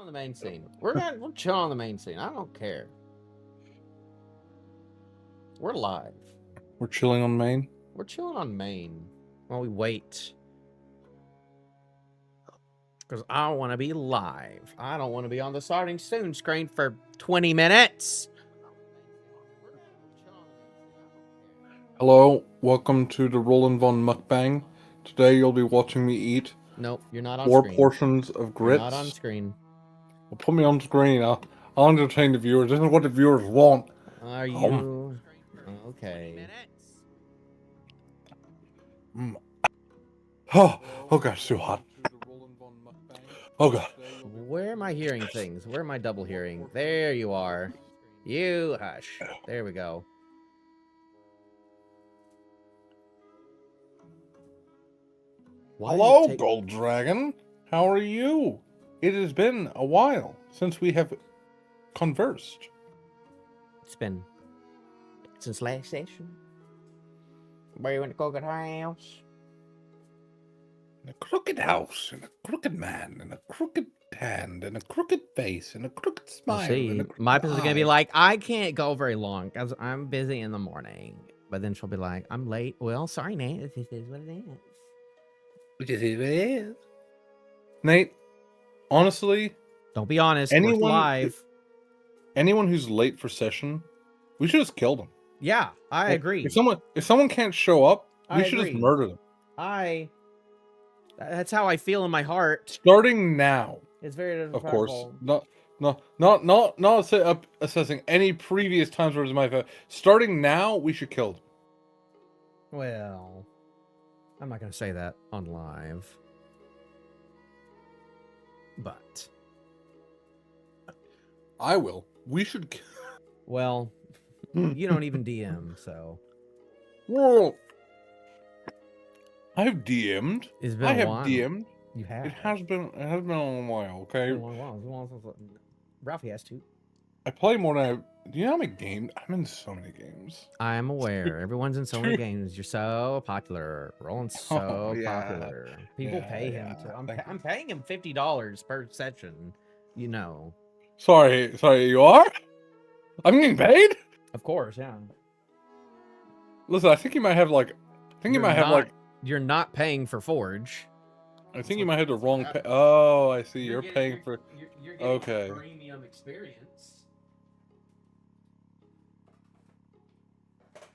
on the main scene. We're chill on the main scene. I don't care. We're live. We're chilling on main. We're chilling on main while we wait. Because I want to be live. I don't want to be on the starting soon screen for 20 minutes. Hello, welcome to the Roland Von Mukbang. Today you'll be watching me eat Nope, you're not on 4 screen. portions of grits. You're not on screen. Well, put me on screen. I'll entertain the viewers. This is what the viewers want. Are you... Okay. Oh God, it's too hot. Oh God. Where am I hearing things? Where am I double hearing? There you are. You hush. There we go. Hello, Gold Dragon. How are you? It has been a while since we have conversed. It's been since last session. Were you in the crooked house? In a crooked house, and a crooked man, and a crooked hand, and a crooked face, and a crooked smile. See, my position is gonna be like, I can't go very long because I'm busy in the morning. But then she'll be like, I'm late. Well, sorry, Nate. This is what it is. Which is what it is. Nate, honestly, Don't be honest. We're live. Anyone who's late for session, we should just kill them. Yeah, I agree. If someone can't show up, we should just murder them. That's how I feel in my heart. Starting now. It's very of course. Not assessing any previous times where it was my fault. Starting now, we should kill them. Well, I'm not gonna say that on live. But I will. We should. Well, you don't even DM, so. Well, I've DM'd. It's been I a have while. DM'd. You have. It has been a while. Okay. It's been a while. Ralphie has to. I play more than do you know how many games? I'm in so many games. I am aware. Everyone's in so many games. You're so popular. Roland's so popular. People pay him to. I'm paying him $50 per session. You know. Sorry, you are? I'm getting paid? Of course, yeah. Listen, I think you might have You're not paying for Forge. I think you might have the wrong oh, I see. You're paying for you're getting okay. Premium experience.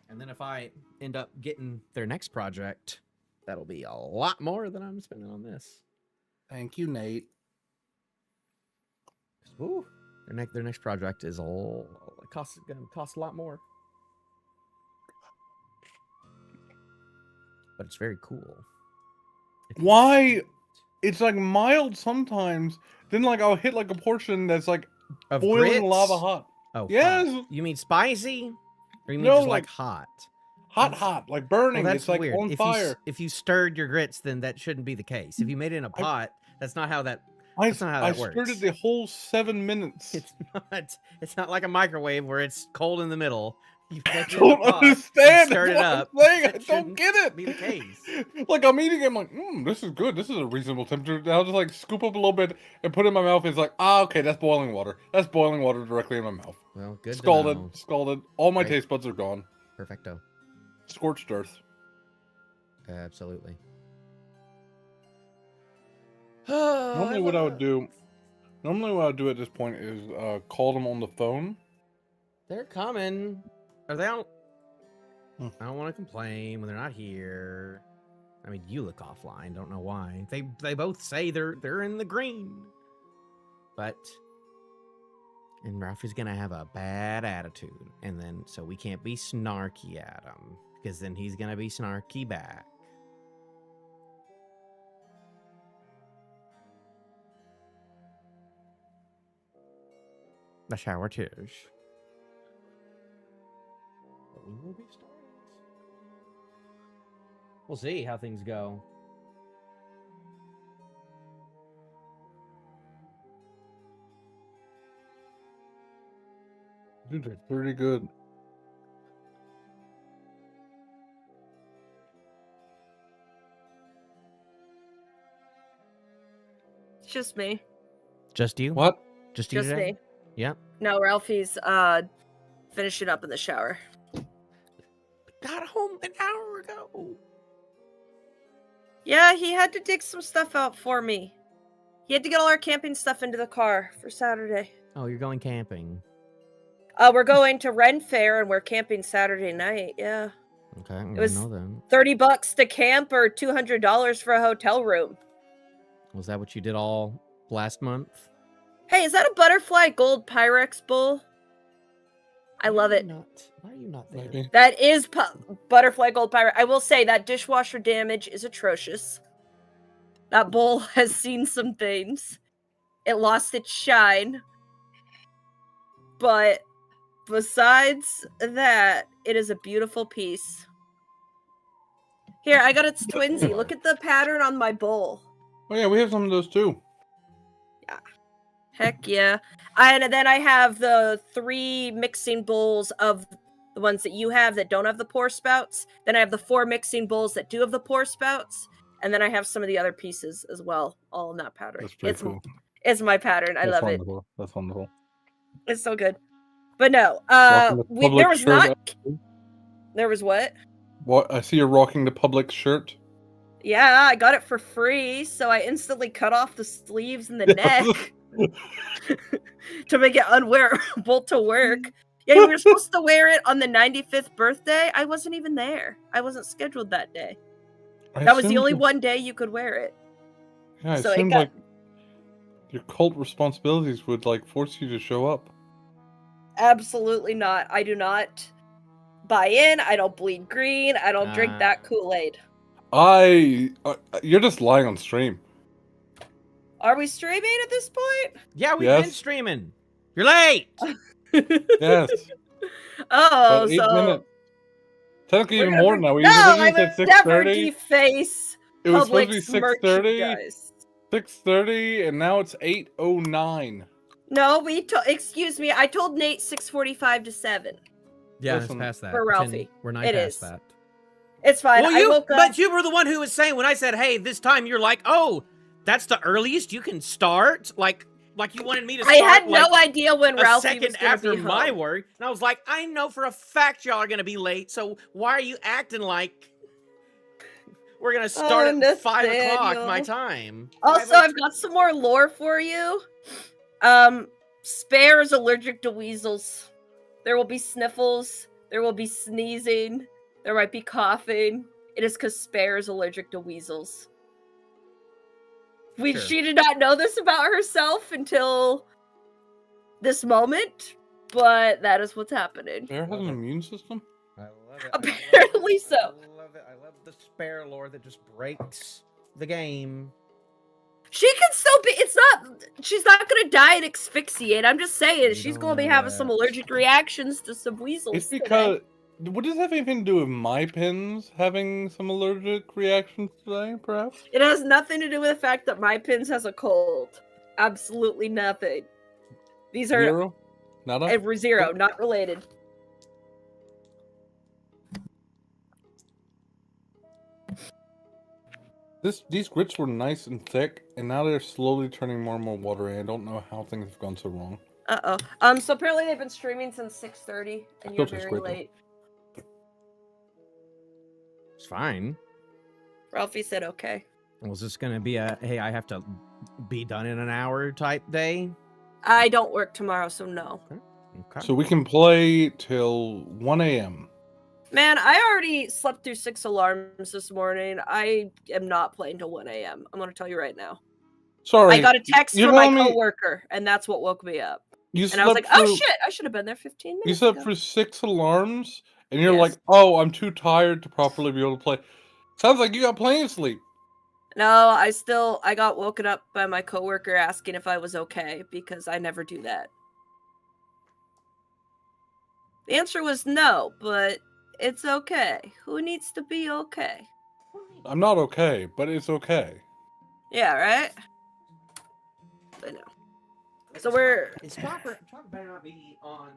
And then if I end up getting their next project, that'll be a lot more than I'm spending on this. Thank you, Nate. Ooh, their next project is gonna cost a lot more. But it's very cool. Why? It's like mild sometimes. Then like I'll hit like a portion that's like of boiling grits? lava hot. Oh yes. Hot. You mean spicy? Or you mean no, just like hot? Hot, like burning. Well, that's it's like weird. on fire. If you stirred your grits, then that shouldn't be the case. If you made it in a pot, that's not how that. That's not how that works. I stirred it the whole 7 minutes. It's not like a microwave where it's cold in the middle. You I don't understand. Stirred it up. I don't get it. Be the case. Like I'm eating it, I'm like, this is good. This is a reasonable temperature. I'll just like scoop up a little bit and put it in my mouth. It's like, okay, that's boiling water. That's boiling water directly in my mouth. Well, good. Scalded. All my taste buds are gone. Perfecto. Scorched earth. Absolutely. Normally what I would do at this point is call them on the phone. They're coming. Are they out? I don't want to complain when they're not here. I mean, you look offline. Don't know why. They both say they're in the green. And Ralphie's gonna have a bad attitude, and then so we can't be snarky at him because then he's gonna be snarky back. That's how it is. But we will be starting. We'll see how things go. Dude, they're pretty good. It's just me. Just you? What? Just you Just today? me. Yep. No, Ralphie's finishing up in the shower. Got home an hour ago. Yeah, he had to dig some stuff out for me. He had to get all our camping stuff into the car for Saturday. Oh, you're going camping. We're going to Ren Fair and we're camping Saturday night. Yeah. Okay, I was know that. $30 to camp or $200 for a hotel room. Was that what you did all last month? Hey, is that a butterfly gold Pyrex bowl? I love it. Why are you not there? Maybe. That is butterfly gold Pyrex. I will say that dishwasher damage is atrocious. That bowl has seen some things. It lost its shine. But besides that, it is a beautiful piece. Here, I got its twinsy. Look at the pattern on my bowl. Oh yeah, we have some of those too. Yeah. Heck yeah. And then I have the 3 mixing bowls of the ones that you have that don't have the pour spouts. Then I have the 4 mixing bowls that do have the pour spouts. And then I have some of the other pieces as well, all in that pattern. That's pretty cool. It's my pattern. I love wonderful. It. That's wonderful. It's so good. But no, there was not. There was what? What? I see you're rocking the public shirt. Yeah, I got it for free, so I instantly cut off the sleeves and the neck to make it unwearable to work. Yeah, we were supposed to wear it on the 95th birthday. I wasn't even there. I wasn't scheduled that day. That was the only one day you could wear it. Yeah, it So seemed like your cult responsibilities would like force you to show up. Absolutely not. I do not buy in. I don't bleed green. I don't drink that Kool-Aid. You're just lying on stream. Are we streaming at this point? Yeah, we've been streaming. You're late. Yes. Oh, but 8 so minutes. Technically even more now. No, I'm a never deface. It was supposed to be 6:30. 6:30, and now it's 8:09. No, excuse me. I told Nate 6:45 to 7. Yeah, it's past that. For Ralphie. We're not past that. It's fine. Well, but you were the one who was saying when I said, "Hey, this time," you're like, "Oh, that's the earliest you can start." Like you wanted me to start. I had no idea when Ralphie was going to be after my work, and I was like, "I know for a fact y'all are going to be late. So why are you acting like we're going to start at 5 o'clock my time?" Also, I've got some more lore for you. Spare is allergic to weasels. There will be sniffles. There will be sneezing. There might be coughing. It is because Spare is allergic to weasels. She did not know this about herself until this moment, but that is what's happening. Spare has an immune system? I love it. Apparently so. I love it. I love the Spare lore that just breaks the game. She can still be. She's not gonna die and asphyxiate. I'm just saying, she's gonna be having some allergic reactions to some weasels. It's because. What does that have anything to do with my pins having some allergic reactions today, perhaps? It has nothing to do with the fact that my pins has a cold. Absolutely nothing. These are zero? Nada? Zero, not related. These grits were nice and thick, and now they're slowly turning more and more watery. I don't know how things have gone so wrong. So apparently they've been streaming since 6:30, and you're very late. It's fine. Ralphie said okay. Was this gonna be a hey, I have to be done in an hour type day? I don't work tomorrow, so no. Okay. So we can play till 1 a.m. Man, I already slept through 6 alarms this morning. I am not playing till 1 a.m. I'm gonna tell you right now. Sorry. I got a text from my coworker, and that's what woke me up. And I was like, oh shit, I should have been there 15 minutes You slept through 6 alarms? And you're like, oh, I'm too tired to properly be able to play. Sounds like you got plenty of sleep. No, I got woken up by my coworker asking if I was okay, because I never do that. The answer was no, but it's okay. Who needs to be okay? I'm not okay, but it's okay. Yeah, right? I know. So we're... better not be on...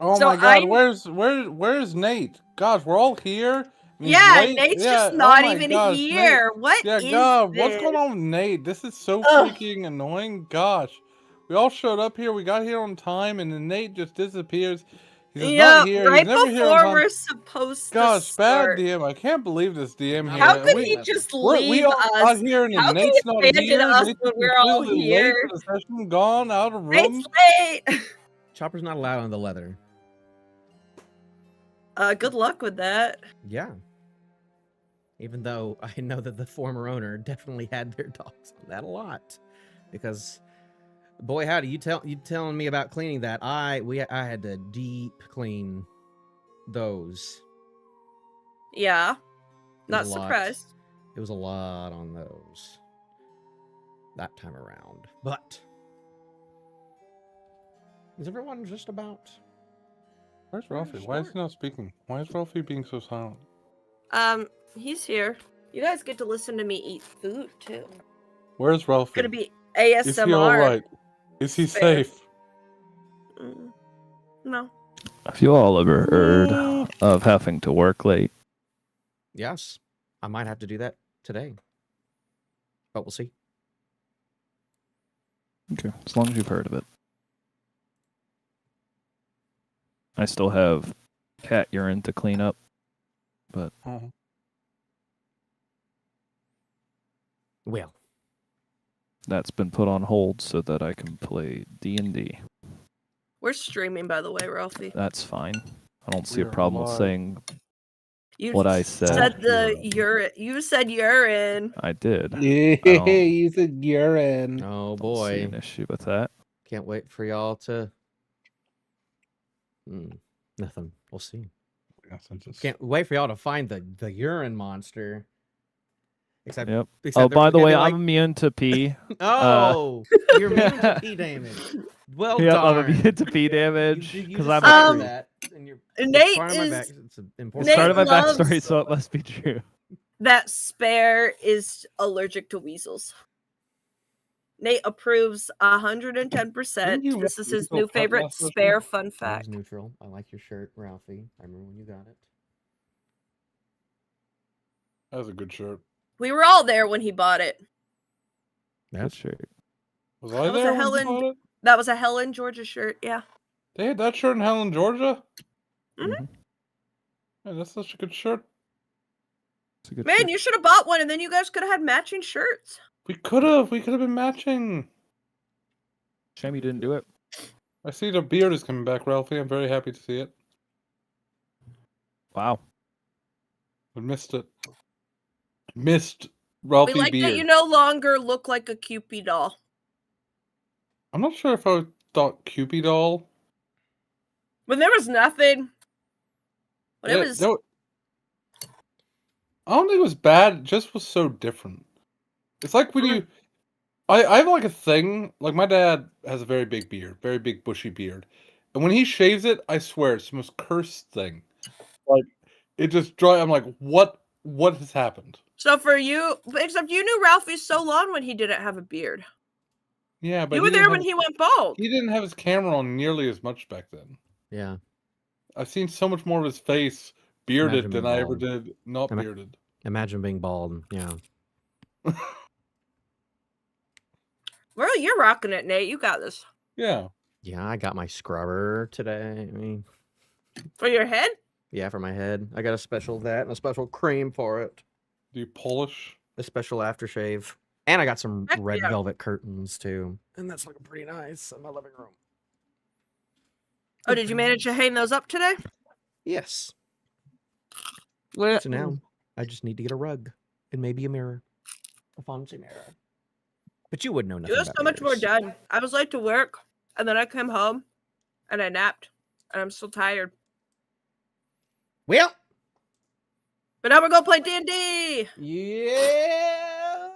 Oh my god, where's Nate? Gosh, we're all here, and He's Yeah, late. Nate's Yeah, just oh not my even gosh, here. Nate. What Yeah, is God, this? what's going on with Nate? This is so Ugh. freaking annoying. Gosh, we all showed up here. We got here on time, and then Nate just disappears. He's just not Yeah, here. right He's never here on before time. we're supposed to Gosh, bad start. DM. I can't believe this DM here. How And could he just leave we all got us? here, and then How can he Nate's not abandon here. us Nate's when we're all completely late here? to the session, gone, out of Nate's room. late. Chopper's not allowed on the leather. Good luck with that. Yeah. Even though I know that the former owner definitely had their dogs on that a lot, because boy howdy, you telling me about cleaning that. I had to deep clean those. Yeah. It was Not a lot. surprised. It was a lot on those that time around. But is everyone just about? Where's Ralphie? Why is he not speaking? Why is Ralphie being so silent? He's here. You guys get to listen to me eat food too. Where's Ralphie? It's gonna be ASMR. Is he all right? Is he Spare. safe? No. Have you all ever heard of having to work late? Yes, I might have to do that today, but we'll see. Okay, as long as you've heard of it. I still have cat urine to clean up, but Well, that's been put on hold so that I can play D&D. We're streaming, by the way, Ralphie. That's fine. I don't see a We're problem with live. saying You what I said. You said urine. I did. Yeah, don't- you said urine. oh Don't see boy, an issue with that. can't wait for y'all to. Nothing. We'll see. Can't wait for y'all to find the urine monster. Except, Yep. except Oh, they're by the gonna way, be I'm like, immune to pee. oh, you're immune to pee damage. Well Yep, done. I'm immune to pee damage You because just I'm said that, and you're Nate part of my is- back. It's it's important. part of my Nate loves- backstory, so it must be true. That Spare is allergic to weasels. Nate approves 110%. You This is his weasel new pet favorite last session? Spare fun That fact. was neutral. I like your shirt, Ralphie. I remember when you got it. That was a good shirt. We were all there when he bought it. Good shirt. Was I That was a there when you Helen- bought it? That was a Helen, Georgia shirt. Yeah. They had that shirt in Helen, Georgia? Mhm. Man, that's such a good shirt. It's a good Man, shirt. you should have bought one, and then you guys could have had matching shirts. We could have been matching. Shame you didn't do it. I see the beard is coming back, Ralphie. I'm very happy to see it. Wow. I missed it. Missed Ralphie We like beard. that you no longer look like a Cupid doll. I'm not sure if I thought Cupid doll. When there was nothing. When it Yeah, was. no, I don't think it was bad. It just was so different. It's like when you. I have like a thing. Like my dad has a very big beard, very big bushy beard, and when he shaves it, I swear it's the most cursed thing. Like it just dry. I'm like, what has happened? So for you, except you knew Ralphie so long when he didn't have a beard. Yeah, but You were he didn't there have when he went bald. He didn't have his camera on nearly as much back then. Yeah. I've seen so much more of his face bearded Imagine than being I ever bald. did not Ima- bearded. Imagine being bald. Yeah. Well, you're rocking it, Nate. You got this. Yeah. Yeah, I got my scrubber today. I mean, For your head? yeah, for my head. I got a special that and a special cream for it. Do you polish? A special aftershave. And I got some Heck red yeah. velvet curtains too. And that's looking pretty nice in my living room. Oh, did you manage to hang those up today? Yes. Yeah. So now I just need to get a rug and maybe a mirror. A fancy mirror. But you would know nothing It was about so much more mirrors. done. I was late to work, and then I came home, and I napped, and I'm still tired. Well, But now we're gonna play D&D. yeah.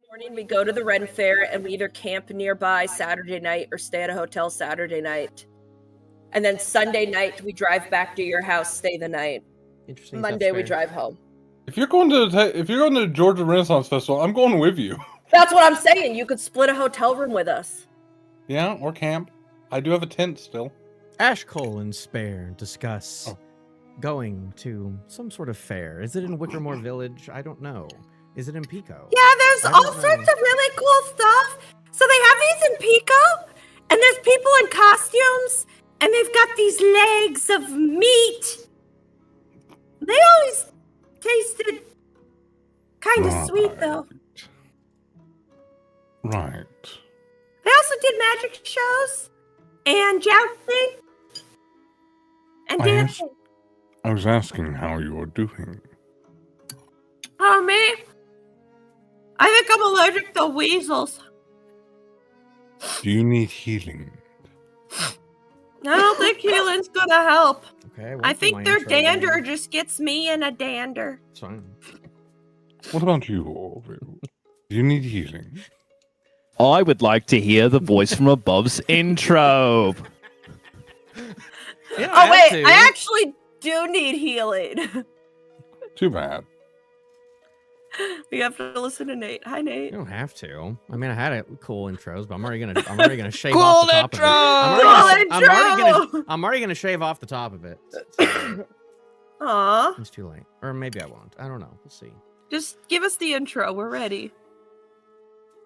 Morning, we go to the Ren Fair and we either camp nearby Saturday night or stay at a hotel Saturday night. And then Sunday night, we drive back to your house, stay the night. Interesting. Monday, we drive home. If you're going to Georgia Renaissance Festival, I'm going with you. That's what I'm saying. You could split a hotel room with us. Yeah, or camp. I do have a tent still. Ashcull and Spare discuss going to some sort of fair. Is it in Wickermore Village? I don't know. Is it in Pico? Yeah, there's all sorts of really cool stuff. So they have these in Pico, and there's people in costumes, and they've got these legs of meat. They always tasted kind of sweet, though. Right. They also did magic shows, and jousting, and dancing. I was asking how you were doing. Oh, me? I think I'm allergic to weasels. Do you need healing? I don't think healing's gonna help. Okay. I think their dander just gets me in a dander. It's fine. What about you, Orvill? Do you need healing? I would like to hear the voice from above's intro. Oh, wait. I actually do need healing. Too bad. You have to listen to Nate. Hi, Nate. You don't have to. I mean, I had cool intros, but I'm already gonna shave off the top of it. I'm already gonna shave off the top of it. Aw. It's too late, or maybe I won't. I don't know. We'll see. Just give us the intro. We're ready.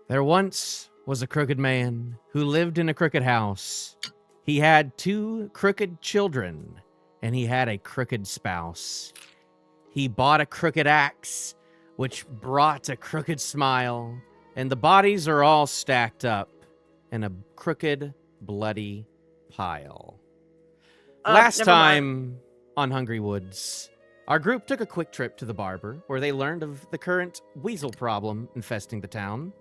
There once was a crooked man who lived in a crooked house. He had 2 crooked children, and he had a crooked spouse. He bought a crooked axe, which brought a crooked smile, and the bodies are all stacked up in a crooked, bloody pile. Last time on Hungry Woods, our group took a quick trip to the barber, where they learned of the current weasel problem infesting the town.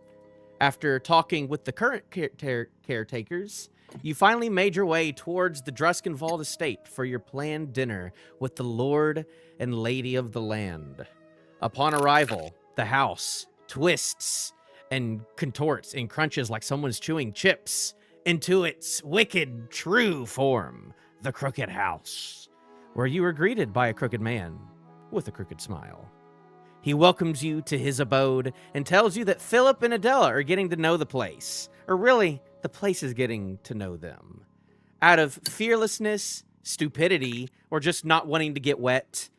After talking with the current caretakers, you finally made your way towards the Druskenwald estate for your planned dinner with the Lord and Lady of the land. Upon arrival, the house twists and contorts and crunches like someone's chewing chips into its wicked, true form, the Crooked House, where you are greeted by a crooked man with a crooked smile. He welcomes you to his abode and tells you that Philip and Adela are getting to know the place, or really, the place is getting to know them. Out of fearlessness, stupidity, or just not wanting to get wet,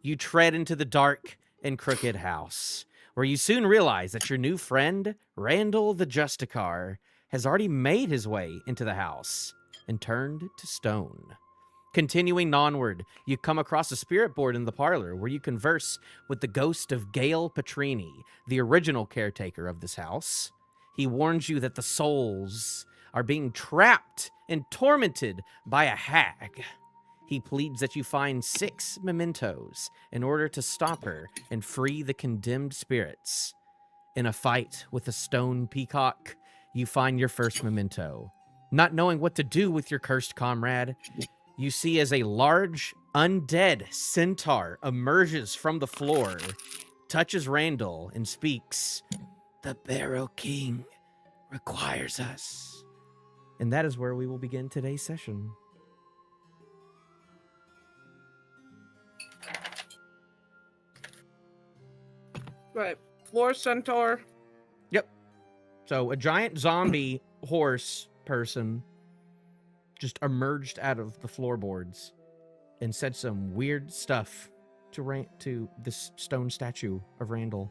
you tread into the dark and crooked house, where you soon realize that your new friend, Randall the Justicar, has already made his way into the house and turned to stone. Continuing onward, you come across a spirit board in the parlor where you converse with the ghost of Gail Petrini, the original caretaker of this house. He warns you that the souls are being trapped and tormented by a hag. He pleads that you find 6 mementos in order to stop her and free the condemned spirits. In a fight with a stone peacock, you find your first memento. Not knowing what to do with your cursed comrade, you see as a large, undead centaur emerges from the floor, touches Randall, and speaks, "The Barrow King requires us." And that is where we will begin today's session. Right. Floor centaur. Yep. So a giant zombie horse person just emerged out of the floorboards and said some weird stuff to this stone statue of Randall.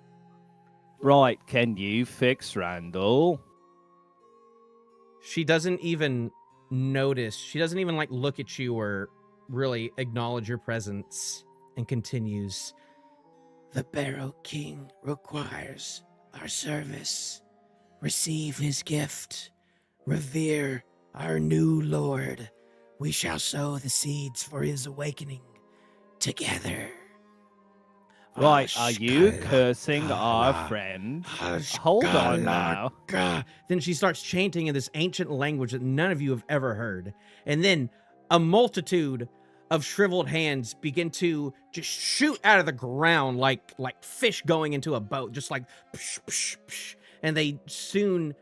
Right, can you fix Randall? She doesn't even notice. She doesn't even look at you or really acknowledge your presence, and continues, "The Barrow King requires our service. Receive his gift. Revere our new Lord. We shall sow the seeds for his awakening together." Right, are you cursing our friend? Hold on now. Then she starts chanting in this ancient language that none of you have ever heard. And then a multitude of shriveled hands begin to just shoot out of the ground like fish going into a boat, just like psh, psh, psh. and they soon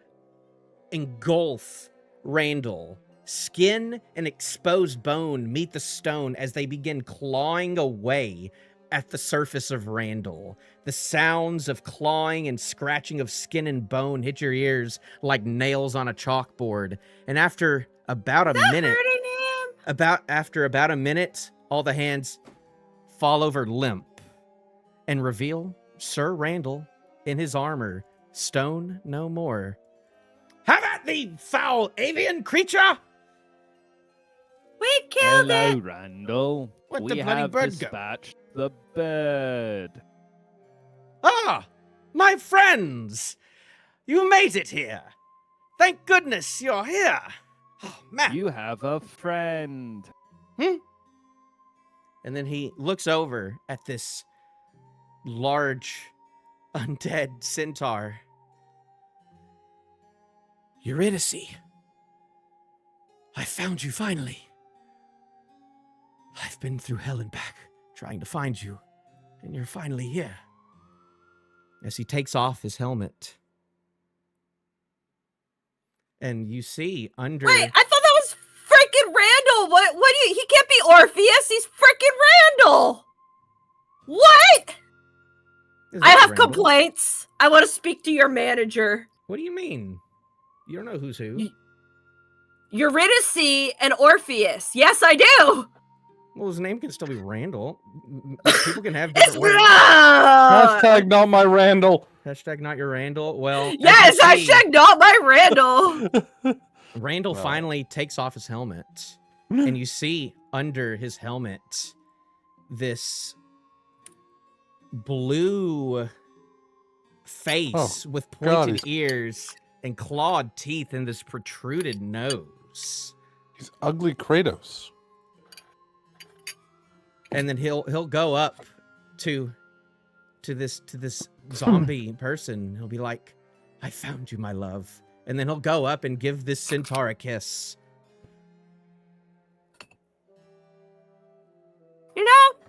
engulf Randall. Skin and exposed bone meet the stone as they begin clawing away at the surface of Randall. The sounds of clawing and scratching of skin and bone hit your ears like nails on a chalkboard. And after about a minute, after about a minute, all the hands fall over limp and reveal Sir Randall in his armor, stone no more. Have at thee, foul avian creature! We killed Hello, it! Randall. Where'd We the bloody have bird go? dispatched the bird. Ah, my friends! You made it here. Thank goodness you're here. Oh, man. You have a friend. And then he looks over at this large undead centaur. Eurydice, I found you finally. I've been through hell and back trying to find you, and you're finally here. As he takes off his helmet. And you see under... Wait, I thought that was freaking Randall! What do you... He can't be Orpheus, he's freaking Randall! What? Is I that have Randall? complaints. I want to speak to your manager. What do you mean? You don't know who's who. Eurydice and Orpheus. Yes, I do! Well, his name can still be Randall. People can have It's different words. Hashtag not my Randall. Hashtag not your Randall. Well, Yes, as you see, hashtag not my Randall! Randall Well. finally takes off his helmet, and you see under his helmet this blue face with pointed God, ears and clawed teeth and this protruded nose. He's ugly Kratos. And then he'll go up to this zombie person. He'll be like, "I found you, my love." And then he'll go up and give this centaur a kiss. You know,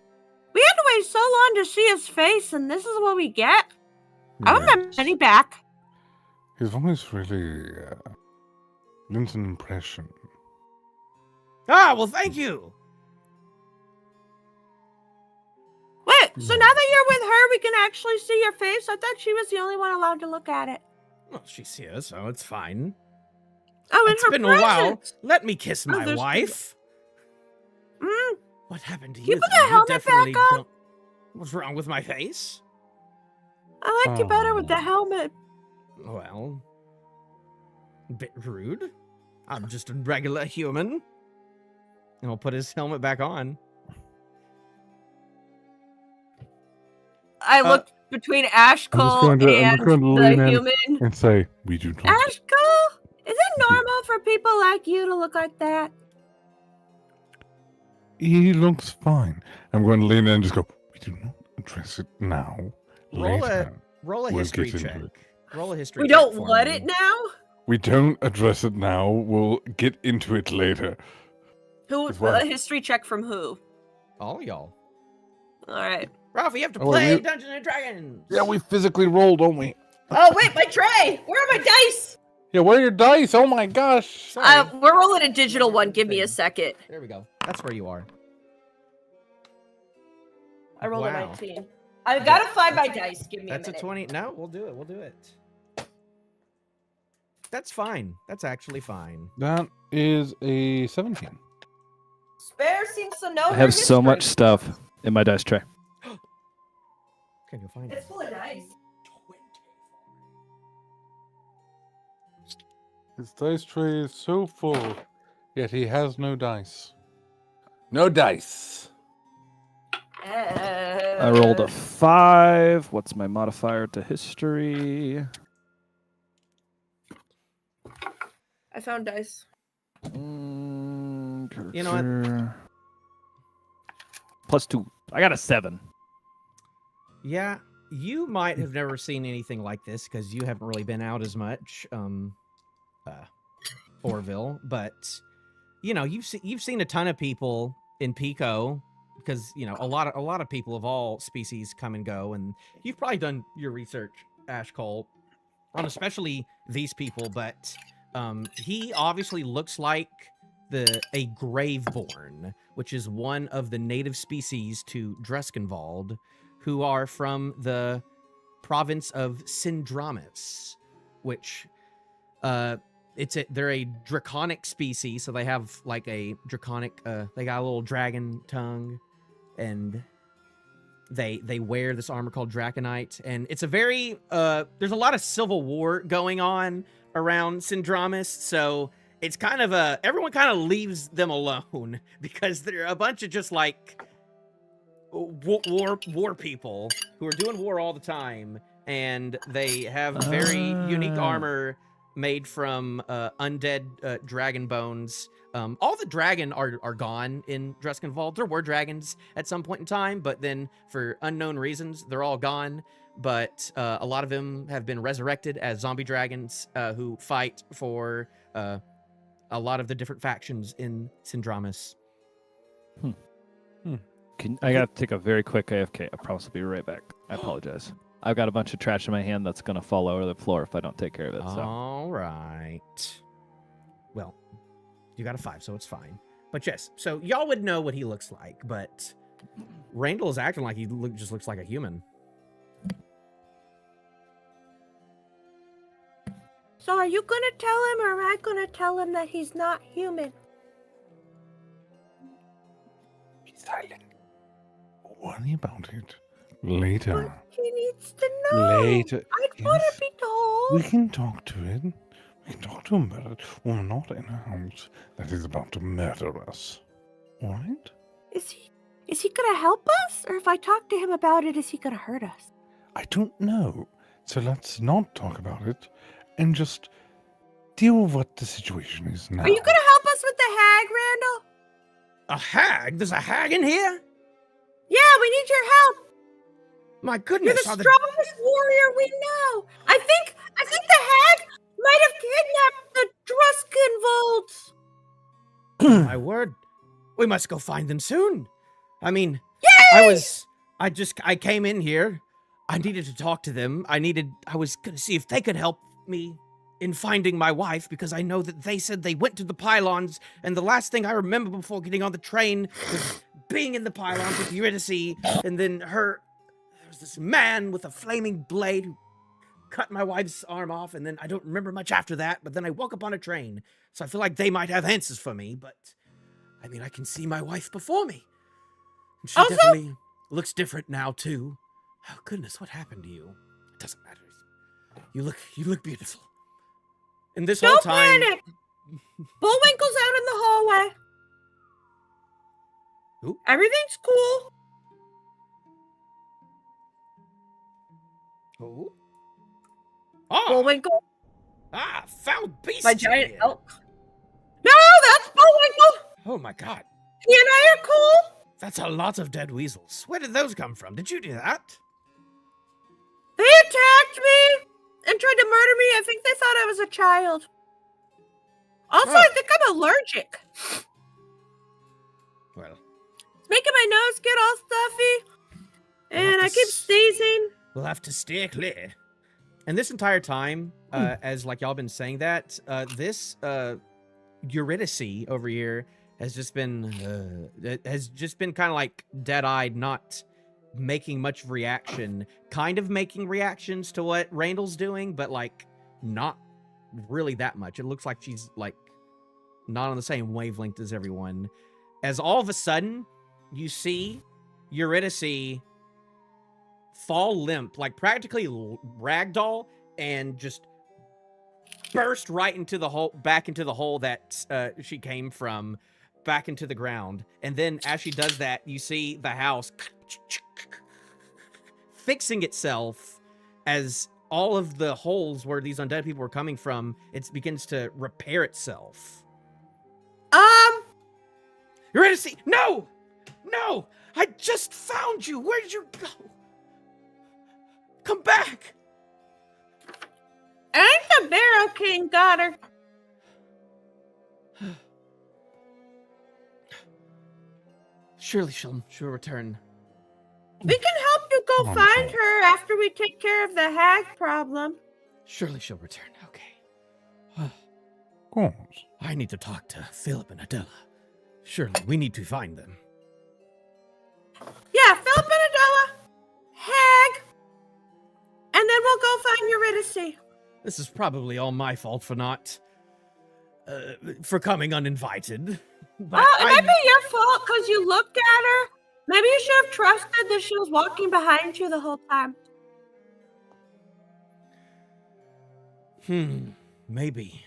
we had to wait so long to see his face, and this is what we get. I want my money back. His voice really leaves an impression. Ah, well, thank you. Wait, so now that you're with her, we can actually see your face? I thought she was the only one allowed to look at it. Well, she's here, so it's fine. Oh, in It's her been a while. presence. Let me kiss Oh, my there's- wife. Mm, What happened to You you? put though? the helmet definitely back on? don't- What's wrong with my face? I like you better with the Oh. helmet. Well, a bit rude. I'm just a regular human. And he'll put his helmet back on. I looked between Ashcull going to and lean the in. human. And say, we do not. Ashcull, is it normal for people like you to look like that? He looks fine. I'm going to lean in and just go, we do not address it now. Roll Later. Roll a We'll history get into check. it. Roll a history We check don't for want me. it now? We don't address it now. We'll get into it later. Who? As well. A history check from who? All y'all. All right. Ralph, you have to Oh, play we- Dungeons and Dragons. Yeah, we physically roll, don't we? Oh wait, my tray. Where are my dice? Yeah, where are your dice? Oh my gosh. Sorry. We're rolling a digital one. Give me a second. There we go. That's where you are. I rolled a Wow. 19. I've got to find my dice. Give me That's a a minute. 20. No, we'll do it. We'll do it. That's fine. That's actually fine. That is a 17. Spare seems to know. I her have so history. much stuff in my dice tray. Can you find It's it? full of dice. His dice tray is so full, yet he has no dice. No dice. I rolled a 5. What's my modifier to history? I found dice. You know what? +2. I got a 7. Yeah, you might have never seen anything like this because you haven't really been out as much, Orvill. But you know, you've seen a ton of people in Pico because you know a lot of people of all species come and go, and you've probably done your research, Ashcull, on especially these people, but he obviously looks like a Graveborn, which is one of the native species to Dreskenwald, who are from the province of Syndramus, which they're a draconic species, so they have like a draconic they got a little dragon tongue, and they wear this armor called Draconite, and it's a very there's a lot of civil war going on around Syndramus, so it's kind of everyone kind of leaves them alone because they're a bunch of just like war people who are doing war all the time, and they have very unique armor made from undead dragon bones. All the dragon are gone in Dreskenwald. There were dragons at some point in time, but then for unknown reasons, they're all gone. But a lot of them have been resurrected as zombie dragons who fight for a lot of the different factions in Syndramus. I gotta take a very quick AFK. I promise I'll be right back. I apologize. I've got a bunch of trash in my hand that's gonna fall over the floor if I don't take care of it. So. All right. Well, you got a 5, so it's fine. But yes, so y'all would know what he looks like, but Randall is acting like he just looks like a human. So are you gonna tell him, or am I gonna tell him that he's not human? Be silent. Worry about it later. But he needs to know. Later. I want to be told. We can talk to him. We can talk to him about it. We're not in a house that is about to murder us. All right? Is he gonna help us, or if I talk to him about it, is he gonna hurt us? I don't know. So let's not talk about it and just deal with what the situation is now. Are you gonna help us with the hag, Randall? A hag? There's a hag in here? Yeah, we need your help. My You're goodness. the strongest warrior we know. I think the hag might have kidnapped the Druskenvolds. My word. We must go find them soon. I mean, Yay! I came in here. I needed to talk to them. I was gonna see if they could help me in finding my wife, because I know that they said they went to the pylons, and the last thing I remember before getting on the train was being in the pylons with Eurydice, and then there was this man with a flaming blade who cut my wife's arm off, and then I don't remember much after that, but then I woke up on a train, so I feel like they might have answers for me, but I mean, I can see my wife before me. And she Also- definitely looks different now, too. Oh, goodness, what happened to you? It doesn't matter. You look beautiful. And this whole Don't time... panic. Bullwinkle's out in the hallway. Who? Everything's cool. Who? Oh! Bullwinkle, Found beast! my giant here. elk. No, that's Bullwinkle. Oh, my God. He and I are cool. That's a lot of dead weasels. Where did those come from? Did you do that? They attacked me and tried to murder me. I think they thought I was a child. Also, I think I'm allergic. Well, It's making my nose get all stuffy. And I keep sneezing. we'll have to steer clear. And this entire time, as like y'all been saying that, this Eurydice over here has just been kind of like dead-eyed, not making much reaction, kind of making reactions to what Randall's doing, but like not really that much. It looks like she's like not on the same wavelength as everyone. As all of a sudden, you see Eurydice fall limp, like practically ragdoll, and just burst right into the hole, back into the hole that she came from, back into the ground. And then as she does that, you see the house fixing itself as all of the holes where these undead people were coming from, it begins to repair itself. Eurydice, no! No! I just found you! Where did you go? Come back! I think the Barrow King got her. Surely she'll return. We can help you go I'm find sure. her after we take care of the hag problem. Surely she'll return. Okay. Course. I need to talk to Philip and Adela. Surely we need to find them. Yeah, Philip and Adela, Hag, and then we'll go find Eurydice. This is probably all my fault for not... for coming uninvited. But It might be your fault because you looked at her. Maybe you should have trusted that she was walking behind you the whole time. Maybe.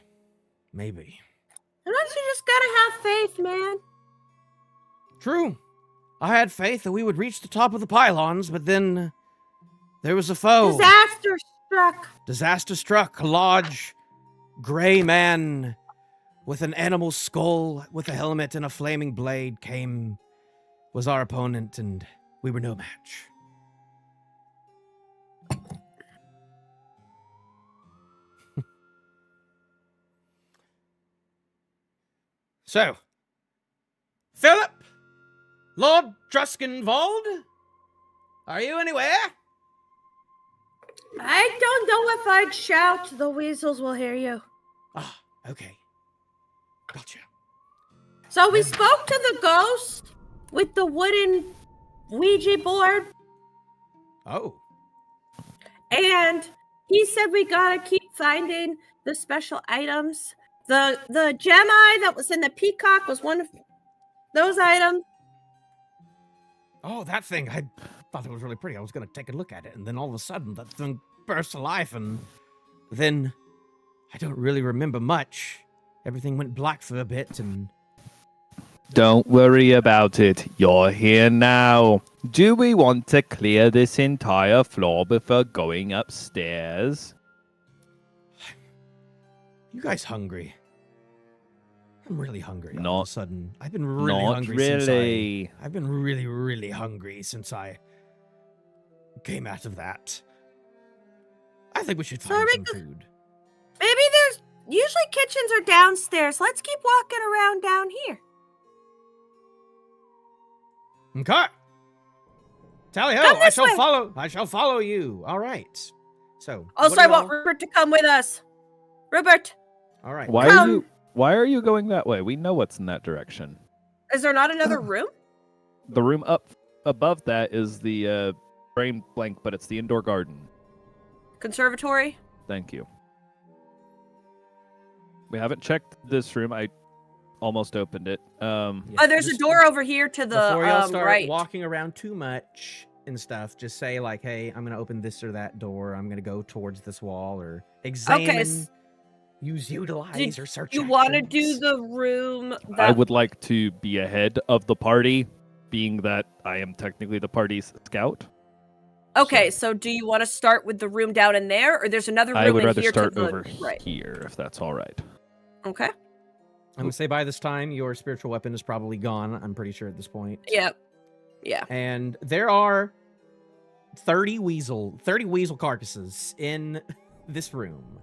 Maybe. Sometimes you just gotta have faith, man. True. I had faith that we would reach the top of the pylons, but then there was a foe. Disaster struck. Disaster struck. A large, gray man with an animal skull, with a helmet and a flaming blade was our opponent, and we were no match. So, Philip, Lord Druskenwald, are you anywhere? I don't know if I'd shout. The weasels will hear you. Ah, okay. Gotcha. So we spoke to the ghost with the wooden Ouija board, Oh. and he said we gotta keep finding the special items. The gem-eye that was in the peacock was one of those items. Oh, that thing. I thought it was really pretty. I was going to take a look at it, and then all of a sudden, that thing burst to life, and then I don't really remember much. Everything went black for a bit, and... Don't worry about it. You're here now. Do we want to clear this entire floor before going upstairs? You guys hungry? I'm really hungry all of a Not- sudden. I've been really Not hungry really. I've been really, really hungry since I came out of that. I think we should So find are we some go- food. Maybe there's... Usually kitchens are downstairs. Let's keep walking around down here. Okay. Tally ho! Come I this shall way. follow. I shall follow you. All right. So. Also, what I do want y'all- Rupert to come with us. Rupert, All right. Come. Why are you going that way? We know what's in that direction. is there not another room? The room up above that is the brain blank, but it's the indoor garden. Conservatory? Thank you. We haven't checked this room. I almost opened it. Yeah, Oh, there's a just door over here to the Before y'all start right. walking around too much and stuff, just say like, "Hey, I'm gonna open this or that door. I'm gonna go towards this wall or examine, s- utilize, or search." You want to do actions." the room that... I would like to be ahead of the party, being that I am technically the party's scout. Okay, so do you want to start with the room down in there, or there's another room I would in rather here start to the over right? here, if that's all right. Okay. I'm gonna say by this time your spiritual weapon is probably gone. I'm pretty sure at this point. Yep. Yeah. And there are 30 weasel carcasses in this room.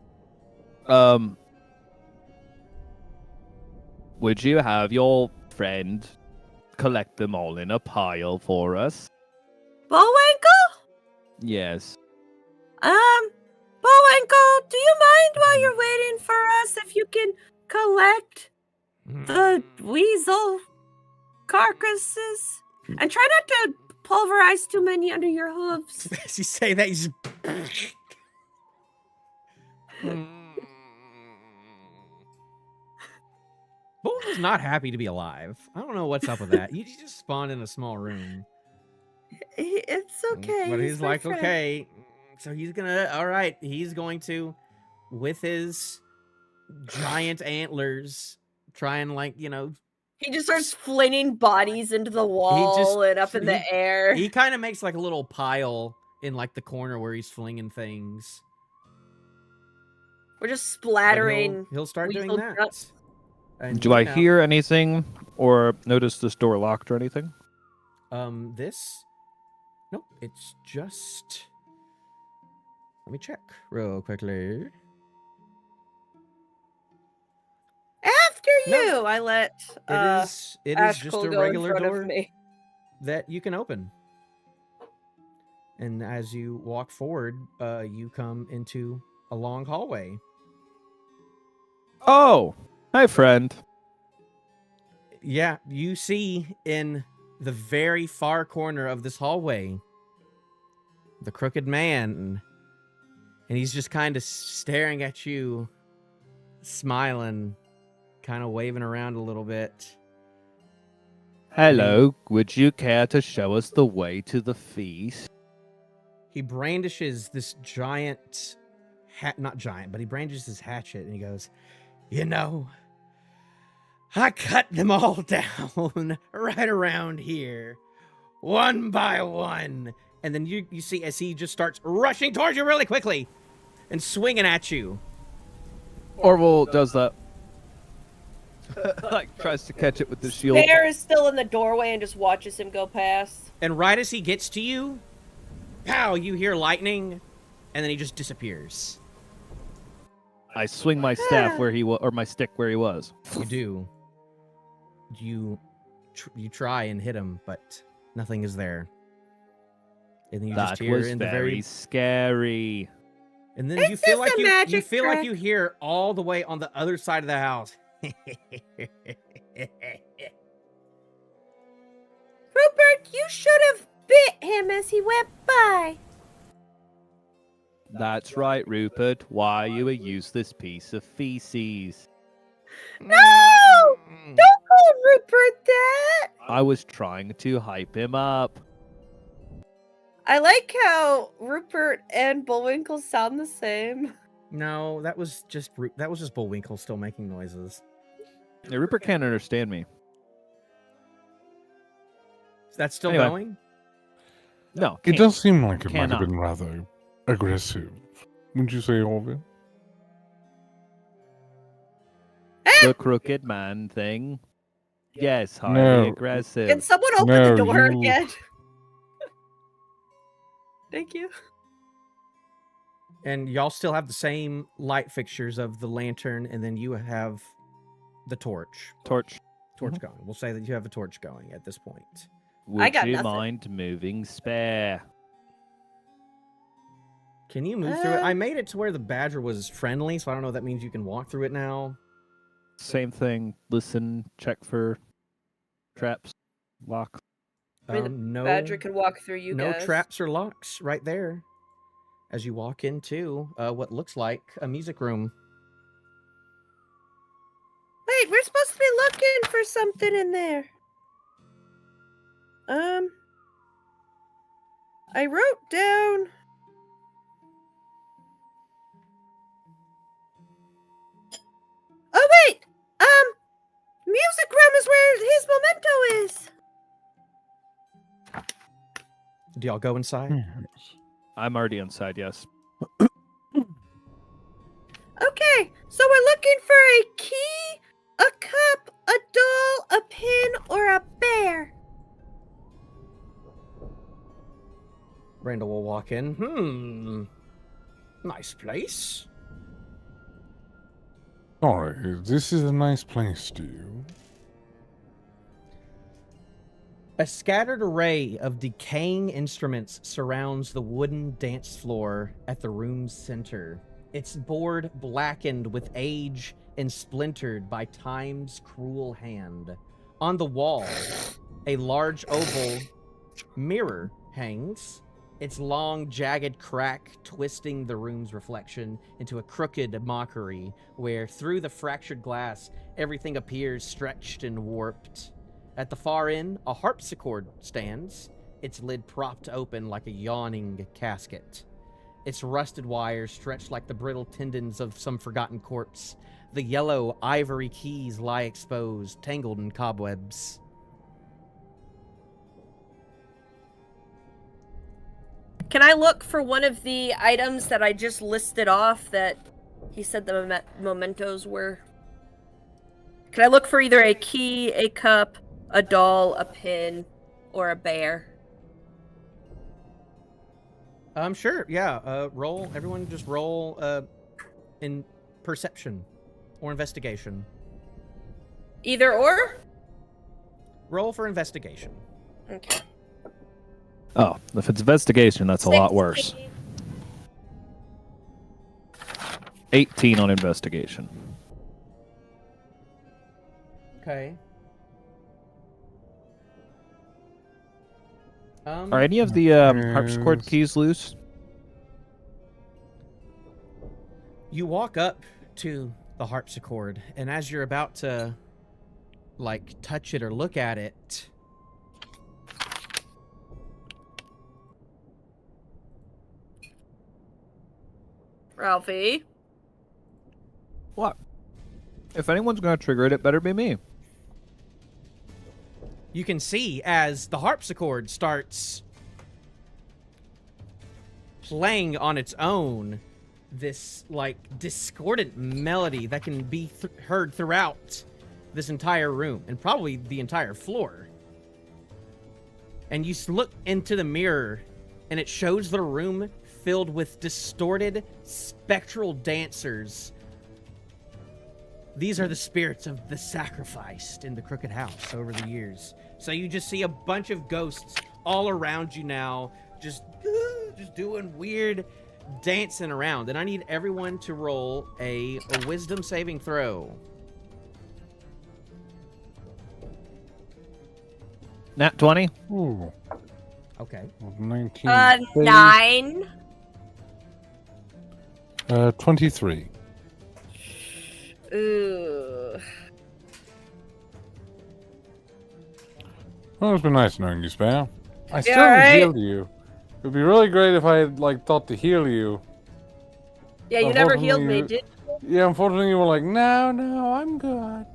Would you have your friend collect them all in a pile for us? Bullwinkle? Yes. Bullwinkle, do you mind while you're waiting for us if you can collect the weasel carcasses? And try not to pulverize too many under your hooves. As you say that, you just... Bulls is not happy to be alive. I don't know what's up with that. You just spawned in a small room. It's okay. But he's my like, friend. okay. So he's gonna, all right, he's going to, with his giant antlers, try and like, He just starts flinging bodies into the wall and up in the air. he kind of makes like a little pile in like the corner where he's flinging things. We're just But splattering. He'll start doing weasel that. guts. And, Do I hear anything or notice this door locked or anything? This? Nope, it's just... Let me check real quickly. After No. you, I let It is just Ashcull a go in regular front door of me. that you can open. And as you walk forward, you come into a long hallway. Oh, hi, friend. Yeah, you see in the very far corner of this hallway the crooked man, and he's just kind of staring at you, smiling, kind of waving around a little bit. Hello, would you care to show us the way to the feast? He brandishes this giant not giant, but he brandishes his hatchet and he goes, "You know, I cut them all down right around here, one by one." And then you see as he just starts rushing towards you really quickly and swinging at you. Orvill does that. Like, tries to catch it with the shield. Bear is still in the doorway and just watches him go past. And right as he gets to you, pow, you hear lightning, and then he just disappears. I swing my staff where he was, or my stick where he was. You do. You try and hit him, but nothing is there. And then you just That hear was in the very scary. And then It's you feel just like a you magic feel like trick. you hear all the way on the other side of the house. Rupert, you should have bit him as he went by. That's right, Rupert. Why you a useless piece of feces? No! Don't call Rupert that! I was trying to hype him up. I like how Rupert and Bullwinkle sound the same. No, that was just Bullwinkle still making noises. Yeah, Rupert can't understand me. That's still Anyway. going? No, It can't. does seem like it might have Cannot. been rather aggressive. Wouldn't you say, Orvill? The crooked man thing. Yes, highly No. aggressive. Can someone open No, the door you- again? Thank you. And y'all still have the same light fixtures of the lantern, and then you have the torch. Torch. Going. We'll say that you have a torch going at this point. Would got you nothing. mind moving Spare? Can you move through it? I made it to where the badger was friendly, so I don't know if that means you can walk through it now. Same thing. Listen, check for traps, locks. I mean, No, Badger can walk through you no guys. traps or locks right there. As you walk into what looks like a music room. Wait, we're supposed to be looking for something in there. I wrote down. Oh wait, music room is where his memento is. Do y'all go inside? I'm already inside, yes. Okay, so we're looking for a key, a cup, a doll, a pin, or a bear. Randall will walk in. Nice place. Alright, this is a nice place to you. A scattered array of decaying instruments surrounds the wooden dance floor at the room's center. Its board blackened with age and splintered by time's cruel hand. On the wall, a large oval mirror hangs, its long, jagged crack twisting the room's reflection into a crooked mockery where, through the fractured glass, everything appears stretched and warped. At the far end, a harpsichord stands, its lid propped open like a yawning casket. Its rusted wires stretched like the brittle tendons of some forgotten corpse. The yellow ivory keys lie exposed, tangled in cobwebs. Can I look for one of the items that I just listed off that he said the mementos were? Can I look for either a key, a cup, a doll, a pin, or a bear? Sure, yeah. Roll. Everyone just roll in perception or investigation. Either or? Roll for investigation. Okay. Oh, if it's investigation, that's a lot worse. 16. 18 on investigation. Okay. Are any of the harpsichord keys loose? You walk up to the harpsichord, and as you're about to, like, touch it or look at it, Ralphie. What? If anyone's going to trigger it, it better be me. you can see as the harpsichord starts playing on its own this, like, discordant melody that can be heard throughout this entire room and probably the entire floor. And you look into the mirror and it shows the room filled with distorted spectral dancers. These are the spirits of the sacrificed in the Crooked House over the years. So you just see a bunch of ghosts all around you now, just doing weird dancing around. And I need everyone to roll a wisdom saving throw. Nat 20? Ooh. Okay. 19. 9. 23. Ooh. Well, it's been nice knowing you, Spare. I still alright? haven't healed you. It would be really great if I had, like, thought to heal you. Yeah, you never Unfortunately, healed me, you- did Yeah, unfortunately, you were like, no, I'm good.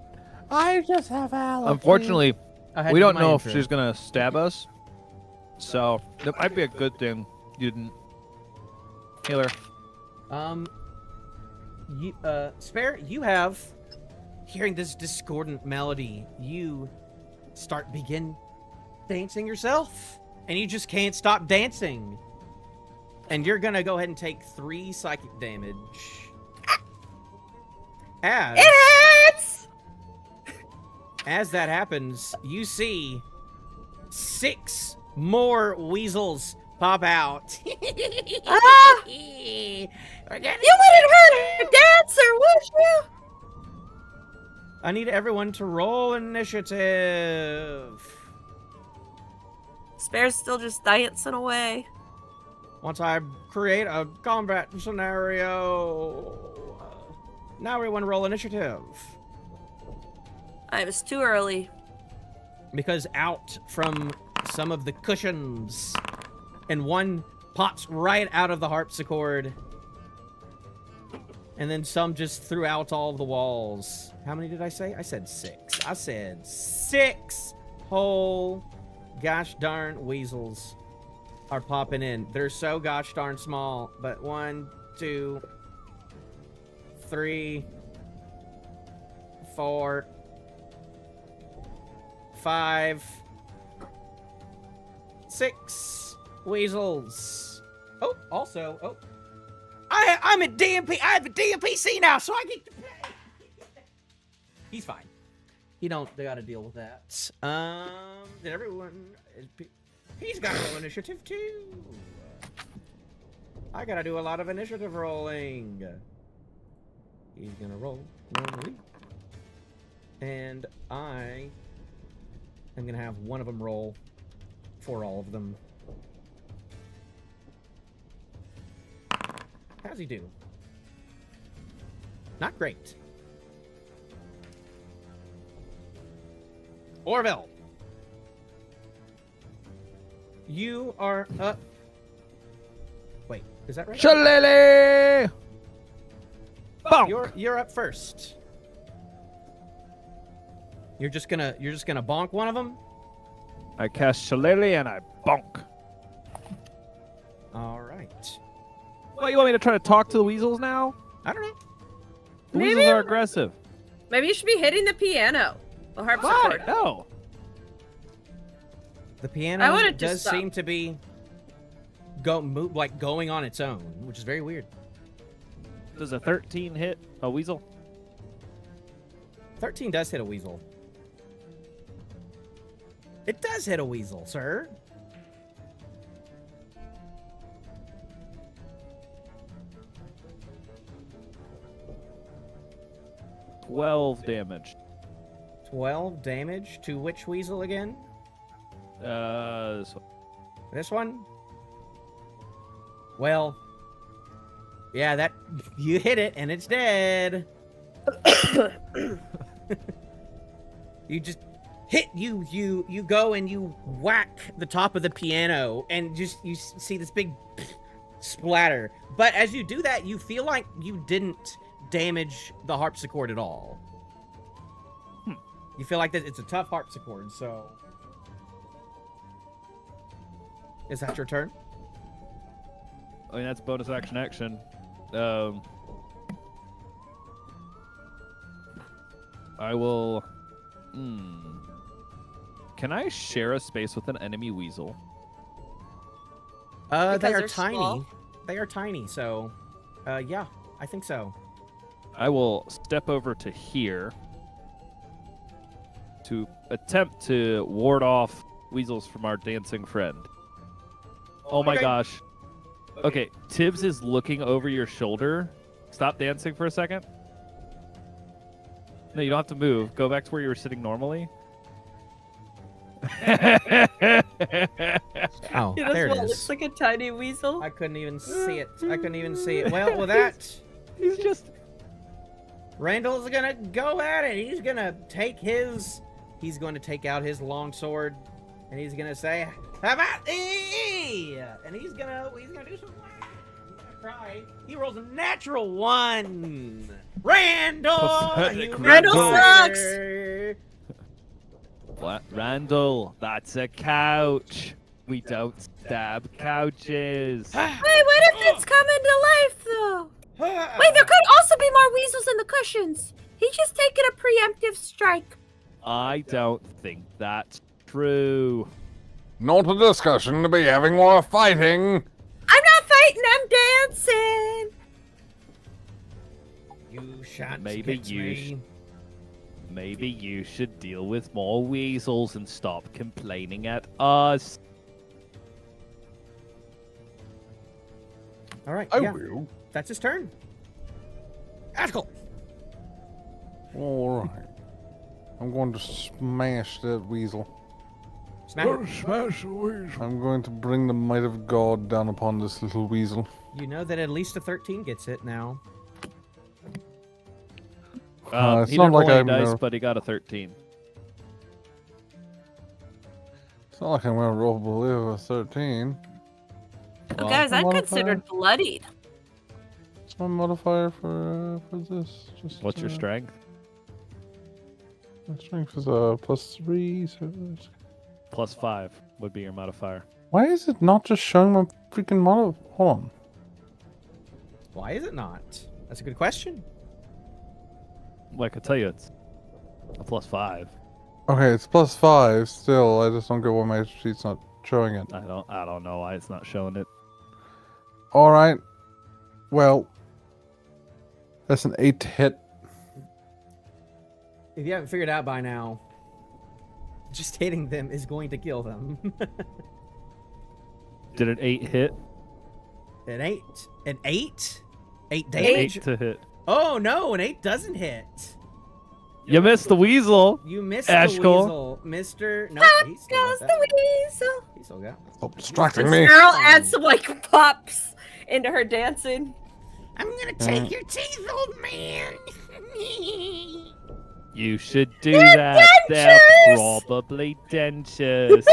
I just have allergies. Unfortunately, I had we to do don't my know if intro. she's going to stab us. So, it might be a good thing you didn't heal her. Spare, you have, hearing this discordant melody, you begin dancing yourself, and you just can't stop dancing. And you're gonna go ahead and take 3 psychic damage. As that happens, you see 6 more weasels pop out. Ah! You wouldn't hurt a dancer, would you? I need everyone to roll initiative. Spare's still just dancing away. Once I create a combat scenario. Now everyone roll initiative. It was too early. Because out from some of the cushions, and one pops right out of the harpsichord, and then some just throughout all the walls. How many did I say? I said 6. I said 6 whole gosh darn weasels are popping in. They're so gosh darn small, but 1, 2, 3, 4, 5, 6 weasels. Oh, also, I'm a DMP. I have a DMPC now, so I get to pay. He's fine. They gotta deal with that. Did everyone? He's got to roll initiative too. I gotta do a lot of initiative rolling. He's gonna roll normally, and I am gonna have one of them roll for all of them. How's he do? Not great. Orvill, you are up. Wait, is that right? Shillelagh! Bonk! You're up first. You're just gonna bonk one of them. I cast Shillelagh and I bonk. All right. What, you want me to try to talk to the weasels now? I don't know. The Maybe- weasels are aggressive. Maybe you should be hitting the piano. The harpsichord. Why? No. The I piano want it to does stop. seem to be going on its own, which is very weird. Does a 13 hit a weasel? 13 does hit a weasel. It does hit a weasel, sir. 12 damage. 12 damage to which weasel again? This one. This one? Well, yeah, that you hit it and it's dead. You just hit you go and you whack the top of the piano and just you see this big splatter. But as you do that, you feel like you didn't damage the harpsichord at all. You feel like that it's a tough harpsichord, so is that your turn? I mean, that's bonus action. I will. Can I share a space with an enemy weasel? They Because are they're tiny. small? They are tiny, so yeah, I think so. I will step over to here to attempt to ward off weasels from our dancing friend. Oh my Okay. gosh. Okay, Tibbs is looking over your shoulder. Stop dancing for a second. No, you don't have to move. Go back to where you were sitting normally. Oh, Yeah, that's there what it looks is. like a tiny weasel. I couldn't even see it. Well, with that, He's just... Randall's gonna go at it. He's gonna take his. He's going to take out his long sword, and he's gonna say, "How about thee?" And he's gonna do some. He's gonna try. He rolls a natural 1. Randall. Pathetic you Randall mother. What? Randall, that's a couch. We don't stab couches. Wait, what if it's coming to life, though? Wait, there could also be more weasels in the cushions. He's just taking a preemptive strike. I don't think that's true. Not a discussion to be having while fighting. I'm not fighting, I'm dancing. You shan't Maybe get you me. Maybe you should deal with more weasels and stop complaining at us. All right. I yeah, will. that's his turn. Ashcull. All right. I'm going to smash that weasel. Smash it. Smash the weasel. I'm going to bring the might of God down upon this little weasel. You know that at least a 13 gets it now. It's He not didn't like roll any I'm dice, gonna- but he got a 13. It's not like I'm going to roll below a 13. Well, Guys, I'm modifier. considered bloodied. What's my modifier for this? Just What's your strength? My strength is +3. So +5 would be your modifier. why is it not just showing my freaking mod? Hold on. Why is it not? That's a good question. Well, I could tell you it's a +5. Okay, it's +5 still. I just don't get why my sheet's not showing it. I don't know why it's not showing it. All right. Well, that's an 8 to hit. If you haven't figured out by now, just hitting them is going to kill them. Did an 8 hit? An 8? An 8? 8 An damage? 8 to hit. Oh no, an 8 doesn't hit. You missed the weasel. You missed Ashcull. the weasel, Mister. No, he's still Goes got the that. weasel. He's still got. Stop distracting me. Girl adds some like pops into her dancing. I'm gonna take your teeth, old man. You should do that. They're dentures! probably dentures.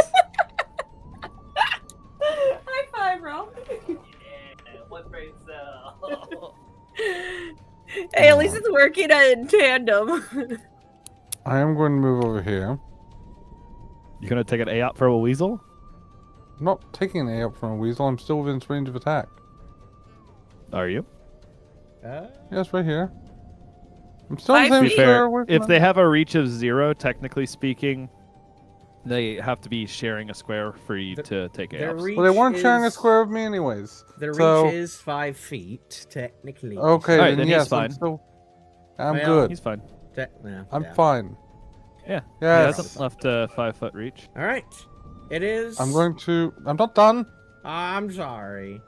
High five, bro. What brain cell? Hey, at least it's working in tandem. I am going to move over here. You gonna take an A out for a weasel? I'm not taking an A up from a weasel. I'm still within range of attack. Are you? Yes, right here. I'm still in the 5 same feet. square. Where's If my- they have a reach of 0, technically speaking, they have to be sharing a square for you to take A Their ups. reach Well, they weren't sharing a is- square with me anyways. Their So- reach is 5 feet, technically. Okay, Alright, then then he's yes, fine. I'm still... I'm Well, good. He's fine. I'm yeah. fine. Yeah. Yes. He hasn't left a 5-foot reach. All right. It is. I'm going to... I'm not done. I'm sorry.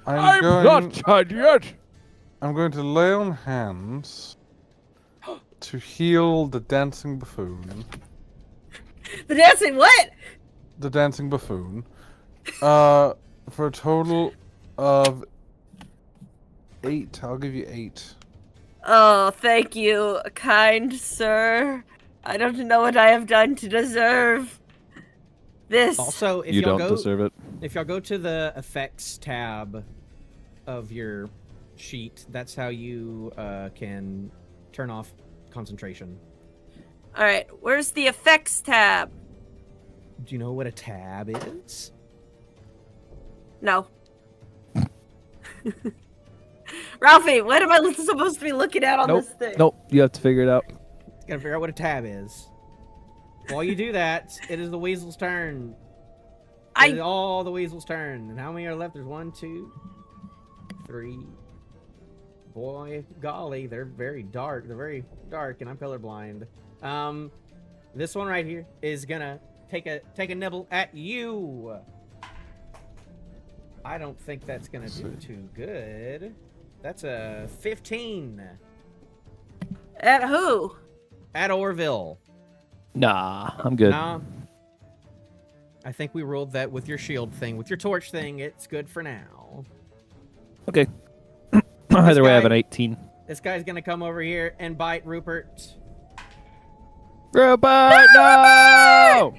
I'm going... done yet. I'm going to lay on hands to heal the dancing buffoon. The dancing what? The dancing buffoon. For a total of 8. I'll give you 8. Oh, thank you, kind sir. I don't know what I have done to deserve this. Also, if You y'all don't go, deserve it. if y'all go to the effects tab of your sheet, that's how you can turn off concentration. All right, where's the effects tab? Do you know what a tab is? No. Ralphie, what am I supposed to be looking at on Nope. this thing? Nope. You have to figure it out. Gotta figure out what a tab is. While you do that, it is the weasel's turn. It is all the weasel's turn. And how many are left? There's 1, 2, 3. Boy, golly, they're very dark. They're very dark, and I'm colorblind. This one right here is gonna take a nibble at you. I don't think that's gonna do too good. That's a 15. At who? At Orvill. Nah, I'm good. Nah. I think we rolled that with your shield thing. With your torch thing, it's good for now. Okay. Either way, I have guy- an 18. This guy's gonna come over here and bite Rupert. Robot, no!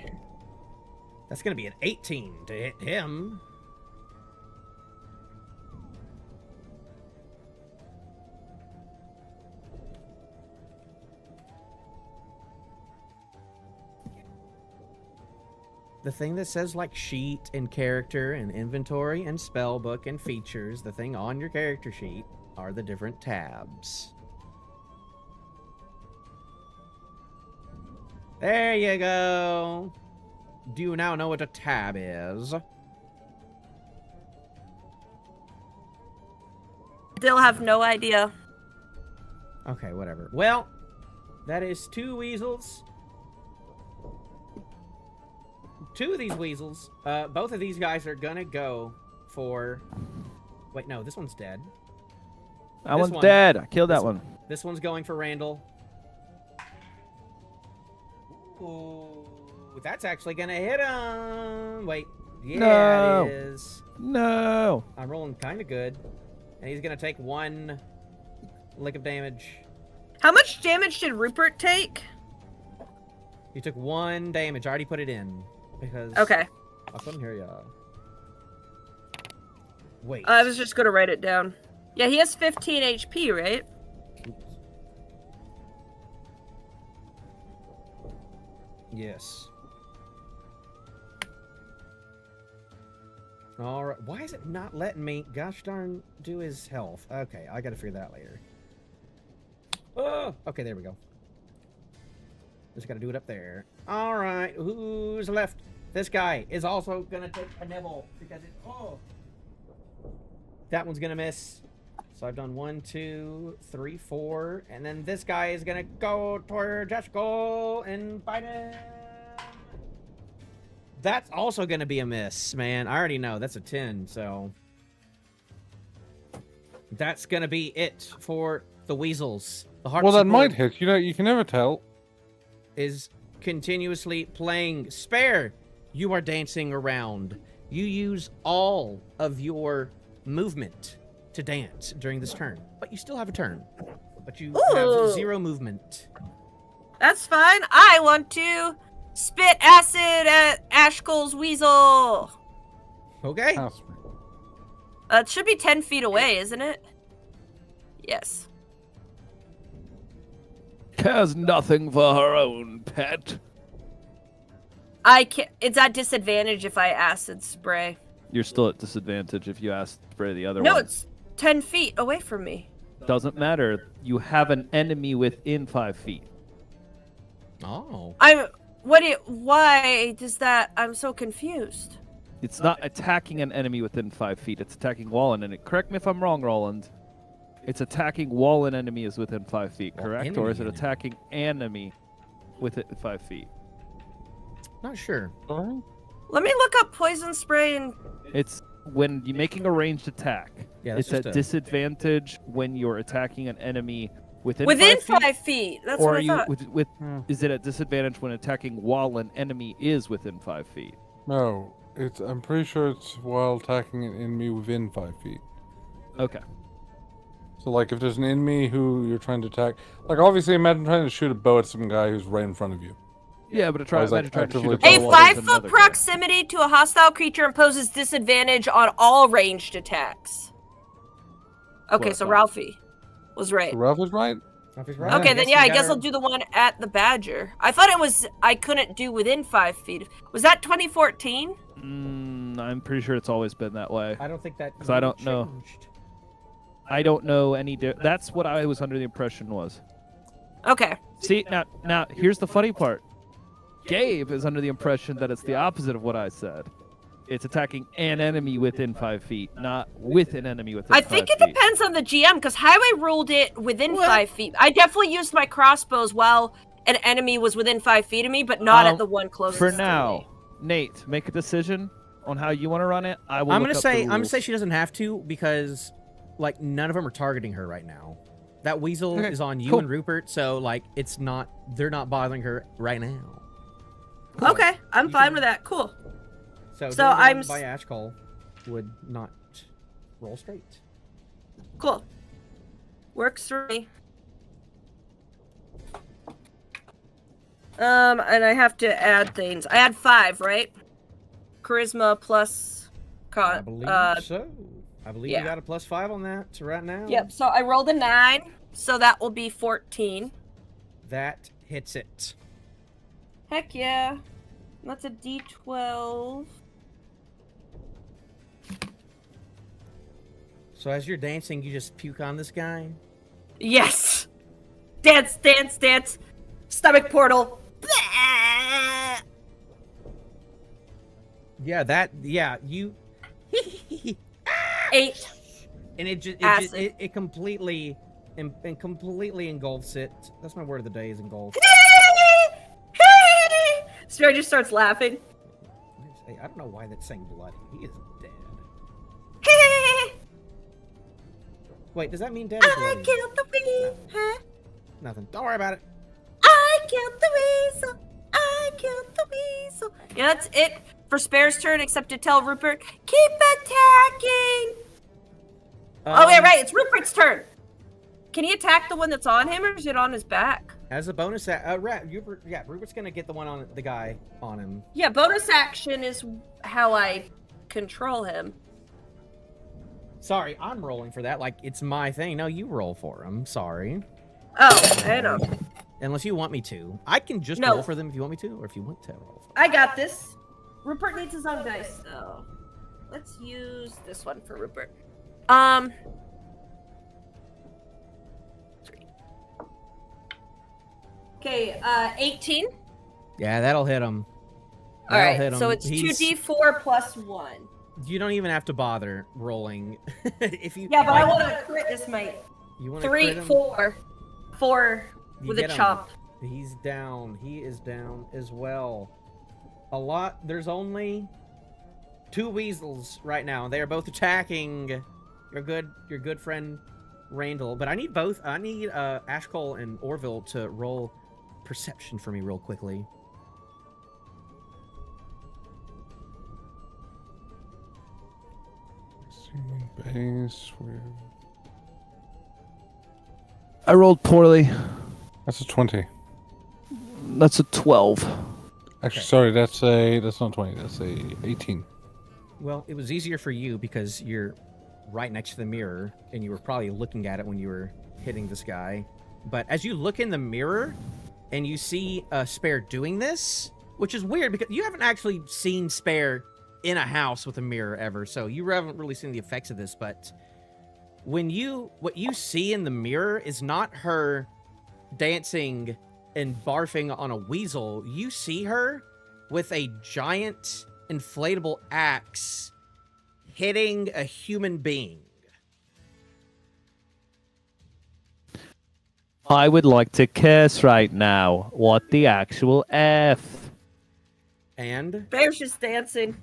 That's gonna be an 18 to hit him. The thing that says like sheet and character and inventory and spell book and features, the thing on your character sheet are the different tabs. There you go. Do you now know what a tab is? Still have no idea. Okay, whatever. Well, that is 2 weasels. 2 of these weasels, both of these guys are gonna go for... Wait, no, this one's dead. That This one's one- dead. I killed this that one. This one's going for Randall. Ooh, that's actually gonna hit him. Wait, yeah, No. it is. No. I'm rolling kind of good, and he's gonna take 1 lick of damage. How much damage did Rupert take? He took 1 damage. I already put it in because Okay. I couldn't hear ya. Wait. I was just gonna write it down. Yeah, he has 15 HP, right? Yes. All right. Why is it not letting me, gosh darn, do his health? Okay, I gotta figure that out later. Oh, okay, there we go. Just gotta do it up there. All right, who's left? This guy is also gonna take a nibble because it. Oh, that one's gonna miss. So I've done 1, 2, 3, 4, and then this guy is gonna go toward Ashcull and bite him. That's also gonna be a miss, man. I already know that's a 10, so that's gonna be it for the weasels. The heart Well, that support might hit. You know, you can never tell. is continuously playing. Spare, you are dancing around. You use all of your movement to dance during this turn, but you still have a turn. But you have Ooh. 0 movement. That's fine. I want to spit acid at Ashkull's weasel. Okay. Pass me. It should be 10 feet away, isn't it? Yes. Cares nothing for her own pet. I can't. It's at disadvantage if I acid spray. You're still at disadvantage if you ask to spray the other No, one. it's 10 feet away from me. Doesn't matter. You have an enemy within 5 feet. Oh. Why does that? I'm so confused. It's not attacking an enemy within 5 feet. It's attacking wall and enemy. Correct me if I'm wrong, Roland. It's attacking wall and enemy is within 5 feet, Well, correct? Or is it enemy. attacking enemy within 5 feet? Not sure. Sorry? Let me look up poison spray and. It's when you're making a ranged attack. Yeah, that's It's at just a- disadvantage when you're attacking an enemy Within Within 5 feet? 5 feet. That's Or what are I you thought. is it at disadvantage when attacking while an enemy is within 5 feet? No, I'm pretty sure it's while attacking an enemy within 5 feet. Okay. So, like, if there's an enemy who you're trying to attack, like, obviously, imagine trying to shoot a bow at some guy who's right in front of you. Yeah, but I was, like, imagine trying to shoot a actively bow A trying while there's 5-foot another guy. proximity to a hostile creature imposes disadvantage on all ranged attacks. Okay, What, so five? Ralphie was right. So Ralph is right? Ralphie's right. Okay, then you yeah, I guess gotta- I'll do the one at the Badger. I thought it was I couldn't do within 5 feet. Was that 2014? I'm pretty sure it's always been that way. I don't think that. 'Cause I don't know. changed. I don't know any. That's what I was under the impression was. Okay. See, now here's the funny part. Gabe is under the impression that it's the opposite of what I said. It's attacking an enemy within 5 feet, not with an enemy within I 5 think feet. it depends on the GM because Highway ruled it within 5 feet. I definitely used my crossbows while an enemy was within 5 feet of me, but not at the one closest. For to now, me. Nate, make a decision on how you want to run it. I will. I'm look gonna up say the I'm gonna rules. say she doesn't have to because, like, none of them are targeting her right now. That weasel Okay, is on you cool. and Rupert, so like it's not. They're not bothering her right now. Okay, I'm You fine can- with that. Cool. So So doing one I'm by Ashcull would not roll straight. Cool. Works for me. And I have to add things. I add 5, right? Charisma plus I believe so. I believe yeah. you got a +5 on that right now. Yep, so I rolled a 9, so that will be 14. That hits it. Heck yeah. That's a D12. So as you're dancing, you just puke on this guy. Yes! Dance, dance, dance! Stomach portal! Yeah, you. 8. And it Acid. completely and completely engulfs it. That's my word of the day is engulf. Spare just starts laughing. I don't know why that's saying bloody. He is dead. Wait, does that mean dead or I bloody? killed the weasel. Nothing. Don't worry about it. I killed the weasel. I killed the weasel. Yeah, that's it for Spare's turn, except to tell Rupert, keep attacking. Oh, yeah, right. It's Rupert's turn. Can he attack the one that's on him, or is it on his back? As a bonus, Rupert's gonna get the one on the guy on him. Yeah, bonus action is how I control him. Sorry, I'm rolling for that. Like it's my thing. No, you roll for him. Sorry. Oh, I know. Unless you want me to, I can just No. roll for them if you want me to, or if you want to roll. For them. I got this. Rupert needs his own dice, though. Let's use this one for Rupert. 3. Okay, 18. Yeah, that'll hit him. All right, so it's He's- 2d4 plus 1. You don't even have to bother rolling. If you Yeah, but I like, want to crit this mate. you want 3, 4. 4 You with a get him. chomp. He's down. He is down as well. There's only 2 weasels right now. They are both attacking your good friend Randall. But I need both. I need Ashcull and Orvill to roll perception for me real quickly. Base. I rolled poorly. That's a 20. That's a 12. Actually, sorry, that's not 20. That's a 18. Well, it was easier for you because you're right next to the mirror and you were probably looking at it when you were hitting this guy. But as you look in the mirror and you see Spare doing this, which is weird because you haven't actually seen Spare in a house with a mirror ever, so you haven't really seen the effects of this, but what you see in the mirror is not her dancing and barfing on a weasel. You see her with a giant inflatable axe hitting a human being. I would like to curse right now. What the actual F? And Bear's just dancing.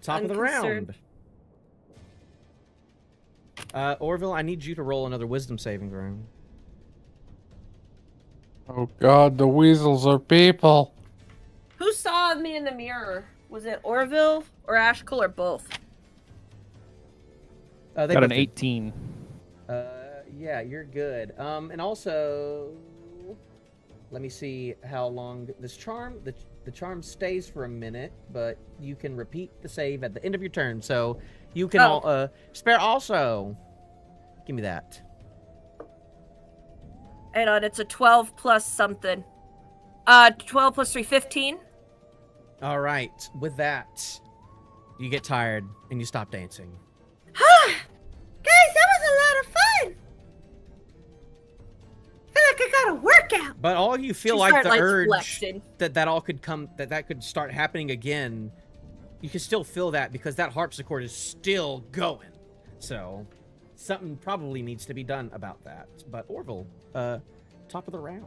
top of the round. Unconcerned. Orville, I need you to roll another wisdom saving throw. Oh god, the weasels are people. Who saw me in the mirror? Was it Orvill or Ashcull or both? They Got an both did. 18. Yeah, you're good. And also, let me see how long this charm. The charm stays for a minute, but you can repeat the save at the end of your turn. So you can all spare also. Give me that. Hang on, it's a 12 plus something. 12 plus 3, 15. All right. With that, you get tired and you stop dancing. Guys, that was a lot of fun. I feel like I got a workout. But all you feel She like started, the urge flexing. that all could come, that could start happening again. You can still feel that because that harpsichord is still going. So something probably needs to be done about that. But Orville, top of the round.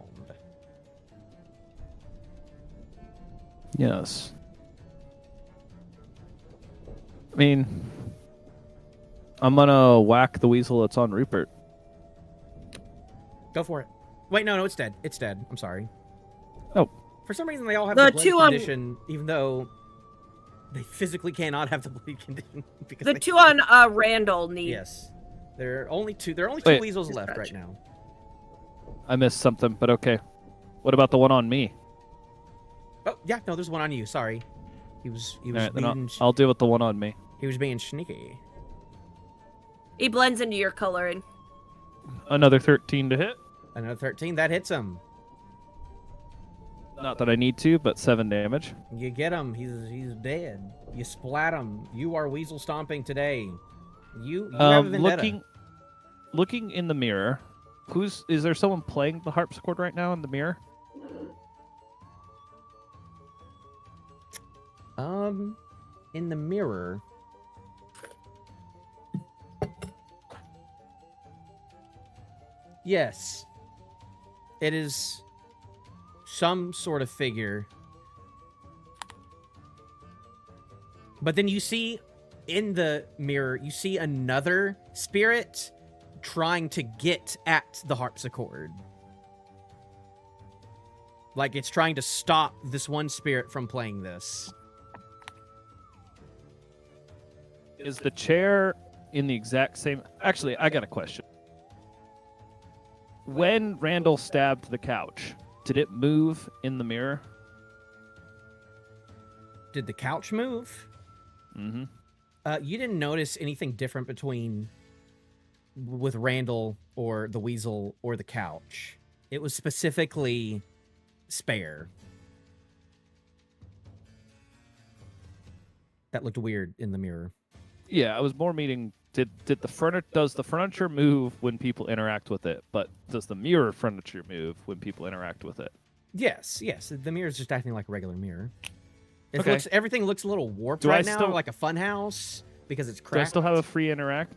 Yes. I mean, I'm gonna whack the weasel that's on Rupert. Go for it. Wait, no, it's dead. It's dead. I'm sorry. Oh. For some reason, they all have The the blade two on- condition, even though they physically cannot have the blade condition. Because The they... two on Randall need. Yes. There are only two Wait. weasels Just left touch. right now. I missed something, but okay. What about the one on me? Oh, yeah, no, there's one on you. Sorry. He was All right, then being I'll deal with the one on me. he was being sneaky. He blends into your coloring. Another 13 to hit. Another 13, that hits him. Not that I need to, but 7 damage. You get him. He's dead. You splat him. You are weasel stomping today. You have a vendetta. Looking in the mirror. Is there someone playing the harpsichord right now in the mirror? In the mirror. Yes. It is some sort of figure. But then you see in the mirror, you see another spirit trying to get at the harpsichord. Like it's trying to stop this one spirit from playing this. Is the chair in the exact same... Actually, I got a question. When Randall stabbed the couch, did it move in the mirror? Did the couch move? Mm-hmm. You didn't notice anything different with Randall or the weasel or the couch. It was specifically Spare. That looked weird in the mirror. Yeah, I was more meaning, does the furniture move when people interact with it, but does the mirror furniture move when people interact with it? Yes. The mirror's just acting like a regular mirror. Okay. Everything looks a little warped Do I right now, still- like a fun house, because it's Do I cracked. still have a free interact?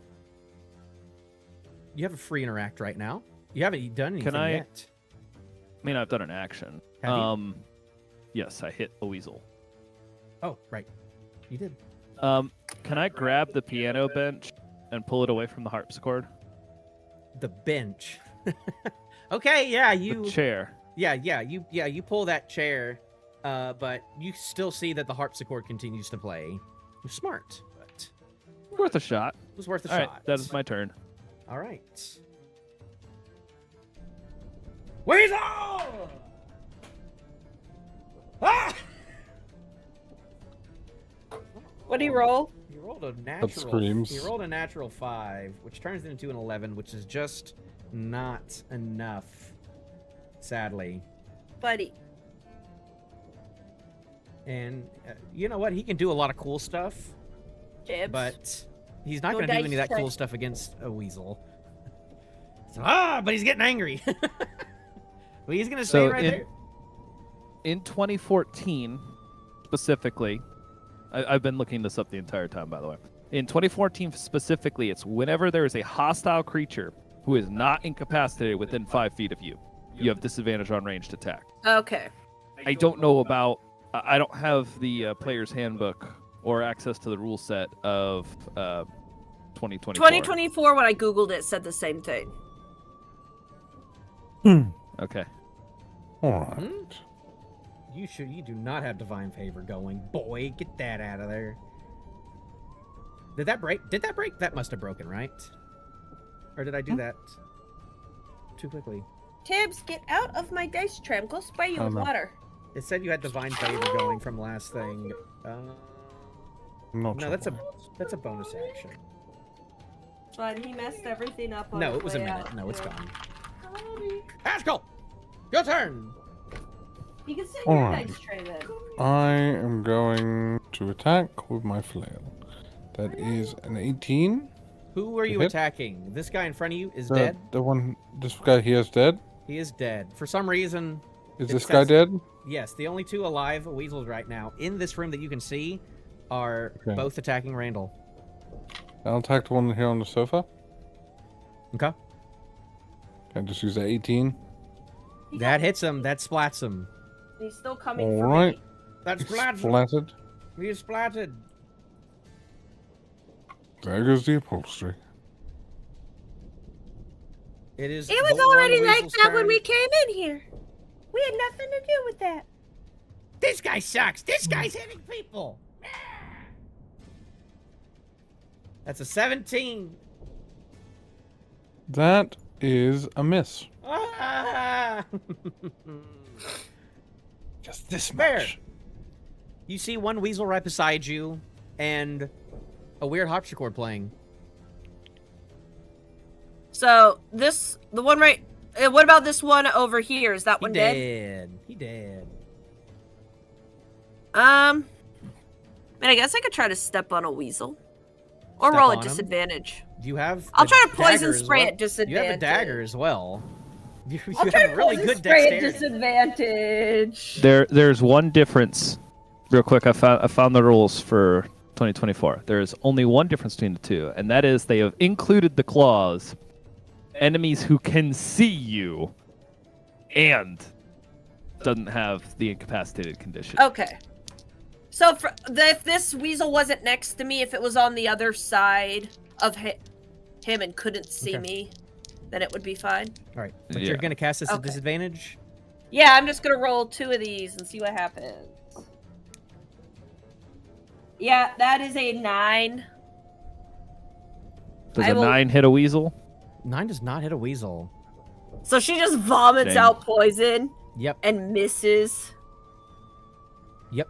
You have a free interact right now. You haven't done anything I- yet. I mean, I've done an action. Have you? Yes, I hit a weasel. Oh, right. You did. Can I grab the piano bench and pull it away from the harpsichord? The bench. Okay, yeah, The chair. you pull that chair, but you still see that the harpsichord continues to play. Smart, but Worth a shot. it was worth a All shot. right, that is my turn. All right. Weasel! Ah! What do you roll? He rolled a natural. screams. He rolled a natural 5, which turns it into an 11, which is just not enough. Sadly. Buddy. And you know what? He can do a lot of cool stuff, Jibs. but he's not No going to do dice any of that cool check. stuff against a weasel. So, but he's getting angry. Well, he's going to stay So right there. In 2014, specifically, I've been looking this up the entire time, by the way. In 2014 specifically, it's whenever there is a hostile creature who is not incapacitated within 5 feet of you, you have disadvantage on ranged attack. Okay. I don't know about... I don't have the player's handbook or access to the rule set of 2024. 2024, when I Googled it, said the same thing. Okay. All right. You do not have divine favor going, boy. Get that out of there. Did that break? Did that break? That must have broken, right? Or did I do that too quickly? Tibbs, get out of my dice tray. I'm gonna spray you Oh, with no. water. It said you had divine favor going from last thing. Not No, sure that's why. a bonus action. But he messed everything up on No, his it was a way minute. out, No, it's too. gone. Ashcull, your turn. You can sit All in your right. dice tray then. I am going to attack with my flail. That is an 18. Who are you Hit. attacking? This guy in front of you is dead. The one, this guy here is dead. He is dead. For some reason, Is It this guy says- dead? yes, the only two alive weasels right now in this room that you can see are Okay. both attacking Randall. I'll attack the one here on the sofa. Okay. Can I just use that 18? That hits him. That splats him. He's still coming All for right. me. That splats him. Splattered. He is splatted. There goes the upholstery. It is. It was the one already like weasel's that when turn. we came in here. We had nothing to do with that. This guy sucks. This guy's hitting people. That's a 17. That is a miss. Ah! Just this Fair. much. You see one weasel right beside you, and a weird harpsichord playing. So the one right. What about this one over here? Is that He one dead? dead. He dead. Man, I guess I could try to step on a weasel, or Step roll on at him? disadvantage. You have. I'll a try to poison dagger as spray well. at disadvantage. You have a dagger as well. You I'll try have to really poison good spray at dexterity. disadvantage. There's one difference. Real quick, I found the rules for 2024. There's only one difference between the two, and that is they have included the clause enemies who can see you and doesn't have the incapacitated condition. Okay. So if this weasel wasn't next to me, if it was on the other side of him and couldn't see Okay. me, then it would be fine. All right, but Yeah. you're gonna cast this at Okay. disadvantage. Yeah, I'm just gonna roll 2 of these and see what happens. Yeah, that is a 9. Does I a will- 9 hit a weasel? 9 does not hit a weasel. So she just vomits Dang. out poison Yep. and misses. Yep.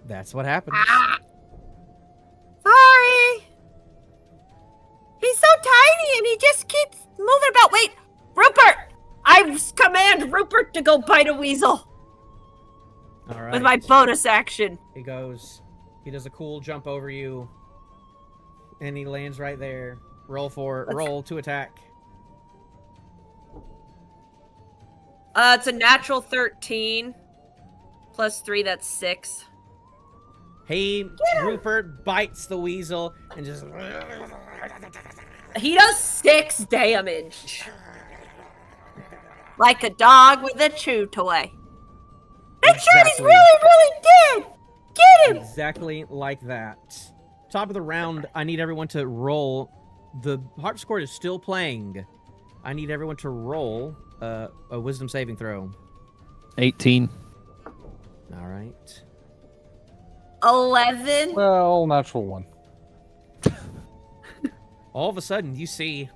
That's what happens. Ah! Sorry. He's so tiny and he just keeps moving about. Wait, Rupert! I command Rupert to go bite a weasel All right. with my bonus action. He goes. He does a cool jump over you, and he lands right there. Roll to attack. It's a natural 13. Plus 3, that's 6. Rupert bites the weasel and just. He does 6 damage. Like a dog with a chew toy. Make sure he's Exactly. really, really dead! Get him! Exactly like that. Top of the round, I need everyone to roll. The harpsichord is still playing. I need everyone to roll a wisdom saving throw. 18. All right. 11. Well, natural 1. All of a sudden, you see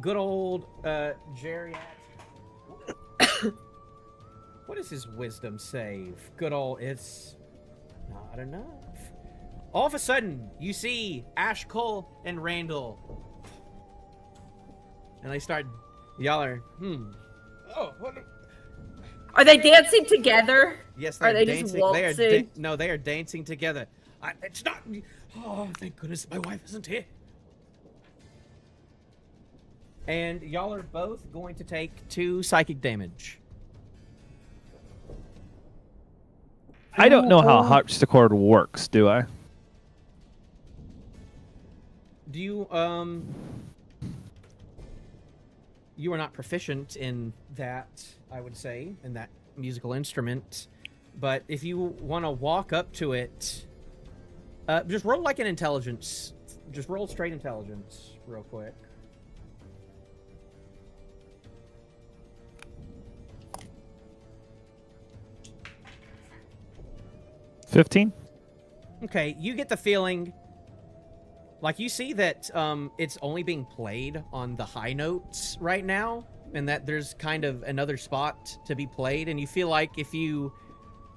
good old Jerry. What does his wisdom save? Good old, it's not enough. All of a sudden, you see Ashcull and Randall, and they start. Y'all are. Oh, what? Are they dancing together? Yes, Are they're they just dancing. They are waltzing? no, they are dancing together. It's not. Oh, thank goodness my wife isn't here. And y'all are both going to take 2 psychic damage. I don't know how harpsichord works, do I? Do you you are not proficient in that, I would say, in that musical instrument. But if you want to walk up to it, just roll like an intelligence. Just roll straight intelligence real quick. 15. Okay, you get the feeling, like you see that it's only being played on the high notes right now, and that there's kind of another spot to be played, and you feel like if you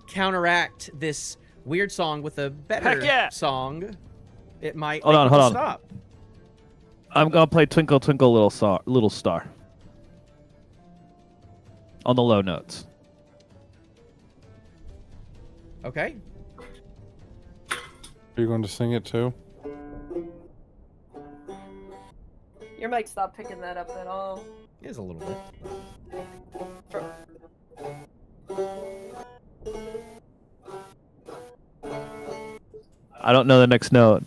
counteract this weird song with a better Heck yeah! song, it might Hold make on, people hold on. stop. I'm gonna play Twinkle Twinkle Little Star. On the low notes. Okay. Are you going to sing it too? Your mic's not picking that up at all. It is a little bit. I don't know the next note.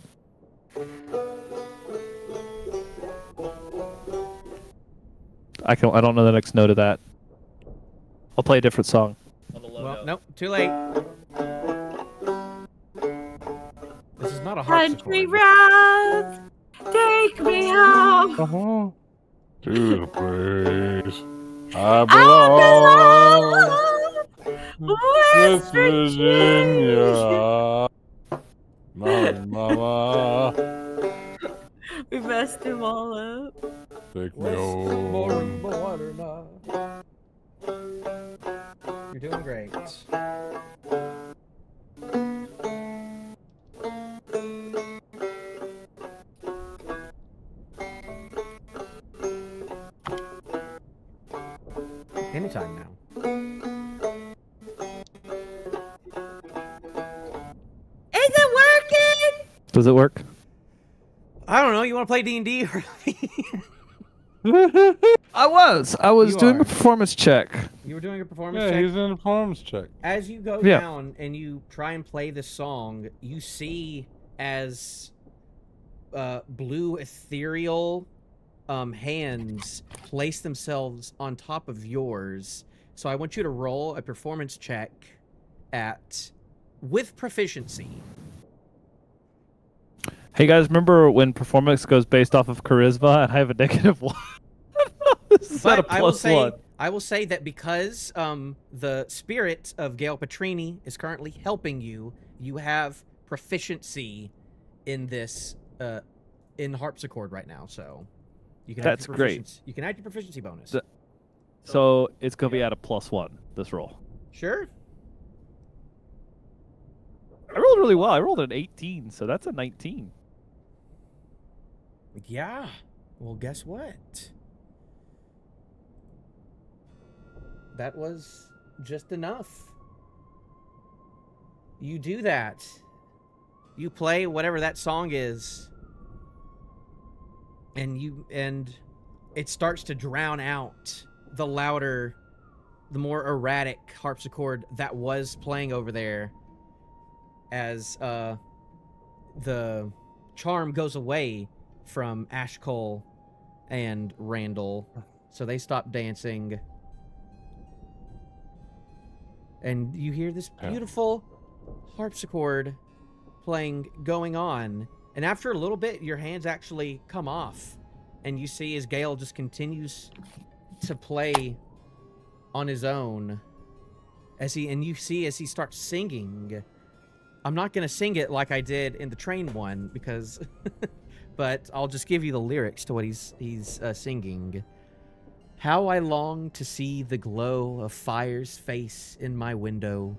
I don't know the next note of that. I'll play a different song. Well, nope, too late. This is not a harpsichord. Country roads, take me home. Uh-huh. To the place I belong. West Virginia. Mama, We messed him all up. take me home. You're doing great. Anytime now. Is it working? Does it work? I don't know. You want to play D&D? I was You doing are. a performance check. You were doing a performance Yeah, check. he's in a performance check. As you go Yeah. down and you try and play this song, you see as blue ethereal hands place themselves on top of yours. So I want you to roll a performance check with proficiency. Hey guys, remember when performance goes based off of charisma and I have a -1? This is at a But I will +1. say that because the spirit of Gail Petrini is currently helping you, you have proficiency in this in harpsichord right now. So you can That's add your great. proficiency- You can add your proficiency bonus. So it's gonna be at a +1, this roll. Sure. I rolled really well. I rolled an 18, so that's a 19. Yeah. Well, guess what? That was just enough. You do that. You play whatever that song is. And it starts to drown out the louder, the more erratic harpsichord that was playing over there as the charm goes away from Ashcull and Randall. So they stop dancing. And you hear this beautiful harpsichord going on. And after a little bit, your hands actually come off. And you see as Gale just continues to play on his own. You see as he starts singing. I'm not going to sing it like I did in the train one, because... but I'll just give you the lyrics to what he's singing. How I long to see the glow of fire's face in my window.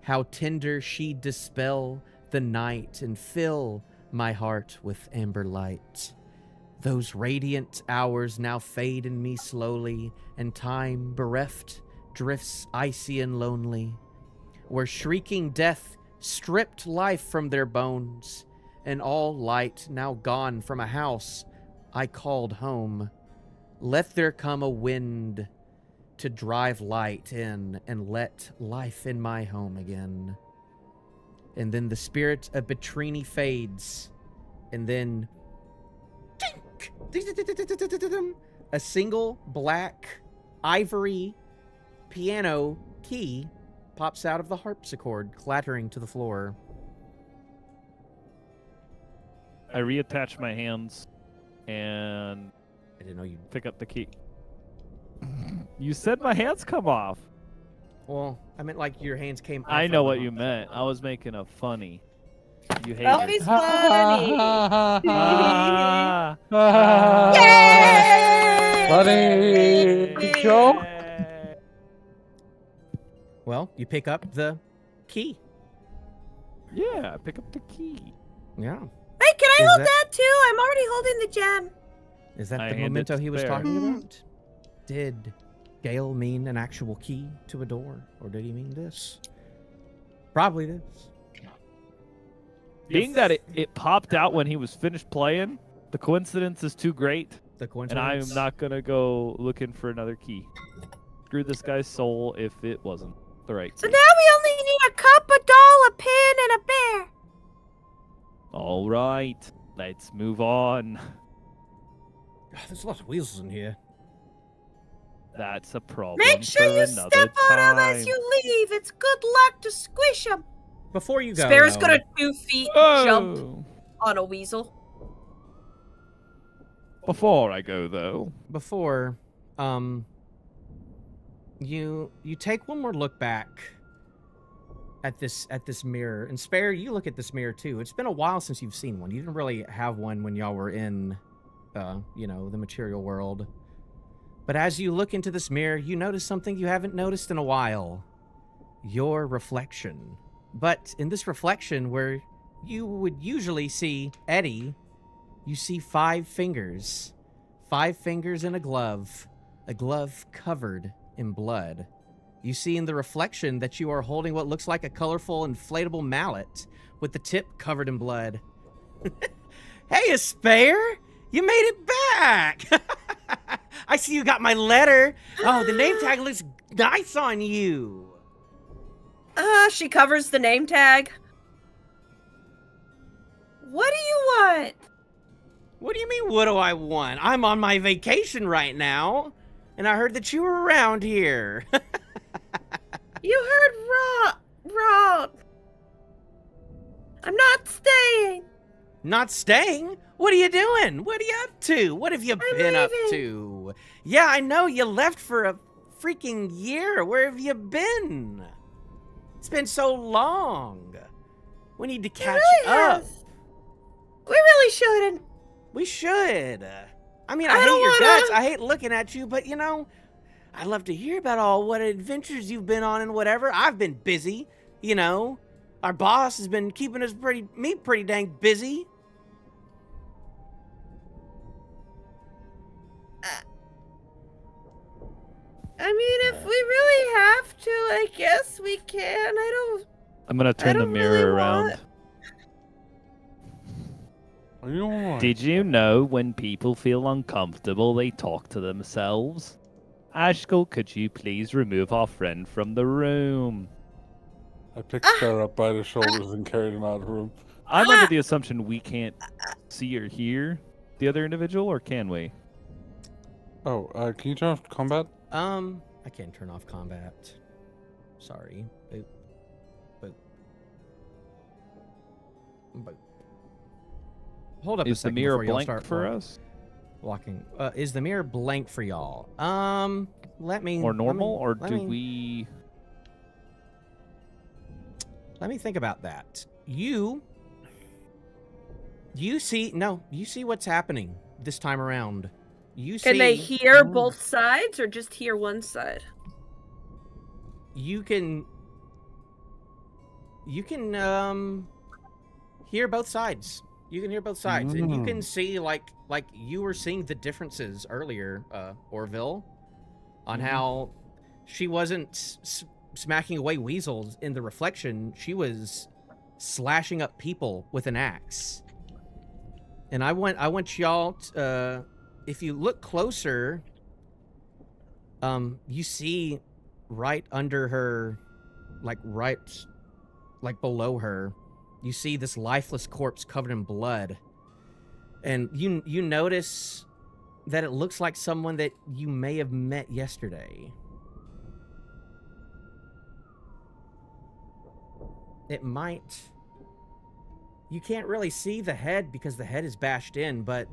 How tender she'd dispel the night and fill my heart with amber light. Those radiant hours now fade in me slowly, and time, bereft, drifts icy and lonely, where shrieking death stripped life from their bones, and all light now gone from a house I called home. Let there come a wind to drive light in, and let life in my home again. And then the spirit of Petrini fades, and then a single black ivory piano key pops out of the harpsichord, clattering to the floor. I reattach my hands and I didn't know you... pick up the key. You said my hands come off. Well, I meant like your hands came. I off know of what them. you meant. I was making a funny. You hate Alfie's yourself. funny. Ah, Funny joke. Yay! Well, you pick up the key. Yeah, pick up the key. Yeah. Hey, can I Is hold that- that too? I'm already holding the gem. Is that I the hand it memento to he was Spare. talking about? Did Gale mean an actual key to a door, or did he mean this? Probably this. Being that it popped out when he was finished playing, the coincidence is too great, The and coincidence. I'm not gonna go looking for another key. Screw this guy's soul if it wasn't the right So key. now we only need a cup, a doll, a pin, and a bear. All right, let's move on. There's a lot of weasels in here. That's a problem. Make sure for you another step on time. them as you leave. It's good luck to squish them. Before you go, Spare's though, gonna 2 feet jump Oh. on a weasel. Before I go though, before, you take one more look back at this mirror, and Spare, you look at this mirror too. It's been a while since you've seen one. You didn't really have one when y'all were in, the material world. But as you look into this mirror, you notice something you haven't noticed in a while. Your reflection. But in this reflection, where you would usually see Eddie, you see 5 fingers. 5 fingers in a glove covered in blood. You see in the reflection that you are holding what looks like a colorful inflatable mallet with the tip covered in blood. Hey, Spare! You made it back! I see you got my letter. Oh, the name tag looks nice on you. She covers the name tag. What do you want? What do you mean, what do I want? I'm on my vacation right now, and I heard that you were around here. You heard wrong. I'm not staying. Not staying? What are you doing? What are you up to? What have you been up leaving. to? Yeah, I know you left for a freaking year. Where have you been? It's been so long. We need to catch really up. has. We really shouldn't. We should. I mean, I I hate don't your wanna- guts. I hate looking at you, but I'd love to hear about all what adventures you've been on and whatever. I've been busy, Our boss has been keeping us pretty dang busy. I mean, if we really have to, I guess we can. I'm gonna turn the don't mirror really around. want- Are you alright? Did you know when people feel uncomfortable, they talk to themselves? Ashcull, could you please remove our friend from the room? I picked Spare up by the shoulders and carried him out of the room. I'm under the assumption we can't see or hear the other individual, or can we? Oh, can you turn off combat? I can't turn off combat. Sorry. Boop. Boop. Boop. Hold up a Is the second mirror before y'all blank start for us? walking. Is the mirror blank for y'all? Let me... Or normal? Or let do me- we... Let me think about that. You see what's happening this time around. You see... Can they hear both sides or just hear one side? You can hear both sides. You can hear both sides, and you can see like you were seeing the differences earlier, Orvill, on how she wasn't smacking away weasels in the reflection. She was slashing up people with an axe. And I want y'all to, if you look closer, you see right under her, like below her, you see this lifeless corpse covered in blood. And you notice that it looks like someone that you may have met yesterday. It might... You can't really see the head because the head is bashed in, but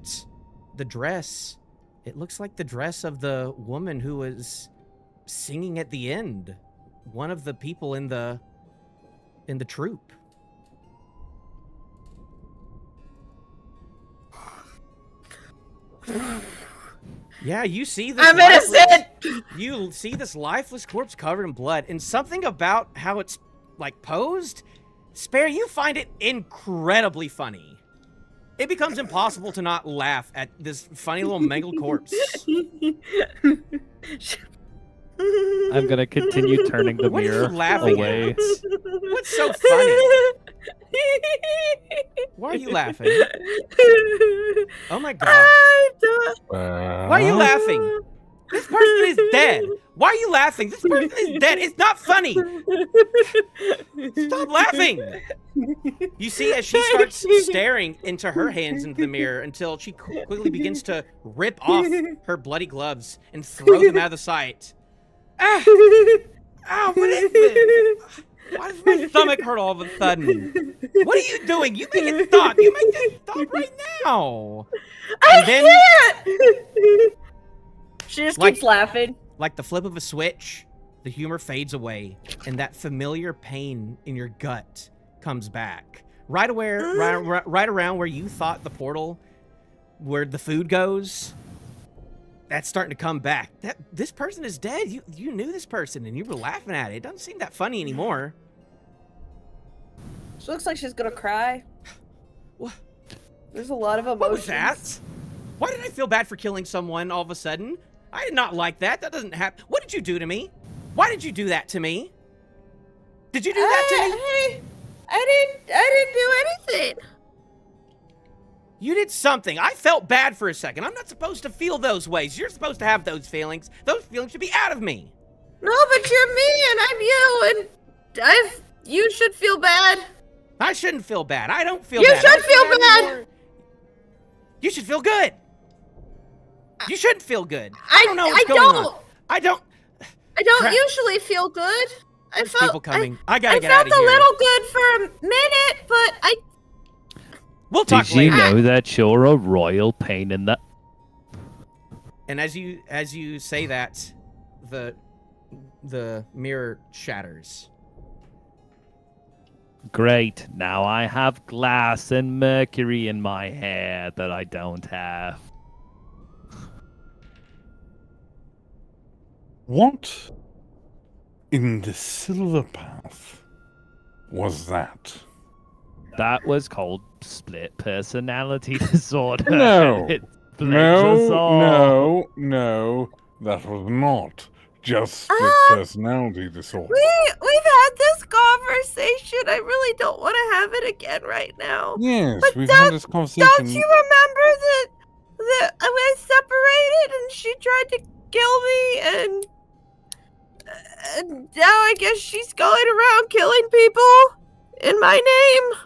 the dress, it looks like the dress of the woman who was singing at the end one of the people in the troop. Yeah, you see this. I'm innocent. You see this lifeless corpse covered in blood, and something about how it's like posed, Spare, you find it incredibly funny. It becomes impossible to not laugh at this funny little mangled corpse. I'm gonna continue turning the What are you mirror laughing away. at? What's so funny? Why are you laughing? Oh my god. Why are you laughing? This person is dead. Why are you laughing? This person is dead. It's not funny. Stop laughing. You see as she starts staring into her hands into the mirror until she quickly begins to rip off her bloody gloves and throw them out of the sight. Ah! Ow, what is this? Why does my stomach hurt all of a sudden? What are you doing? You make it stop. You make it stop right now. I can't! She just keeps laughing. Like the flip of a switch, the humor fades away, and that familiar pain in your gut comes back. Right around where you thought the portal, where the food goes, that's starting to come back. This person is dead. You knew this person, and you were laughing at it. It doesn't seem that funny anymore. She looks like she's gonna cry. What? There's a lot of emotions. What was that? Why did I feel bad for killing someone all of a sudden? I did not like that. That doesn't happen. What did you do to me? Why did you do that to me? Did you do that to me? I didn't do anything. You did something. I felt bad for a second. I'm not supposed to feel those ways. You're supposed to have those feelings. Those feelings should be out of me. No, but you're me and I'm you, and you should feel bad. I shouldn't feel bad. I don't feel You bad. should feel bad. Anymore. You should feel good. You shouldn't feel good. I don't know what's going on. I don't Crap. Usually feel good. There's people coming. I gotta I get out of felt here. a little good for a minute, but We'll talk Did later. you know that you're a royal pain in the... And as you say that, the mirror shatters. Great, now I have glass and mercury in my hair that I don't have. What in the Silver Path was that? That was called split personality disorder. No. It blames us all. No, that was not just split personality disorder. we've had this conversation. I really don't want to have it again right now. Yes, But we've had this conversation. Don't you remember that we separated and she tried to kill me and now I guess she's going around killing people in my name.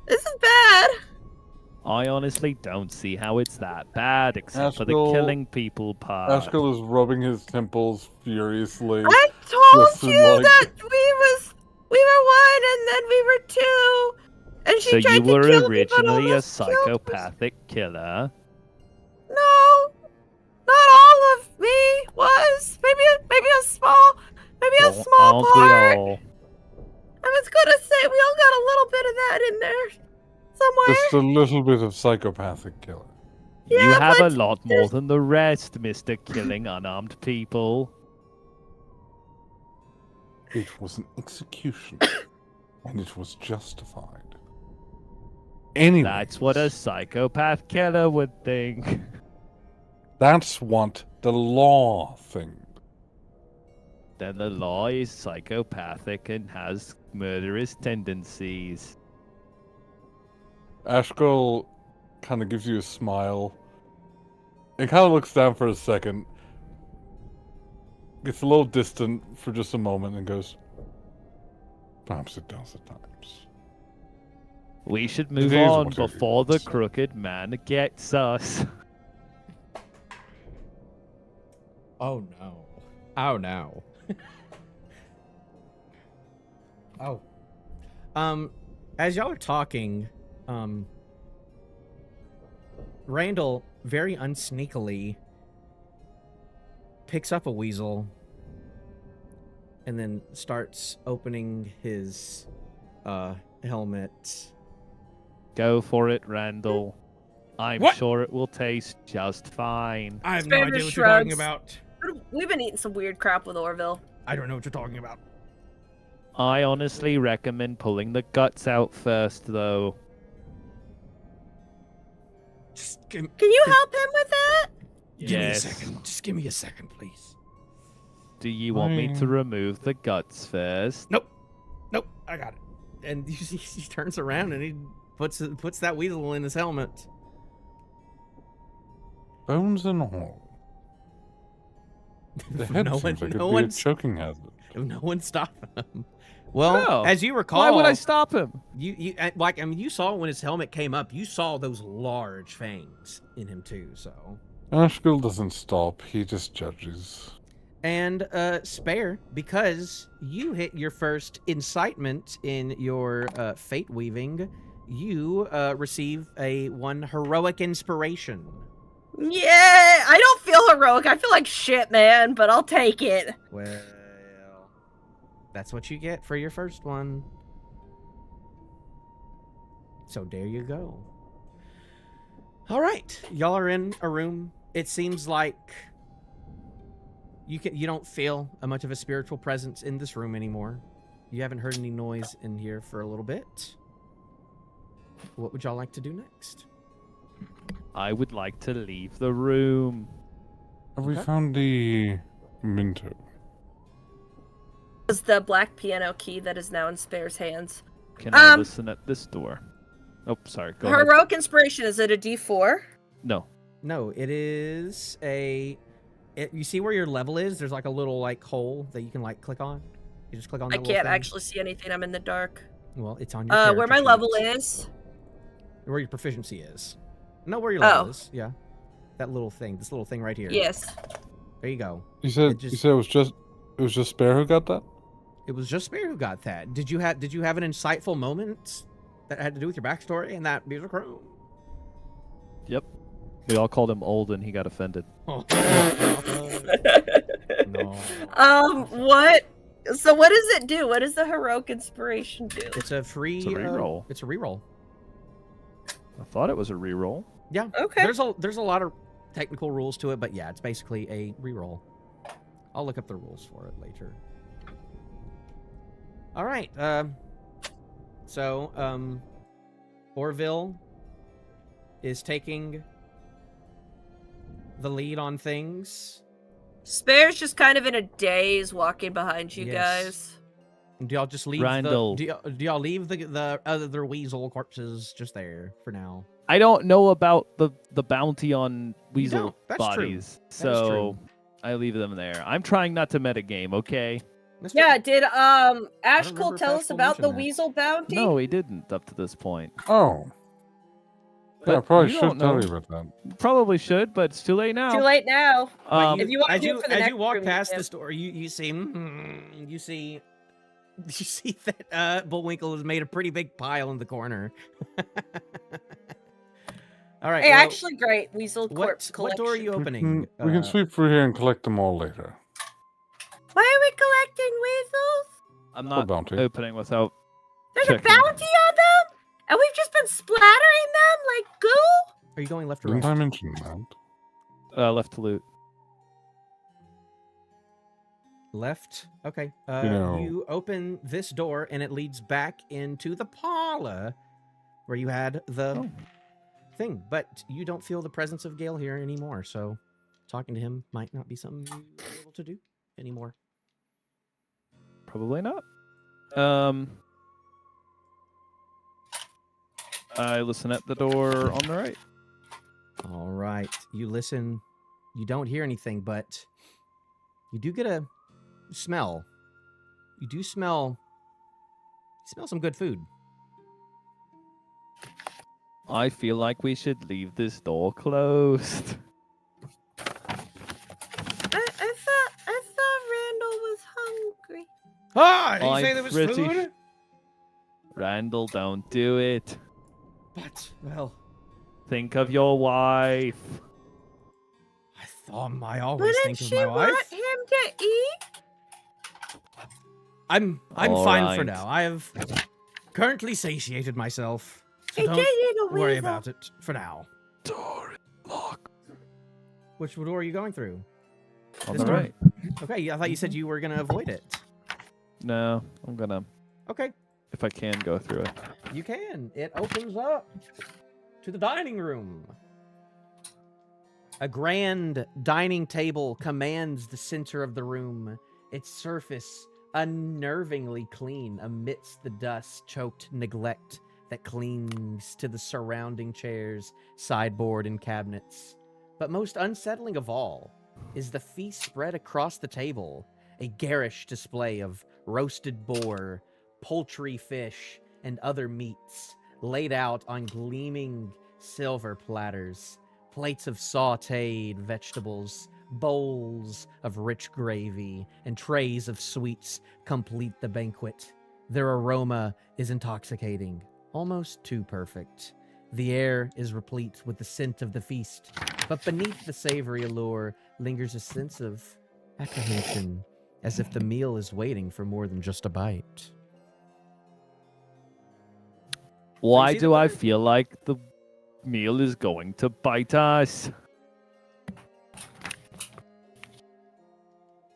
This is bad. I honestly don't see how it's that bad, except for the Ashcull- killing people part. Ashcull is rubbing his temples furiously. I told Listen, you like- that we were one and then we were two. And she So tried you to were kill me, but originally a almost killed me. psychopathic killer. No, not all of me was. Maybe a small Well, aren't part. we all? I was gonna say we all got a little bit of that in there somewhere. Just a little bit of psychopathic killer. You Yeah, have a but lot more than the rest, Mr. Killing Unarmed People. It was an execution, and it was justified. Anyway, That's what a psychopath killer would think. that's what the law thinks. Then the law is psychopathic and has murderous tendencies. Ashkull kind of gives you a smile. It kind of looks down for a second. Gets a little distant for just a moment and goes, perhaps it does at times. We should move is on what it before the is. crooked man gets us. Oh no. Oh no. Oh. As y'all are talking, Randall very unsneakily picks up a weasel and then starts opening his helmet. Go for it, Randall. I'm What? sure it will taste just fine. I have Spare no idea what shrugs. you're talking about. We've been eating some weird crap with Orvill. I don't know what you're talking about. I honestly recommend pulling the guts out first, though. Just Can you help him with that? give me a Yes. second. Just give me a second, please. Do you want me to Fine. remove the guts first? Nope, I got it. And you see, he turns around and he puts that weasel in his helmet. Bones and all. The head No seems one- like it'd no be a one's- choking hazard. No one stopped him. Well, No. as you recall, Why would I stop him? you saw when his helmet came up, you saw those large fangs in him too. So, Ashcull doesn't stop, he just judges. and Spare, because you hit your first incitement in your fate weaving, you receive a 1 heroic inspiration. Yeah, I don't feel heroic. I feel like shit, man, but I'll take it. Well, that's what you get for your first one. So there you go. All right, y'all are in a room. It seems like you don't feel much of a spiritual presence in this room anymore. You haven't heard any noise in here for a little bit. What would y'all like to do next? I would like to leave the room. Have we Okay. found the Minto? Is the black piano key that is now in Spare's hands. Can I Um, listen at this door? Oh, sorry. Go ahead. Heroic inspiration, is it a D4? No. No, it is you see where your level is? There's like a little like hole that you can like click on. You just click on I that little can't thing. actually see anything. I'm in the dark. Well, it's on your Where my character level sheet. is. Where your proficiency is. No, where your level Oh. is. Yeah. That little thing. This little thing right here. Yes. There you go. You said It just- it was just Spare who got that? It was just Spare who got that. Did you have an insightful moment that had to do with your backstory in that music room? Yep. We all called him old and he got offended. No. What? So what does it do? What does the heroic inspiration do? It's a free It's a reroll. It's a reroll. I thought it was a reroll. Yeah. Okay. There's a lot of technical rules to it, but yeah, it's basically a reroll. I'll look up the rules for it later. All right. So Orvill is taking the lead on things. Spare's just kind of in a daze walking behind you Yes. guys. Do y'all just leave Randall. do y'all leave the other weasel corpses just there for now? I don't know about the bounty on weasel don't. That's true. bodies, That is so true. I leave them there. I'm trying not to metagame, okay? That's true. Yeah, did remember Ashcull if tell us Ashcull about the mentioned that. weasel bounty? No, he didn't up to this point. Oh. Yeah, I But probably you should don't tell know. you about that. Probably should, but it's too late now. Too late now. But If you want as to do it for the as next you walk room, past yeah. the store, you see that Bullwinkle has made a pretty big pile in the corner. All right. Hey, well, actually, great weasel corpse what collection. door are you opening? We can sweep through here and collect them all later. Why are we collecting weasels? I'm For not bounty. opening without There's checking. a bounty on them, and we've just been splattering them like goo. Are you going left or Didn't right? I mention that? left to loot. Left. Okay. know- You open this door and it leads back into the parlor where you had the Oh. thing, but you don't feel the presence of Gale here anymore. So talking to him might not be something you're able to do anymore. Probably not. I listen at the door on the right. All right. You listen. You don't hear anything, but you do get a smell. You do smell. You smell some good food. I feel like we should leave this door closed. I thought Randall was hungry. Ah! Did you I'm say there was pretty food? Randall, don't do it. But well, Think of your wife. I always Wouldn't think of she my wife. want him to eat? I'm All fine for right. now. I have currently satiated myself. So Hey, don't little worry weasel. about it for now. Door lock. Which door are you going through? On This the door? right. Okay, I thought you said you were gonna avoid it. No, I'm gonna, Okay, if I can, go through it. you can. It opens up to the dining room. A grand dining table commands the center of the room, its surface unnervingly clean amidst the dust-choked neglect that clings to the surrounding chairs, sideboard, and cabinets. But most unsettling of all is the feast spread across the table, a garish display of roasted boar, poultry, fish, and other meats laid out on gleaming silver platters. Plates of sautéed vegetables, bowls of rich gravy, and trays of sweets complete the banquet. Their aroma is intoxicating, almost too perfect. The air is replete with the scent of the feast, but beneath the savory allure lingers a sense of apprehension, as if the meal is waiting for more than just a bite. Why see do the I bird? feel like the meal is going to bite us?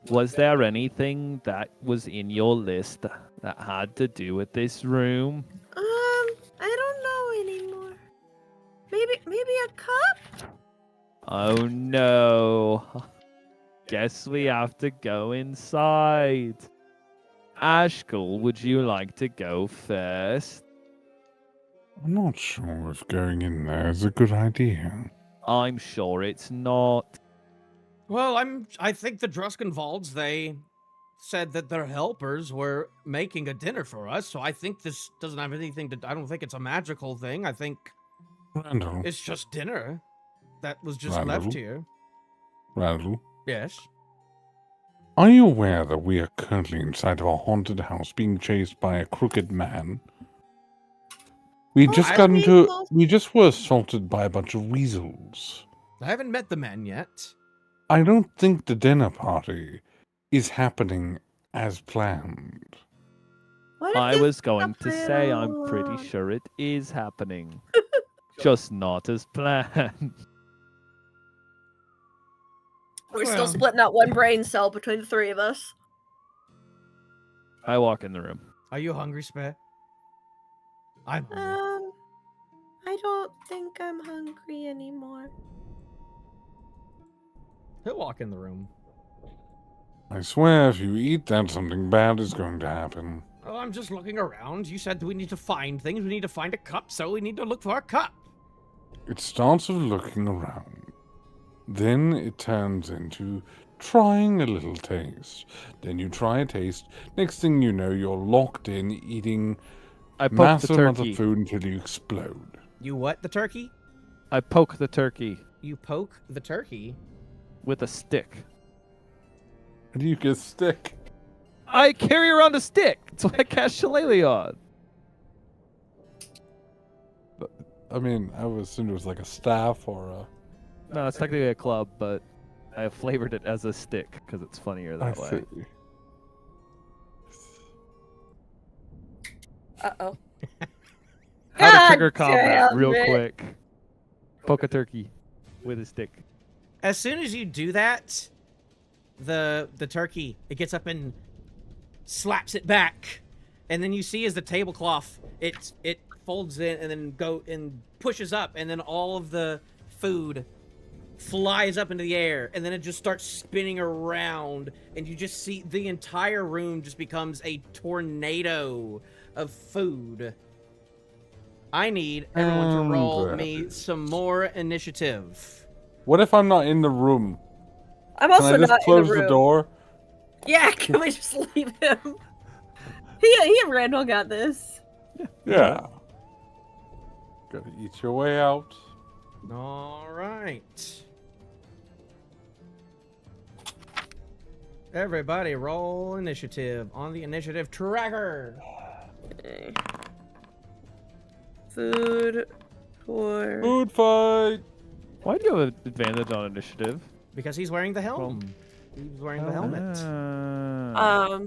Was there anything that was in your list that had to do with this room? I don't know anymore. Maybe a cup? Oh no. Guess we have to go inside. Ashcull, would you like to go first? I'm not sure if going in there is a good idea. I'm sure it's not. Well, I think the Druskenwalds, they said that their helpers were making a dinner for us, so I think this doesn't have anything to... I don't think it's a magical thing. I think Randall, it's just dinner that was just Randall? left here. Randall, Yes. are you aware that we are currently inside of a haunted house being chased by a crooked man? We Oh, just I got mean, into... well- We just were assaulted by a bunch of weasels. I haven't met the men yet. I don't think the dinner party is happening as planned. What if I this was is going a to say I'm little pretty wrong? sure it is happening. Just not as planned. We're still Well. splitting out one brain cell between the three of us. I walk in the room. Are you hungry, Spare? I'm hungry. I don't think I'm hungry anymore. He'll walk in the room. I swear if you eat that, something bad is going to happen. Oh, I'm just looking around. You said we need to find things. We need to find a cup, so we need to look for a cup. It starts with looking around. Then it turns into trying a little taste. Then you try a taste. Next thing you know, you're locked in eating I poke the massive amounts turkey. of food until you explode. You what, the turkey? I poke the turkey You poke the turkey? with a stick. How do you get a stick? I carry around a stick. That's what I cast Shillelagh on. I mean, I would assume it was like a staff or a... No, it's technically a club, but I have flavored it as a stick because it's funnier that I way. see. Uh-oh. How to God trigger combat damn real it. quick. Poke a turkey with a stick. As soon as you do that, the turkey, it gets up and slaps it back. And then you see as the tablecloth, it folds in and then go and pushes up, and then all of the food flies up into the air, and then it just starts spinning around, and you just see the entire room just becomes a tornado of food. I need everyone to roll me some more initiative. What if I'm not in the room? I'm Can also I just not close in the room. the door? Yeah, can we just leave him? He and Randall got this. Yeah. Gotta eat your way out. All right. Everybody roll initiative on the initiative tracker. Okay. Food for... Food fight! Why do you have an advantage on initiative? because he's wearing the helm. He's wearing the helmet.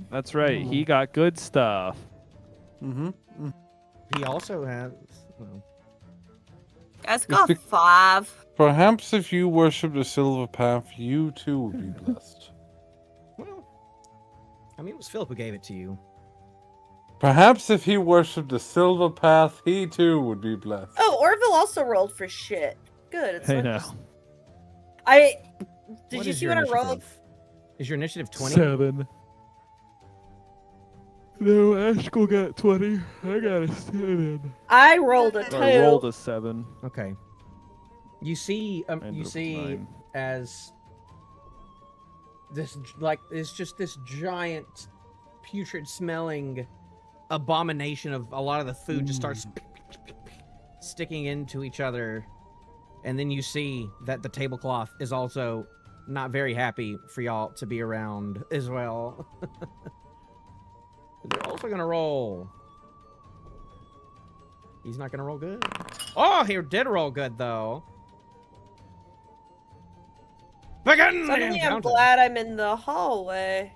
That's right. He got good stuff. Mm-hmm. He also has. Guys got 5. Perhaps if you worship the silver path, you too will be blessed. Well, I mean, it was Philip who gave it to you. Perhaps if he worshipped the silver path, he too would be blessed. Oh, Orvill also rolled for shit. Good. It's Hey not now. just- Did What you is see your what I rolled? initiative? Is your initiative 20? 7. No, Ashcull got 20. I got a 7. I rolled a 2. I rolled a 7. Okay. You see, I ended you up with see, 9. as this it's just this giant, putrid-smelling abomination of a lot of the food just starts sticking into each other, and then you see that the tablecloth is also not very happy for y'all to be around as well. They're also gonna roll. He's not gonna roll good. Oh, he did roll good though. Begin the Suddenly, I'm encounter. glad I'm in the hallway.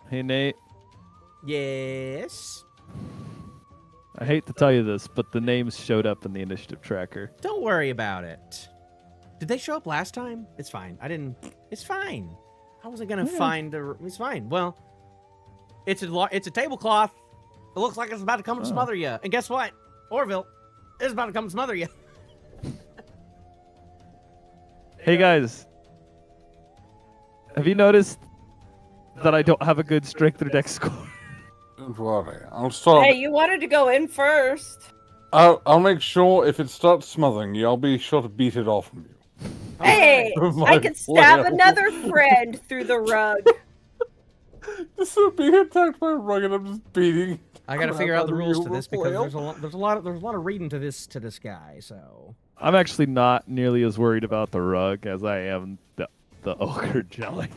Hey, Nate. Yes. I hate to tell you this, but the names showed up in the initiative tracker. Don't worry about it. Did they show up last time? It's fine. I didn't. It's fine. I wasn't gonna find a. It's fine. Well, it's a tablecloth. It looks like it's about to come and smother you. And guess what? Orvill is about to come and smother you. Hey, guys. Have you noticed that I don't have a good strength or dex score? Don't worry. I'll start. Hey, you wanted to go in first. I'll make sure if it starts smothering you, I'll be sure to beat it off from you. Hey, My I could stab flail. another friend through the rug. This is being attacked by a rug and I'm just beating. I gotta figure out the rules to this because flail. there's a lot of reading to this guy. So I'm actually not nearly as worried about the rug as I am the ogre jelly.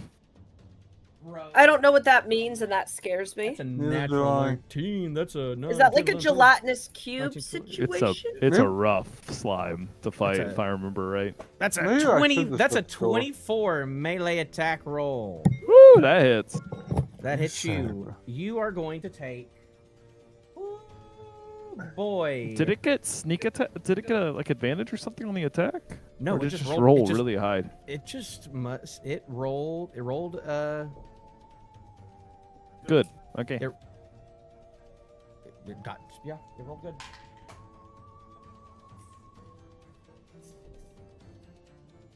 I don't know what that means, and that scares me. that's a Neither do natural I. 19. That's a Is that like a gelatinous cube 19. situation? It's a rough slime to fight, That's a- if I remember right. That's a Maybe I 20. should just That's a look for- 24 melee attack roll. Woo, that hits. That hits Son of you. a- You are going to take. Ooh, boy. Did it get sneak attack? Did it get a, like advantage or something on the attack? No, or it did just it rolled. roll it just, really high? It just must. It rolled. It rolled. Good. Okay. It got. Yeah, it rolled good.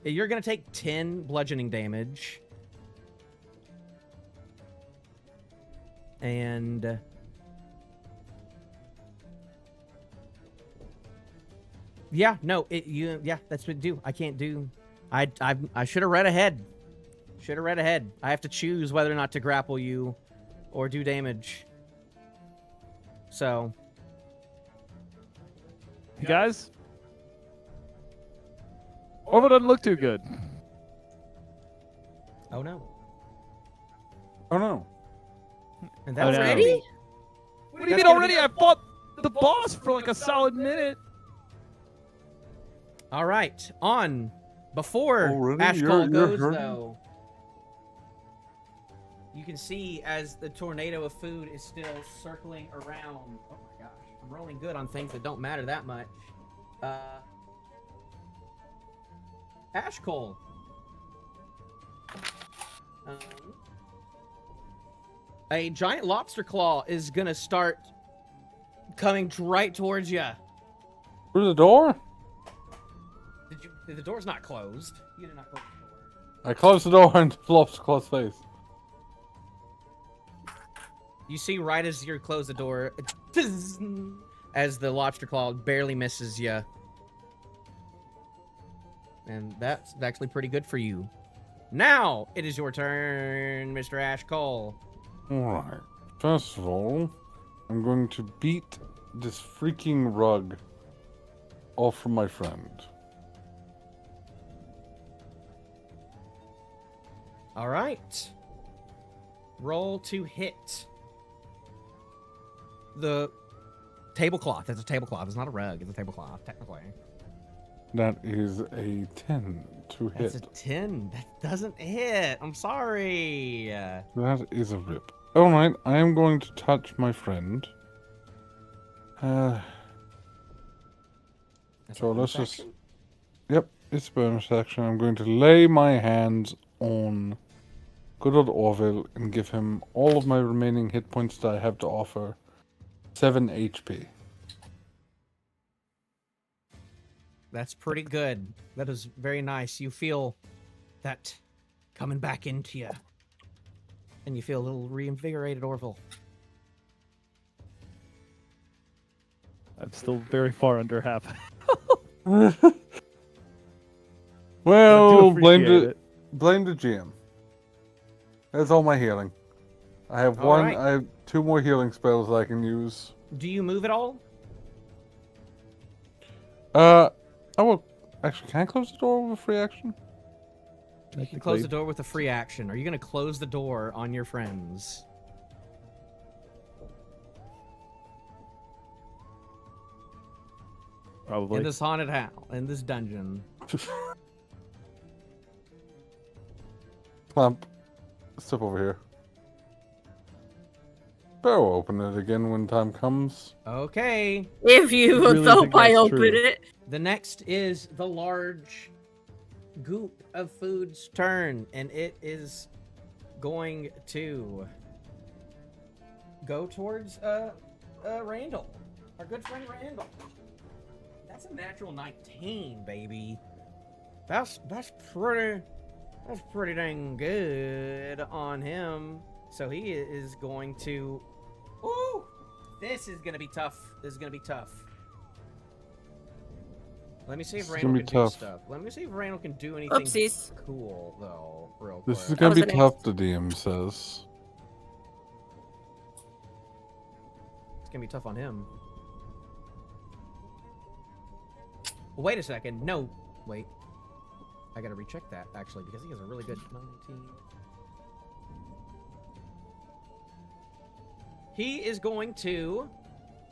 You're gonna take 10 bludgeoning damage. And yeah, no, yeah, that's what do. I can't do. I should have read ahead. Should have read ahead. I have to choose whether or not to grapple you or do damage. So, You guys? Orvill doesn't look too good. oh no. Oh no. And Oh, that's no. Already? What do you mean already? I fought the boss for like a solid minute. All right, on. Before Already? Ashcull You're goes, hurting? though, you can see as the tornado of food is still circling around. Oh my gosh, I'm rolling good on things that don't matter that much. Ashcull. A giant lobster claw is gonna start coming right towards you. Through the door? The door's not closed. You did not close the door. I close the door and flops close face. You see, right as you close the door, as the lobster claw barely misses you. And that's actually pretty good for you. Now, it is your turn, Mr. Ashcull. Alright. First of all, I'm going to beat this freaking rug off from my friend. All right. Roll to hit. The tablecloth. It's a tablecloth. It's not a rug. It's a tablecloth, technically. That is a 10 to That's hit. a 10. That doesn't hit. I'm sorry. That is a rip. Alright, I am going to touch my friend. That's So a let's bonus just... action? Yep, it's bonus action. I'm going to lay my hands on good old Orvill and give him all of my remaining hit points that I have to offer. 7 HP. That's pretty good. That is very nice. You feel that coming back into you. And you feel a little reinvigorated, Orville. I'm still very far under half. Well, blame appreciate the it. GM. That's all my healing. I have All right. I have 2 more healing spells I can use. Do you move at all? I will... Actually, can I close the door with a free action? You can close the door with a free action. Are you going to close the door on your friends? Probably. In this haunted house, in this dungeon. Clump. Step over here. But we'll open it again when time comes. Okay. If you Really would hope think I that's open true. it. The next is the large goop of food's turn, and it is going to go towards Randall, our good friend Randall. That's a natural 19, baby. That's pretty dang good on him. So he is going to. Ooh, this is gonna be tough. This is gonna be tough. Let me see if This is Randall gonna can be do tough. stuff. Let me see if Randall can do anything Oopsies. cool though, real quick. This is That gonna was be an tough, the DM says. It's gonna be tough on him. Wait a second. No, wait. I gotta recheck that actually because he has a really good 19. He is going to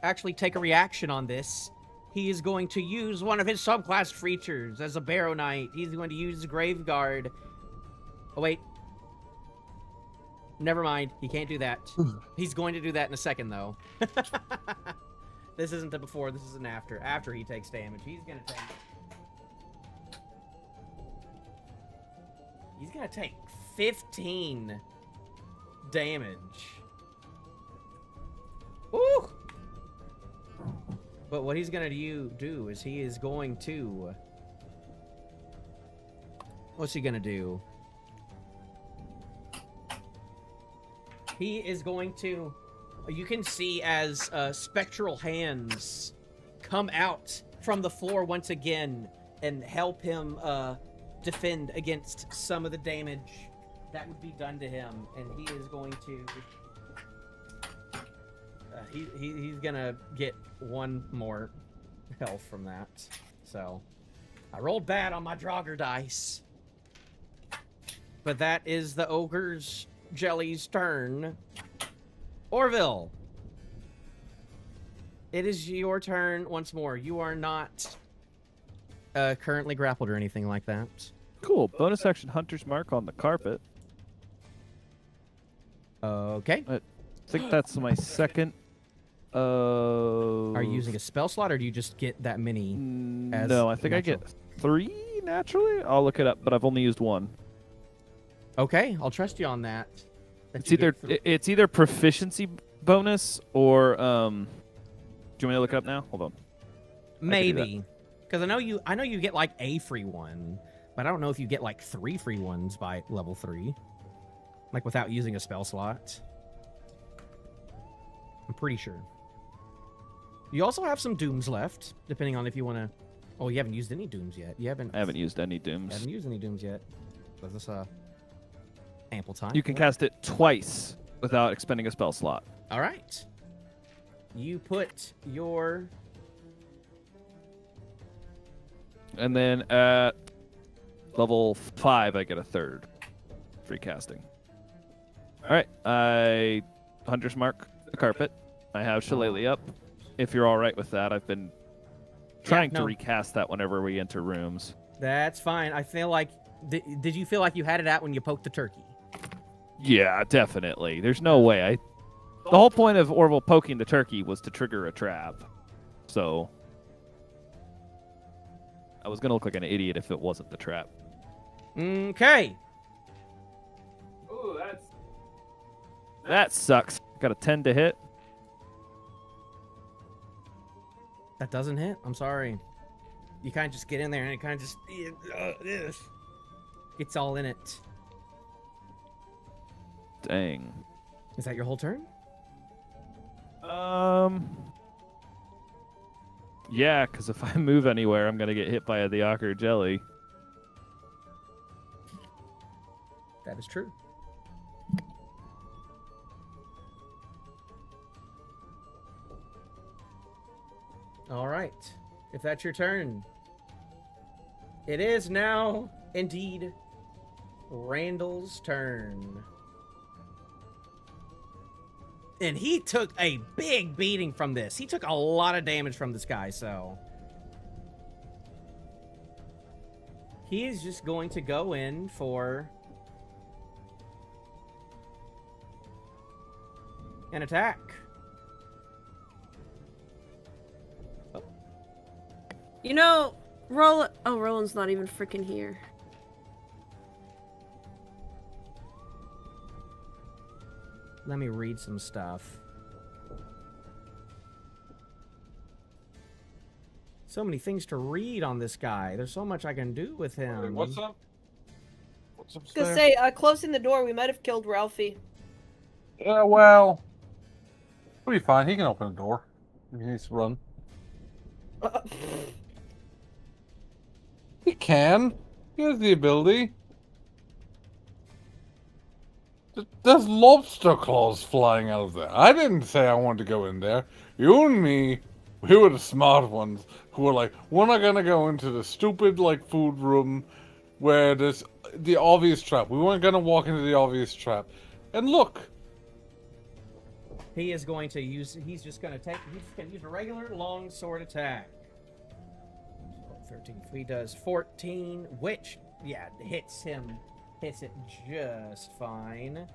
actually take a reaction on this. He is going to use one of his subclass features as a Barrow Knight. He's going to use Grave Guard. Oh, wait. Never mind. He can't do that. He's going to do that in a second, though. This isn't a before. This is an after. After he takes damage, he's going to take... He's going to take 15 damage. Ooh! But what he's going to do is he is going to... What's he going to do? He is going to... You can see as spectral hands come out from the floor once again and help him defend against some of the damage that would be done to him. And he is going to... He's gonna get 1 more health from that. So, I rolled bad on my Draugr dice. But that is the Ogre's Jelly's turn. Orvill, it is your turn once more. You are not currently grappled or anything like that. Cool. Bonus action Hunter's Mark on the carpet. Okay. I think that's my second. Are you using a spell slot, or do you just get that many? as No, I think I get 3 naturally. I'll look it up, but I've only used 1. Okay, I'll trust you on that. It's either proficiency bonus or do you want me to look it up now? Hold on. Maybe, because I know you get like a free one, but I don't know if you get like 3 free ones by level 3, like without using a spell slot. I'm pretty sure. You also have some dooms left, depending on if you want to. Oh, you haven't used any dooms yet. I haven't used any dooms. Haven't used any dooms yet. So this ample time. You can cast it twice without expending a spell slot. All right. You put your. And then at level 5, I get a 3rd free casting. All right, I Hunter's Mark the carpet. I have Shillelagh up. If you're all right with that, I've been trying no. to recast that whenever we enter rooms. That's fine. I feel like. Did you feel like you had it out when you poked the turkey? Yeah, definitely. There's no way. The whole point of Orvill poking the turkey was to trigger a trap. So I was gonna look like an idiot if it wasn't the trap. Okay. Ooh, that sucks. Got a 10 to hit. That doesn't hit. I'm sorry. You kind of just get in there and it kind of just gets all in it. Dang. Is that your whole turn? Yeah, because if I move anywhere, I'm gonna get hit by the Ocker Jelly. That is true. All right. If that's your turn, it is now indeed Randall's turn. And he took a big beating from this. He took a lot of damage from this guy, so he is just going to go in for an attack. You know, Roland. Oh, Roland's not even freaking here. Let me read some stuff. So many things to read on this guy. There's so much I can do with him. Wait, what's up? What's up, Gonna say, closing the door, we might have killed Ralphie. Yeah, well, he'll be fine. He can open the door if he needs to run. He can. He has the ability. There's lobster claws flying out of there. I didn't say I wanted to go in there. You and me, we were the smart ones who were like, we're not gonna go into the stupid, like, food room where there's the obvious trap. We weren't gonna walk into the obvious trap. And look. He is going to use, he's just going to use a regular long sword attack. 13. He does 14, which, yeah, hits it just fine.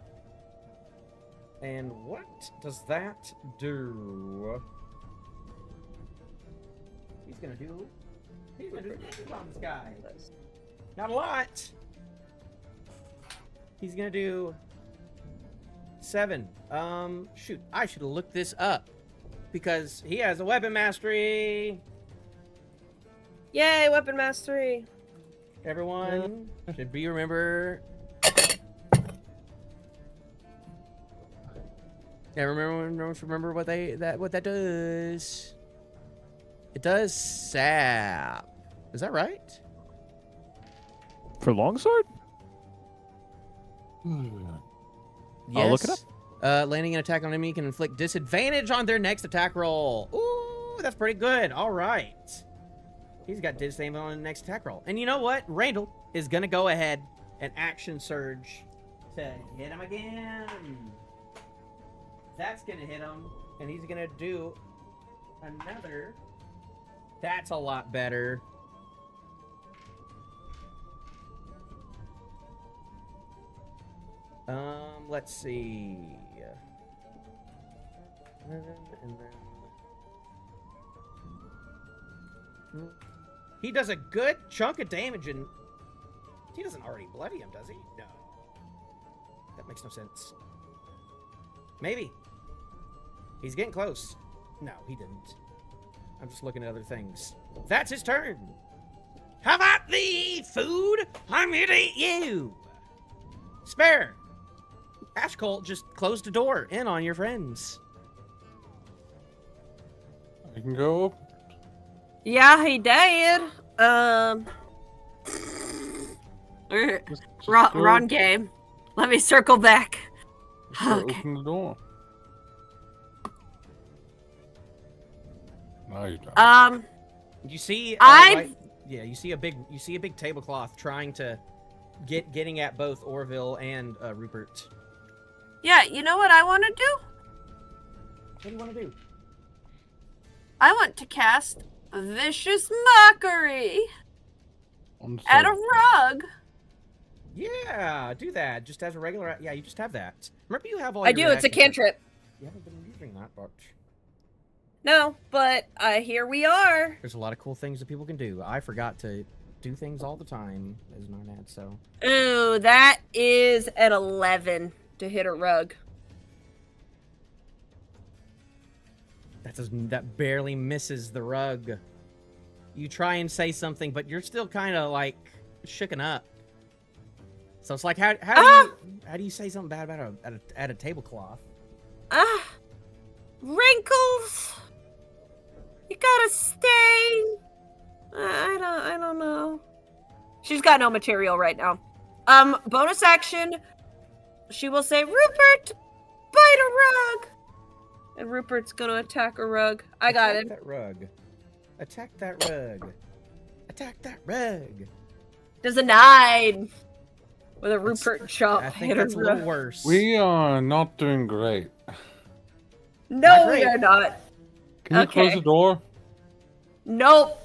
And what does that do? He's gonna do damage on this guy. Not a lot. He's gonna do 7. Shoot, I should have looked this up because he has a weapon mastery. Yay, weapon mastery. Everyone should be remember. Yeah, remember what that does. It does sap. Is that right? For longsword? Yes. I'll look it up. Landing an attack on an enemy can inflict disadvantage on their next attack roll. Ooh, that's pretty good. All right. He's got disadvantage on the next attack roll. And you know what? Randall is going to go ahead and action surge to hit him again. That's going to hit him. And he's going to do another. That's a lot better. Let's see. And then he does a good chunk of damage, and he doesn't already bloody him, does he? No. That makes no sense. Maybe. He's getting close. No, he didn't. I'm just looking at other things. That's his turn. How about the food? I'm here to eat you. Spare. Ashcull just closed the door in on your friends. I can go. Yeah, he did. Wrong game. Let me circle back. Okay. Open the door. No, you don't. You see, you see a big tablecloth trying to getting at both Orvill and Rupert. Yeah, you know what I want to do? What do you want to do? I want to cast A vicious mockery. At a rug. Yeah, do that. Just as a regular. Yeah, you just have that. Remember, you have all. I your do. It's a reactions. cantrip. You haven't been using that much. No, but here we are. There's a lot of cool things that people can do. I forgot to do things all the time as Narnad, so. Ooh, that is an 11 to hit a rug. That barely misses the rug. You try and say something, but you're still kind of like shooken up. So it's like, how do you say something bad about a tablecloth? Wrinkles. You got a stain. I don't know. She's got no material right now. Bonus action. She will say, Rupert, bite a rug. And Rupert's gonna attack a rug. I got it. That rug. Attack that rug. Attack that rug. Does a 9 with a Rupert chop. I think that's a little worse. We are not doing great. No, we are not. Can you close the door? Nope.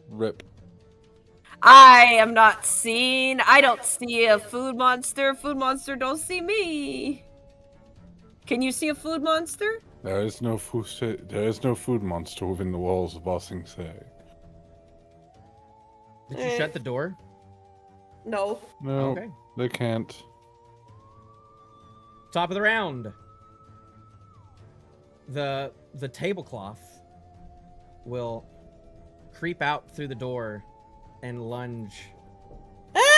Rip. I am not seen. I don't see a food monster. Food monster don't see me. Can you see a food monster? There is no food monster within the walls of Ba Sing Se. Did you shut the door? No. No, Okay. they can't. Top of the round. The tablecloth will creep out through the door and lunge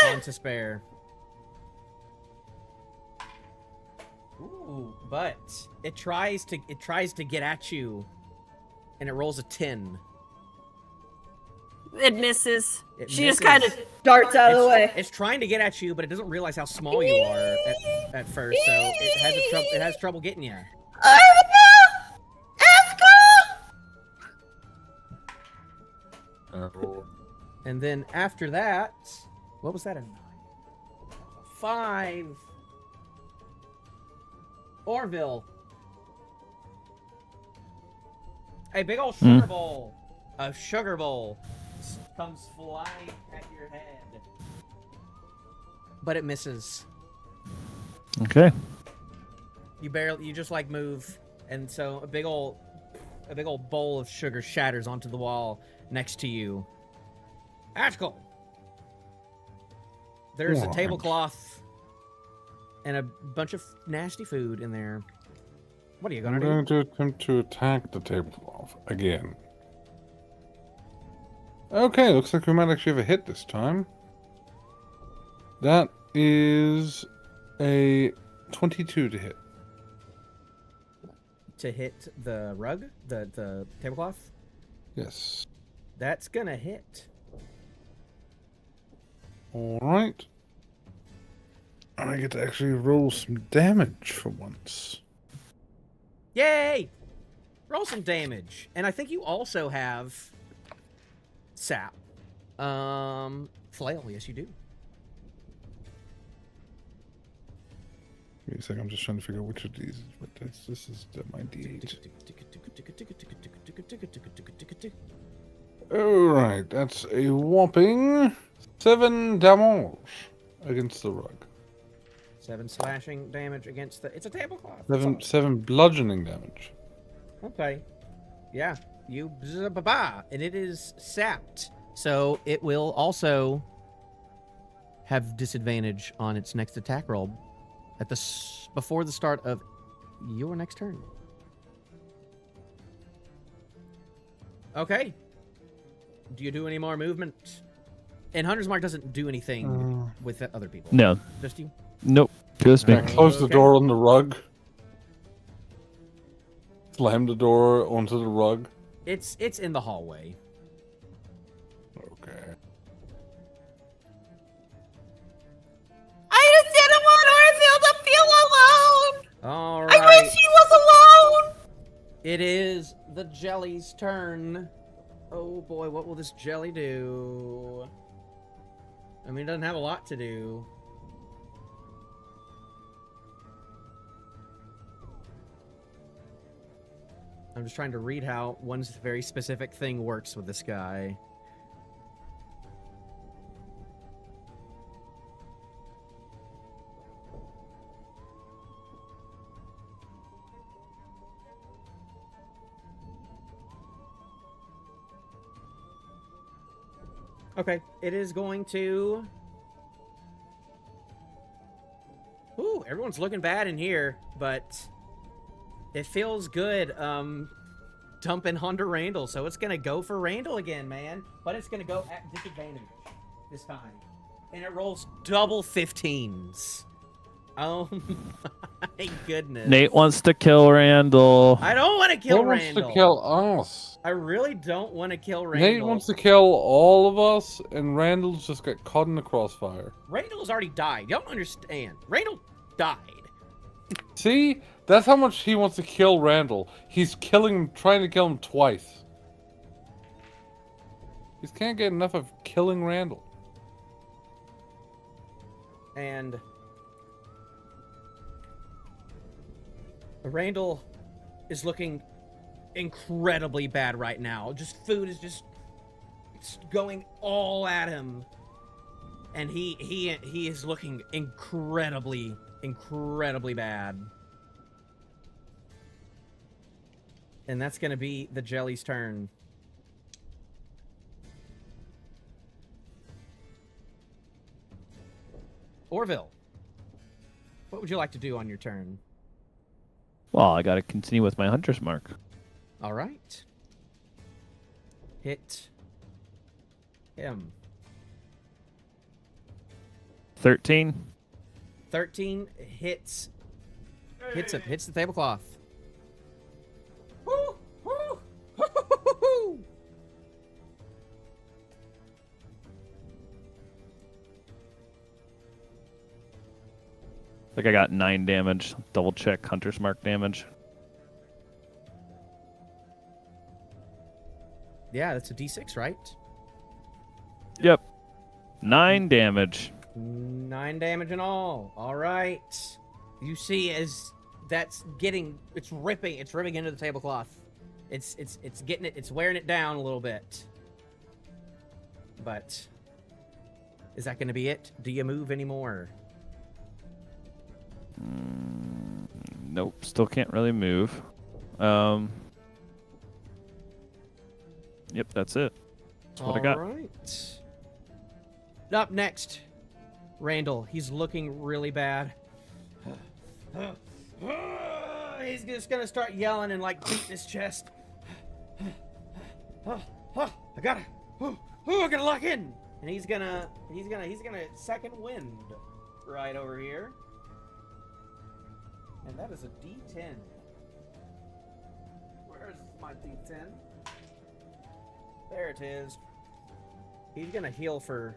onto Spare. Ooh, but it tries to get at you, and it rolls a 10. It misses. She misses. just kind of darts out of the way. It's trying to get at you, but it doesn't realize how small you are at first, so it has trouble getting you. And then after that, what was that? A 9? 5. Orvill. A big old sugar bowl. A sugar bowl comes flying at your head. But it misses. Okay. You just like move, and so a big old bowl of sugar shatters onto the wall next to you. Ashcull. There's a tablecloth and a bunch of nasty food in there. What are you gonna do? I'm going to attempt to attack the tablecloth again. Okay, looks like we might actually have a hit this time. That is a 22 to hit. To hit the rug? The tablecloth? Yes. That's gonna hit. Alright. I get to actually roll some damage for once. Yay! Roll some damage. And I think you also have sap. Flail, yes you do. Wait a second, I'm just trying to figure out which of these. But this is my D8. Alright, that's a whopping 7 damage against the rug. 7 slashing damage against the... It's a tablecloth. 7 bludgeoning damage. Okay. Yeah. You... And it is sapped. So it will also have disadvantage on its next attack roll at before the start of your next turn. Okay. Do you do any more movement? And Hunter's Mark doesn't do anything with other people. No. Just you? Nope. Just me. I close the door on the rug. Slam the door onto the rug. It's in the hallway. Okay. I just didn't want Orville to feel alone. All I right. wish he was alone. It is the jelly's turn. Oh boy, what will this jelly do? I mean, it doesn't have a lot to do. I'm just trying to read how one very specific thing works with this guy. Okay, it is going to... Ooh, everyone's looking bad in here, but it feels good dumping Honda Randall, so it's going to go for Randall again, man. But it's going to go at disadvantage this time. And it rolls double 15s. Oh my goodness. Nate wants to kill Randall. I don't want to kill Nate Randall. wants to kill us. I really don't want to kill Randall. Nate wants to kill all of us, and Randall's just got caught in the crossfire. Randall's already died. You don't understand. Randall died. See? That's how much he wants to kill Randall. He's trying to kill him twice. He can't get enough of killing Randall. And Randall is looking incredibly bad right now. Just food is just going all at him. And he is looking incredibly bad. And that's going to be the jelly's turn. Orvill, what would you like to do on your turn? Well, I gotta continue with my hunter's mark. All right. Hit him. 13. 13 hits the tablecloth. Woo! Woo! Woo! I think I got 9 damage. Double check hunter's mark damage. Yeah, that's a D6, right? Yep. 9 damage. 9 damage in all. All right. You see as it's ripping into the tablecloth. It's getting it, it's wearing it down a little bit. But is that going to be it? Do you move anymore? Nope, still can't really move. Yep, that's it. That's what I got. All right. Up next, Randall. He's looking really bad. He's just gonna start yelling and like beating his chest. I gotta lock in. And he's gonna second wind right over here. And that is a D10. Where's my D10? There it is. He's gonna heal for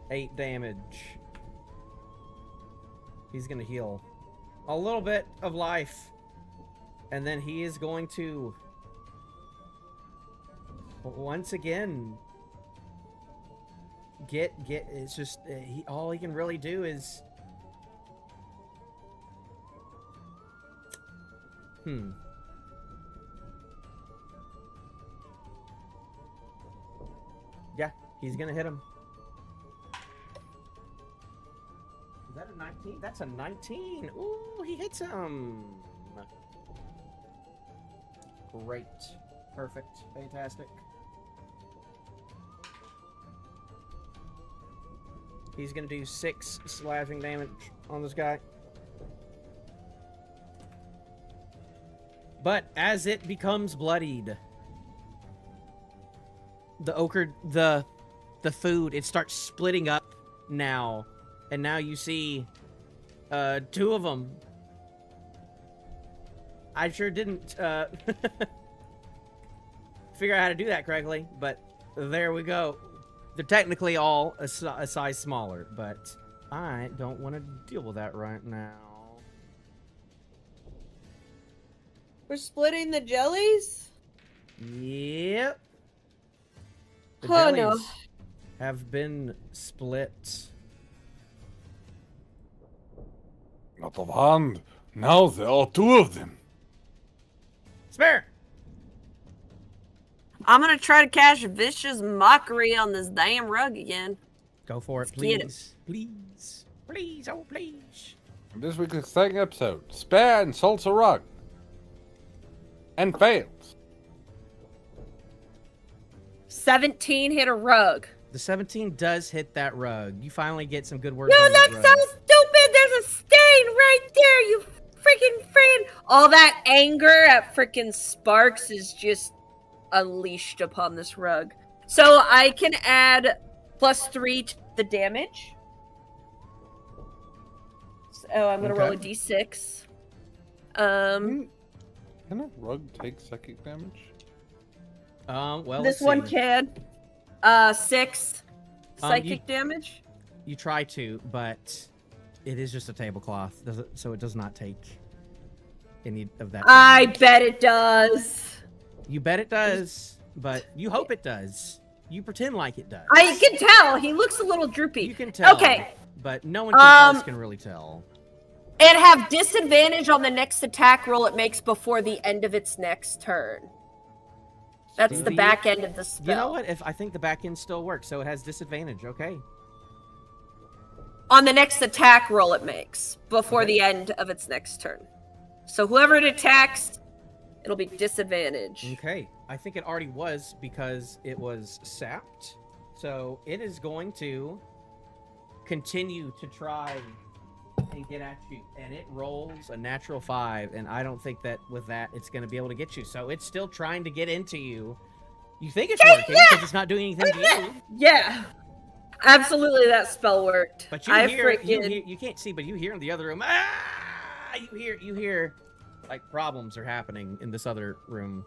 8 damage. He's gonna heal a little bit of life. And then he is going to once again get it's just all he can really do is yeah, he's gonna hit him. Is that a 19? That's a 19. Ooh, he hits him. Great. Perfect. Fantastic. He's gonna do 6 slashing damage on this guy. But as it becomes bloodied, the food, it starts splitting up now. And now you see 2 of them. I sure didn't figure out how to do that correctly, but there we go. They're technically all a size smaller, but I don't want to deal with that right now. We're splitting the jellies? Yep. The Oh, jellies no. have been split. Out of hand. Now there are 2 of them. Spare. I'm gonna try to cast Vicious Mockery on this damn rug again. Go for it, Let's get it. please. Please. Please, oh please. This week's exciting episode: Spare insults a rug and fails. 17 hit a rug. The 17 does hit that rug. You finally get some good words No, on that that's rug. so stupid. There's a stain right there, you freaking friend. All that anger at freaking Sparks is just unleashed upon this rug. So I can add +3 to the damage. So I'm gonna roll a d6. Can a rug take psychic damage? Well, this let's one see. can. 6 psychic damage. You try to, but it is just a tablecloth, so it does not take any of that. I damage. bet it does. You bet it does, but you hope it does. You pretend like it does. I can tell. He looks a little droopy. You can tell. Okay. But no one else can really tell. And have disadvantage on the next attack roll it makes before the end of its next turn. That's the back end of the spell. You know what? If I think the back end still works, so it has disadvantage. Okay. On the next attack roll it makes before the end of its next turn. So whoever it attacks, it'll be disadvantage. Okay. I think it already was because it was sapped. So it is going to continue to try and get at you. And it rolls a natural 5. And I don't think that with that it's going to be able to get you. So it's still trying to get into you. You think it's working because it's not doing anything to you. Yeah. Absolutely that spell worked. But you you can't see, but you hear in the other room. Ah! You hear like problems are happening in this other room.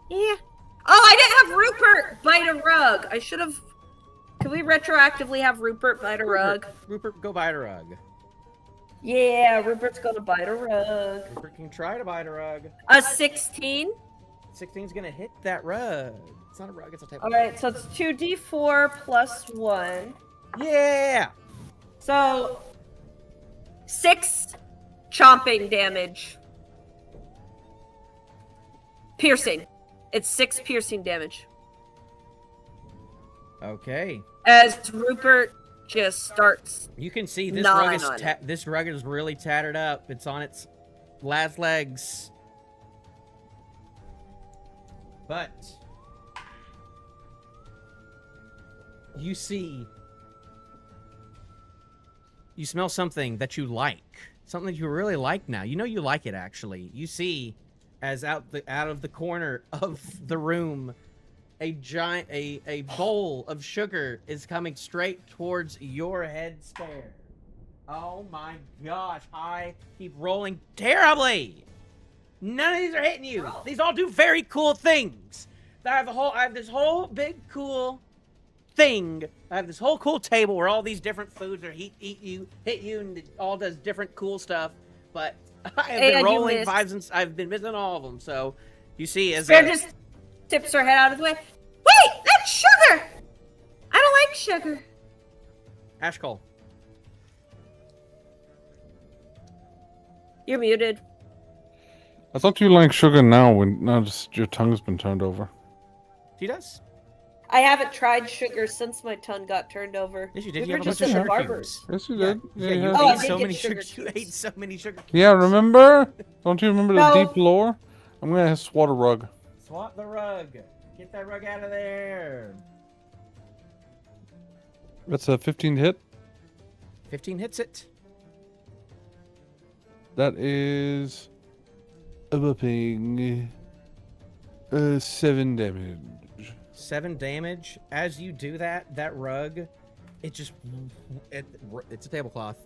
Yeah. Oh, I didn't have Rupert bite a rug. I should have. Can we retroactively have Rupert bite a rug? Rupert, go bite a rug. Yeah, Rupert's gonna bite a rug. Rupert can try to bite a rug. A 16. 16's gonna hit that rug. It's not a rug, it's a table. All right, so it's 2d4 plus 1. Yeah! So 6 chomping damage. Piercing. It's 6 piercing damage. Okay. As Rupert just starts. You can see this gnawing rug on is it. this rug is really tattered up. It's on its last legs. But you smell something that you like. Something that you really like now. You know you like it actually. You see as out of the corner of the room a bowl of sugar is coming straight towards your head, Spare. Oh my gosh, I keep rolling terribly. None of these are hitting you. These all do very cool things. I have this whole big cool thing. I have this whole cool table where all these different foods are hit you, and it all does different cool stuff. But I have been rolling 5s and I've been missing all of them. So you see, as Spare just tips her head out of the way. Wait, that's sugar. I don't like sugar. Ashcull. You're muted. I thought you liked sugar now just your tongue's been turned over. She does. I haven't tried sugar since my tongue got turned over. Yes, you did. We You were have a just bunch of in the sugar barber's. cubes. Yes, you did. Yeah, you Oh, I ate did so get many sugar sugar. You cubes. ate so many sugar cubes. Yeah, remember? Don't you remember No. the deep lore? I'm gonna swat a rug. Swat the rug. Get that rug out of there. That's a 15 hit. 15 hits it. That is a whopping 7 damage. 7 damage. As you do that, that rug, it's a tablecloth.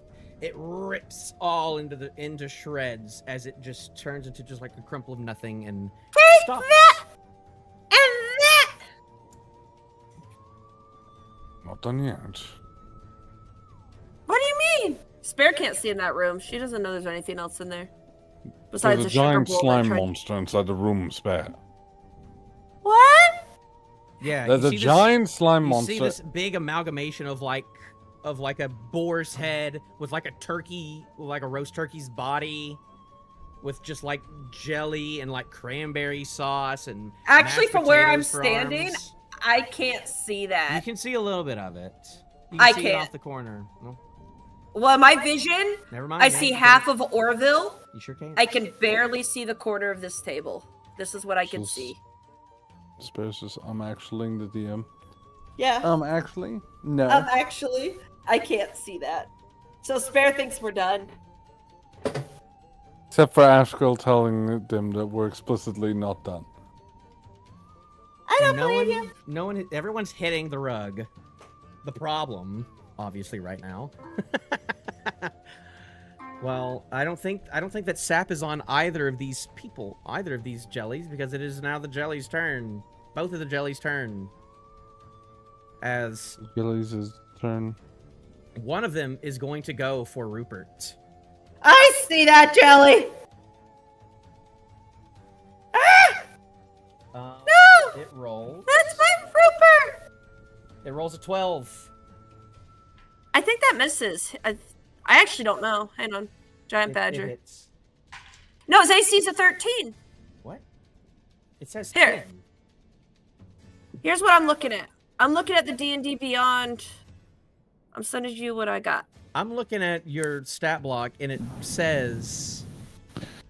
It rips all into shreds as it just turns into just like a crumple of nothing and stops. that! And that! Not done yet. What do you mean? Spare can't see in that room. She doesn't know there's anything else in there. Besides There's a the sugar giant bowl that slime tried- monster inside the room, Spare. What? Yeah, There's you a see this- giant slime You monster. see this big amalgamation of like a boar's head with like a turkey, like a roast turkey's body, with just like jelly and like cranberry sauce and Actually, mashed from where I'm potatoes for standing, arms. I can't see that. You can see a little bit of it. You can I see it can't. off the corner. No, Well, my vision, never mind. I yeah, see you half can. of Orville. You sure can. I can barely see the corner of this table. This is what I can Just- see. Spare says, I'm actually the DM. Yeah. Actually? No. Actually, I can't see that. So Spare thinks we're done. Except for Ashcull telling them that we're explicitly not done. I don't no believe one, you. no one, everyone's hitting the rug. The problem, obviously, right now. Well, I don't think that sap is on either of these people, either of these jellies, because it is now the jelly's turn. Both of the jellies' turn. As Gillies' turn. one of them is going to go for Rupert. I see that jelly. Ah! No! It rolls. That's my Rupert. It rolls a 12. I think that misses. I actually don't know. Hang on. Giant It Badger. hits. No, his AC's a 13. What? It says Here. 10. Here's what I'm looking at. I'm looking at the D&D Beyond. I'm sending you what I got. I'm looking at your stat block, and it says...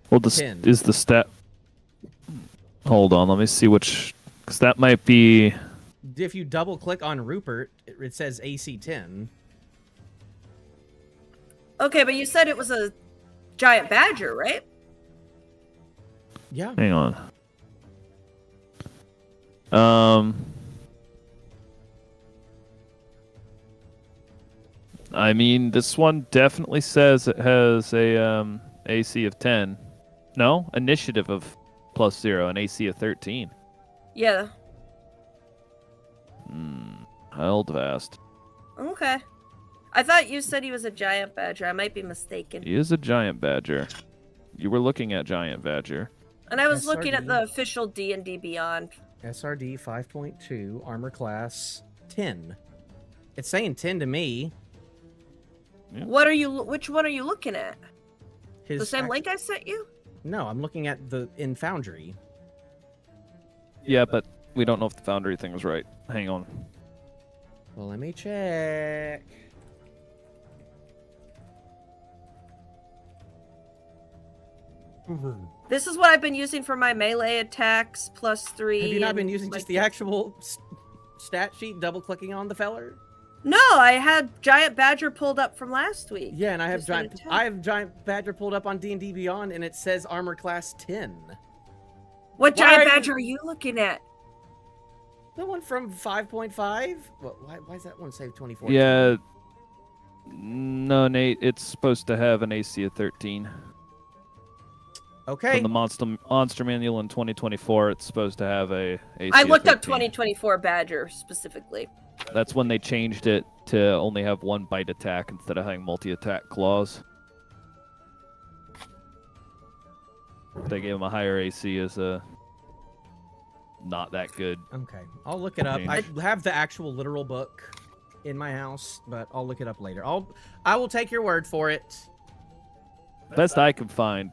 Well, this 10. is the stat. Hold on, let me see which. Because that might be. If you double-click on Rupert, it says AC 10. Okay, but you said it was a giant badger, right? Yeah. Hang on. I mean, this one definitely says it has a AC of 10. No, initiative of +0 and AC of 13. Yeah. Held vast. Okay. I thought you said he was a giant badger. I might be mistaken. He is a giant badger. You were looking at giant badger. And I was looking at SRD. the official D&D Beyond. SRD 5.2, armor class 10. It's saying 10 to me. Yeah. What are you? Which one are you looking at? His The same act- link I sent you? No, I'm looking at the in Foundry. Yeah, but we don't know if the Foundry thing was right. Hang on. Well, let me check. This is what I've been using for my melee attacks +3. Have you not been and, using like, just the actual stat sheet, double-clicking on the feller? No, I had giant badger pulled up from last week. Yeah, and I have Just an attack. giant badger pulled up on D&D Beyond, and it says armor class 10. What Why giant are you- badger are you looking at? The one from 5.5? Why is that one saved 24? Yeah. No, Nate, it's supposed to have an AC of 13. Okay. From the Monster Manual in 2024, it's supposed to have a AC I of looked up 13. 2024 badger specifically. That's when they changed it to only have one bite attack instead of having multi-attack claws. They gave him a higher AC as a not that good. Okay, I'll look it up. I Change. have the actual literal book in my house, but I'll look it up later. I will take your word for it. Best I can find,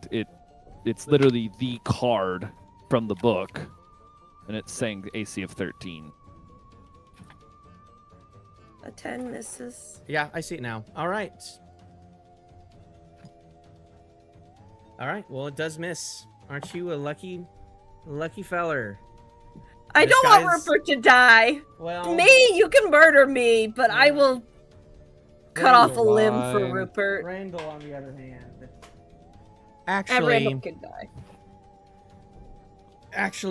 it's literally the card from the book, and it's saying AC of 13. A 10 misses. Yeah, I see it now. All right. All right. Well, it does miss. Aren't you a lucky feller? I This don't want guy's- Rupert to die. Well, Me, you can murder me, but I will cut off a limb for Fine. Rupert. Randall, on the other hand, And actually Randall can die.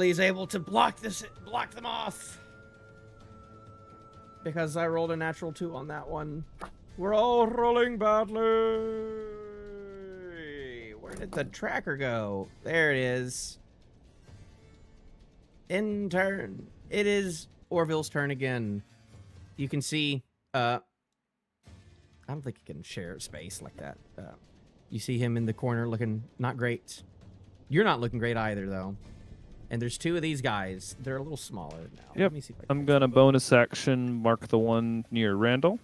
is able to block them off. Because I rolled a natural 2 on that one. We're all rolling badly. Where did the tracker go? There it is. In turn. It is Orville's turn again. You can see, I don't think he can share space like that. You see him in the corner looking not great. You're not looking great either, though. And there's 2 of these guys. They're a little smaller now. Yep. Let me see if I I'm gonna bonus action mark the one near Randall.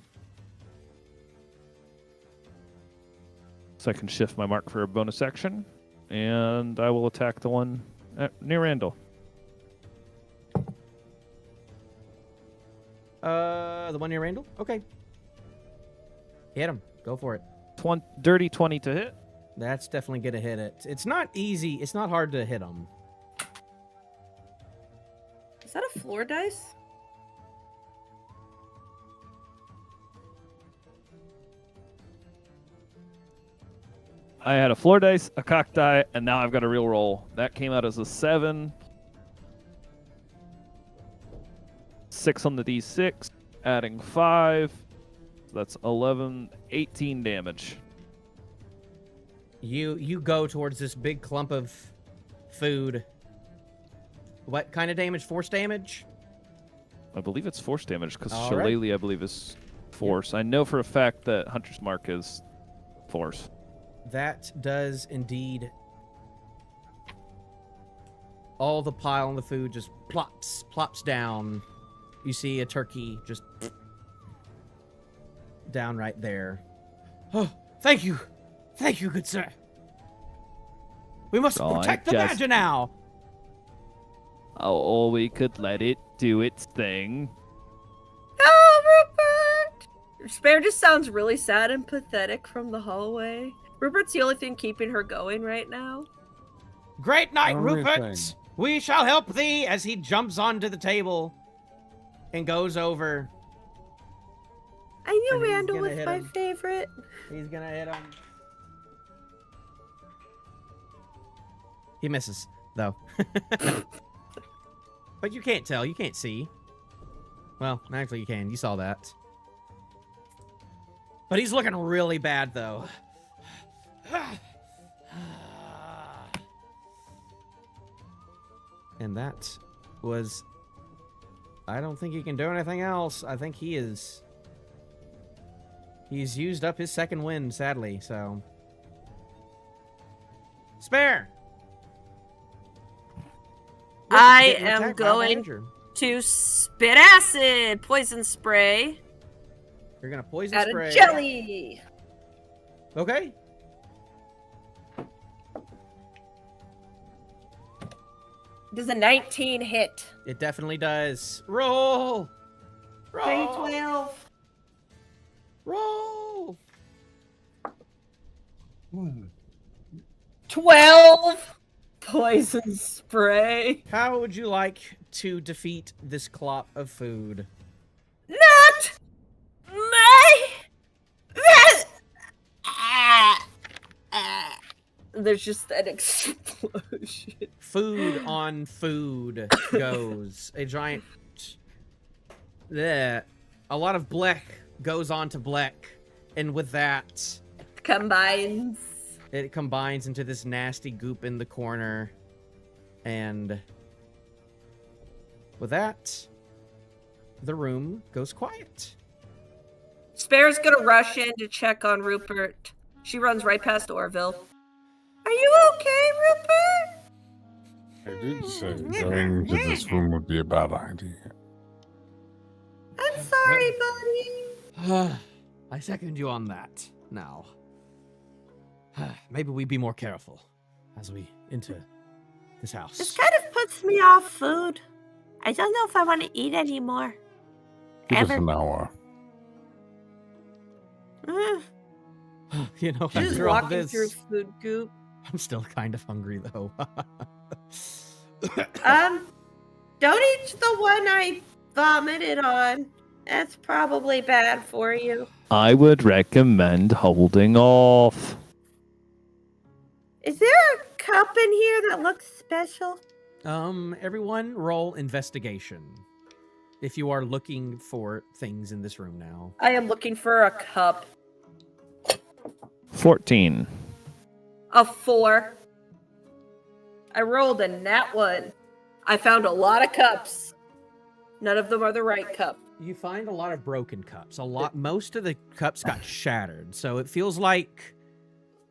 So I can shift my mark for a bonus action. and I will attack the one near Randall. The one near Randall? Okay. Hit him. Go for it. Dirty 20 to hit. That's definitely gonna hit it. It's not easy. It's not hard to hit him. Is that a floor dice? I had a floor dice, a cock die, and now I've got a real roll. That came out as a 7. 6 on the d6, adding 5. So that's 11, 18 damage. You go towards this big clump of food. What kind of damage? Force damage? I believe it's force damage, because All right. Shillelagh, I believe, is force. I know for a fact that Hunter's Mark is force. That does indeed. All the pile on the food just plops down. You see a turkey just down right there. Oh, thank you. Thank you, good sir. We must protect the badger now. Oh, we could let it do its thing. Oh, Rupert! Spare just sounds really sad and pathetic from the hallway. Rupert's the only thing keeping her going right now. Great night, Only Rupert. thing. We shall help thee, as he jumps onto the table and goes over. I knew And he's Randall gonna was hit my him. favorite. He's gonna hit him. He misses, though. But you can't tell. You can't see. Well, actually, you can. You saw that. But he's looking really bad, though. And that was... I don't think he can do anything else. I think he is... He's used up his second wind, sadly, so... Spare! I Getting am attacked by a going badger. to spit acid poison spray You're gonna poison at spray. a jelly. Okay. Does a 19 hit? It definitely does. Roll! Roll! 12. Roll! 12 poison spray. How would you like to defeat this clop of food? Not my. There's just an explosion. Food on food goes. A giant... Bleh. A lot of bleck goes onto bleck. And with that, Combines. it combines into this nasty goop in the corner. And with that, the room goes quiet. Spare's gonna rush in to check on Rupert. She runs right past Orvill. Are you okay, Rupert? I did say going to this room would be a bad idea. I'm sorry, buddy. I second you on that. Now, maybe we be more careful as we enter this house. This kind of puts me off food. I don't know if I want to eat anymore. Give us Ever. an hour. You know, She's after all walking this, through food goop. I'm still kind of hungry though. Don't eat the one I vomited on. That's probably bad for you. I would recommend holding off. Is there a cup in here that looks special? Everyone roll investigation. If you are looking for things in this room now. I am looking for a cup. 14. A 4. I rolled a nat 1. I found a lot of cups. None of them are the right cup. You find a lot of broken cups. Most of the cups got shattered. So it feels like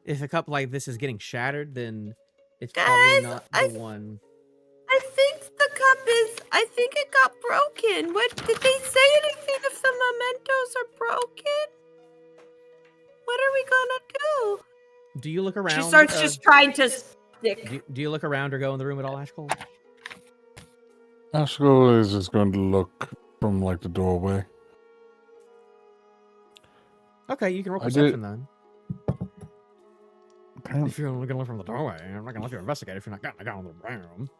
if a cup like this is getting shattered, then it's probably Guys, not I the one. I think the cup is. I think it got broken. What did they say anything if the mementos are broken? What are we gonna do? Do you look around? She starts just trying to Dick. Do you look around or go in the room at all, Ashcull? Ashcull is just going to look from like the doorway. Okay, you can roll I did- perception then. Apparently- If you're only going to look from the doorway, I'm not going to let you investigate if you're not going to go in the room.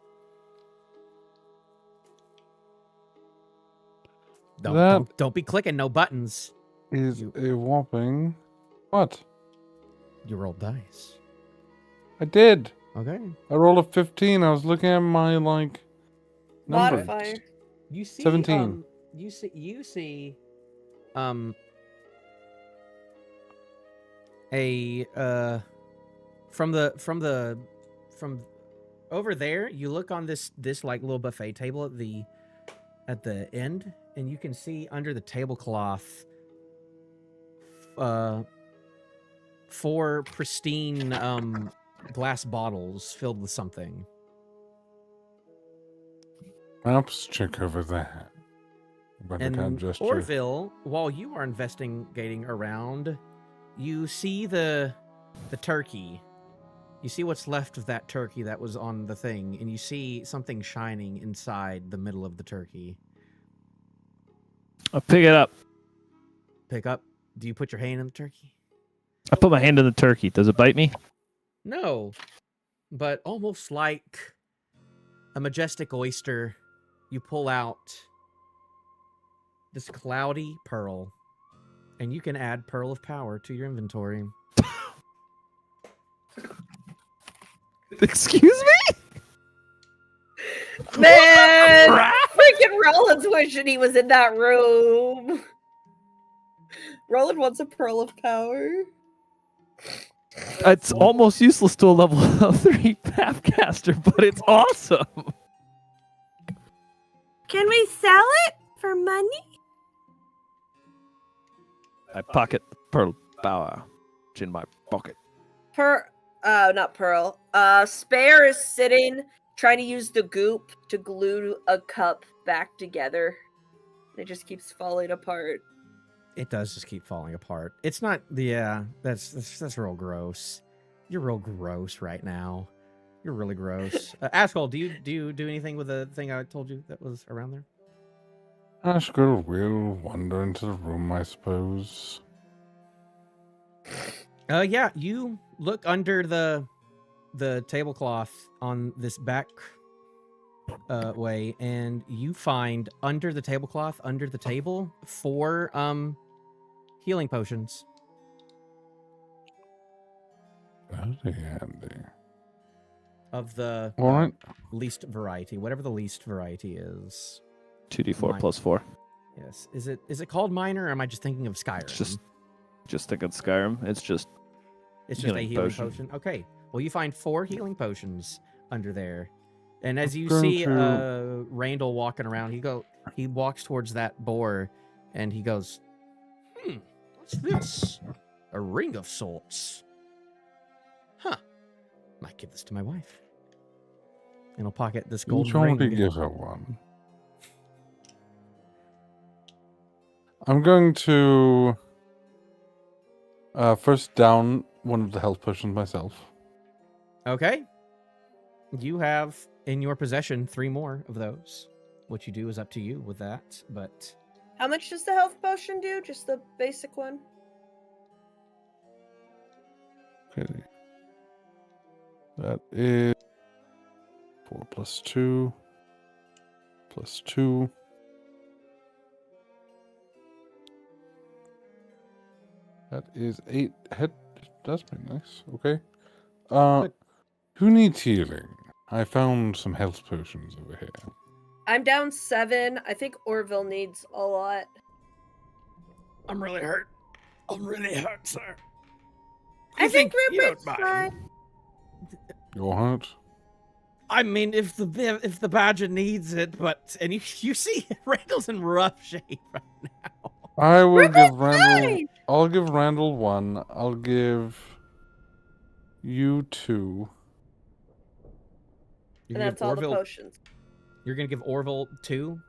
Don't be clicking no buttons. Is a whopping. What? You rolled dice. I did. Okay. I rolled a 15. I was looking at my like numbers. Modifier. You see 17. You see from over there, you look on this like little buffet table at the end, and you can see under the tablecloth 4 pristine glass bottles filled with something. Perhaps check over there. By the And kind gesture. Orvill, while you are investigating around, you see the turkey. You see what's left of that turkey that was on the thing, and you see something shining inside the middle of the turkey. I'll pick it up. Pick up. Do you put your hand in the turkey? I put my hand in the turkey. Does it bite me? No, but almost like a majestic oyster, you pull out this cloudy pearl, and you can add Pearl of Power to your inventory. Excuse me? Man, freaking Roland's wishing he was in that room. Roland wants a Pearl of Power. It's almost useless to a level 3 Pathcaster, but it's awesome. Can we sell it for money? I pocket the pearl power in my pocket. Not Pearl. Spare is sitting, trying to use the goop to glue a cup back together. It just keeps falling apart. It does just keep falling apart. It's not. Yeah, that's real gross. You're real gross right now. You're really gross. Ashcull, do you do anything with the thing I told you that was around there? Ashcull will wander into the room, I suppose. Yeah. You look under the tablecloth on this back way, and you find under the tablecloth, under the table, 4 healing potions. Very handy. Of the All right. least variety, whatever the least variety is. 2d4 Mine. plus 4. Yes. Is it called minor, or am I just thinking of Skyrim? It's just think of Skyrim. It's just a healing healing potion. potion. Okay. Well, you find 4 healing potions under there, and as you going see to- Randall walking around, he walks towards that boar, and he goes, "What's this? A ring of sorts. Huh. Might give this to my wife." And I'll pocket this You golden trying to ring. give her one. I'm going to first down one of the health potions myself. Okay. You have in your possession 3 more of those. What you do is up to you with that, but How much does the health potion do? Just the basic one? Okay. That is 4 plus 2 plus 2. That is 8. That's pretty nice. Okay. Good. Who needs healing? I found some health potions over here. I'm down 7. I think Orville needs a lot. I'm really hurt. I'm really hurt, sir. I think you Rupert's don't fine. mind? Your heart? I mean, if the badger needs it, and you see Randall's in rough shape right now. I will Rupert's give Randall. fine. I'll give Randall 1. I'll give you 2. You're And gonna that's give all the Orville. potions. You're gonna give Orville 2.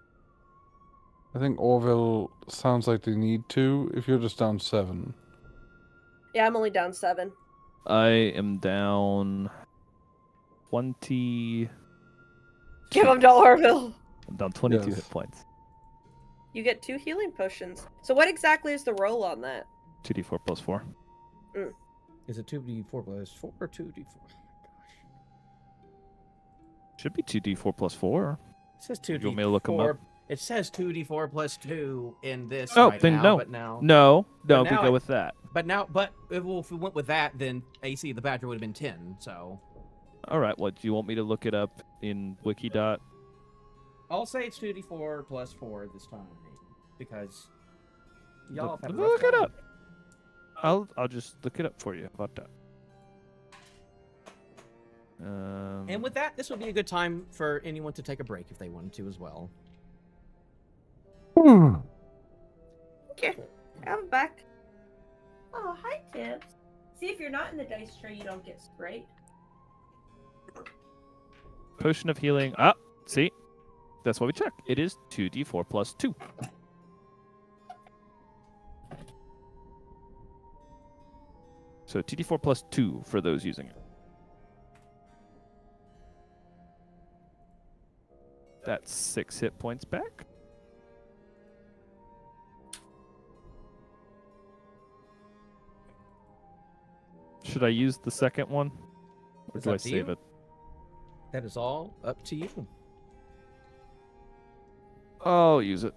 I think Orville sounds like they need 2. If you're just down 7. Yeah, I'm only down 7. I am down 20. Give him to Orvill. I'm down 22 Yes. hit points. You get 2 healing potions. So what exactly is the roll on that? 2d4 plus 4. Is it 2d4 plus 4 or 2d4? Should be 2d4 plus 4. It says 2d4. You want me to look 'em up? It says 2d4 plus 2 in this Oh, right then now, no. but now... No, But we now go I- with that. But if we went with that, then AC of the Badger would have been 10, so... All right, what, do you want me to look it up in Wikidot? I'll say it's 2d4 plus 4 this time, because y'all have had a rough Look it time. up. I'll just look it up for you. How about that? And with that, this would be a good time for anyone to take a break if they wanted to as well. Okay, I'm back. Oh, hi, Tibbs. See, if you're not in the dice tray, you don't get sprayed. Potion of healing. Ah, see? That's what we check. It is 2d4 plus 2. So 2d4 plus 2 for those using it. That's 6 hit points back. Should I use the second one? Or It's do I up to save you. it? That is all up to you. I'll use it.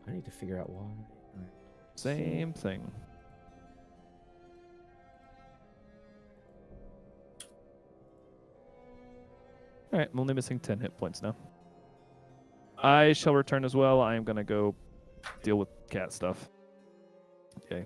I need to figure out why. Alright. Same thing. Alright, I'm only missing 10 hit points now. I shall return as well. I am going to go deal with cat stuff. Okay.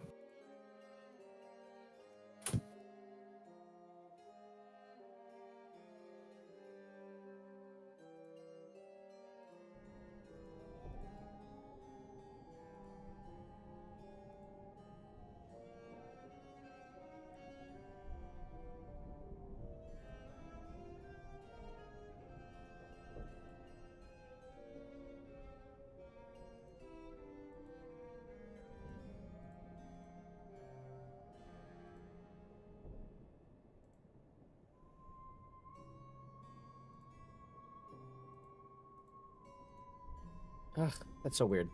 Ugh, that's so weird.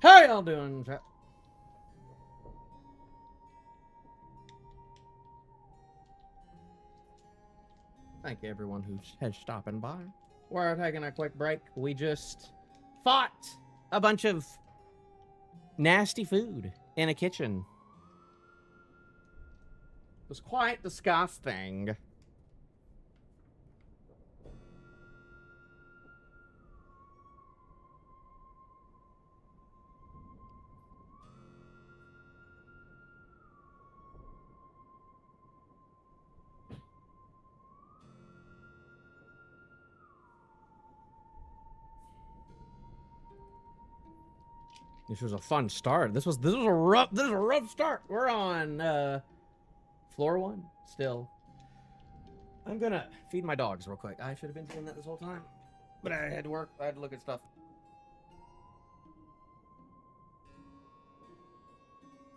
How y'all doing? Thank you everyone who has stopping by. We're taking a quick break. We just fought a bunch of nasty food in a kitchen. It was quite disgusting. This was a fun start. This was a rough start. We're on floor 1 still. I'm gonna feed my dogs real quick. I should have been doing that this whole time, but I had to work. I had to look at stuff.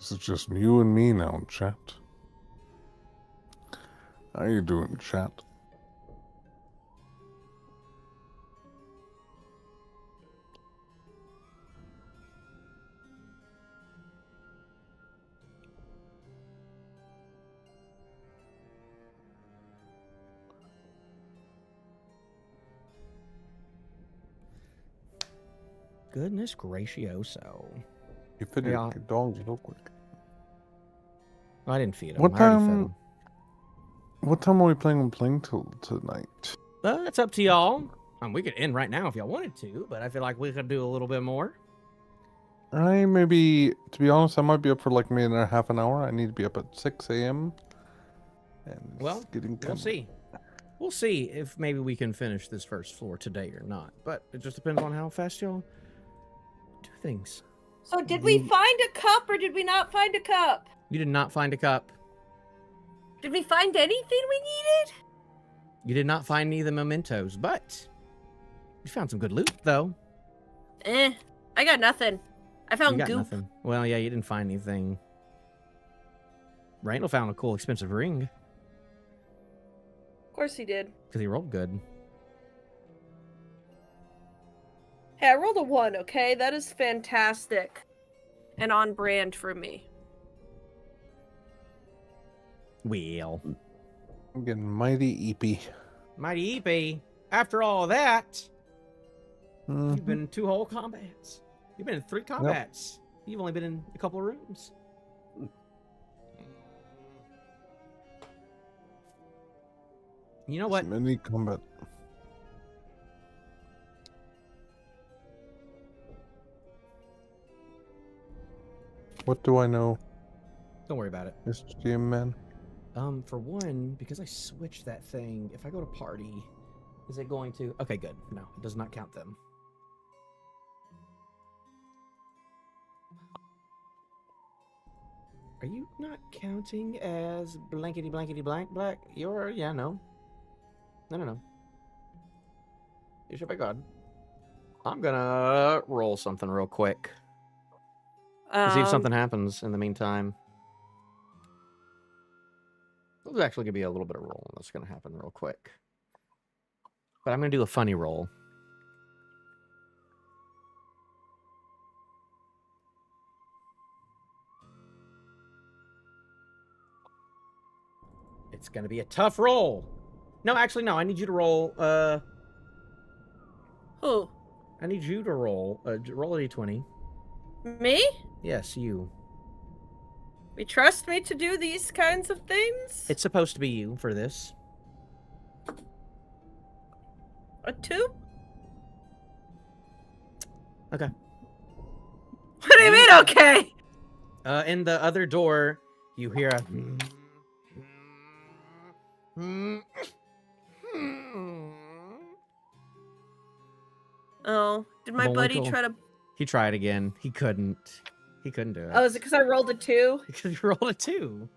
This is just you and me now, chat. How you doing, chat? Goodness gracioso. You fed Yeah. your dogs real quick. I didn't feed them. What I already fed time- 'em. What time are we playing till tonight? It's up to y'all. We could end right now if y'all wanted to, but I feel like we could do a little bit more. I maybe, to be honest, I might be up for like maybe a half an hour. I need to be up at 6 a.m. And it's Well, getting We'll kinda- see. We'll see if maybe we can finish this first floor today or not. But it just depends on how fast y'all do things. So did we find a cup or did we not find a cup? You did not find a cup. Did we find anything we needed? You did not find any of the mementos, but you found some good loot, though. I got nothing. I You found got goop. nothing. Well, yeah, you didn't find anything. Randall found a cool, expensive ring. course he did. Because he rolled good. Hey, I rolled a 1, okay? That is fantastic. And on brand for me. Well. I'm getting mighty eepy. Mighty EP. After all of that, Mhm. you've been in 2 whole combats. You've been in 3 combats. You've only been in a couple of rooms. You know what? Many combat. What do I know, Don't worry about it. Mr. GM man? For one, because I switched that thing, if I go to party, is it going to... Okay, good. No, it does not count them. Are you not counting as blankety blankety blank black? You're... Yeah, no. No. You should be good. I'm gonna roll something real quick. See if something happens in the meantime. There's actually gonna be a little bit of rolling that's gonna happen real quick. But I'm gonna do a funny roll. It's gonna be a tough roll. No, actually, no. I need you to roll. Who? I need you to roll. Roll a d20. Me? Yes, you. You trust me to do these kinds of things? It's supposed to be you for this. A 2? Okay. What do you mean, okay? In the other door, you hear a. Oh, did my buddy Bullwinkle. try to... He tried again. He couldn't. He couldn't do it. Oh, is it because I rolled a 2? Because you rolled a 2.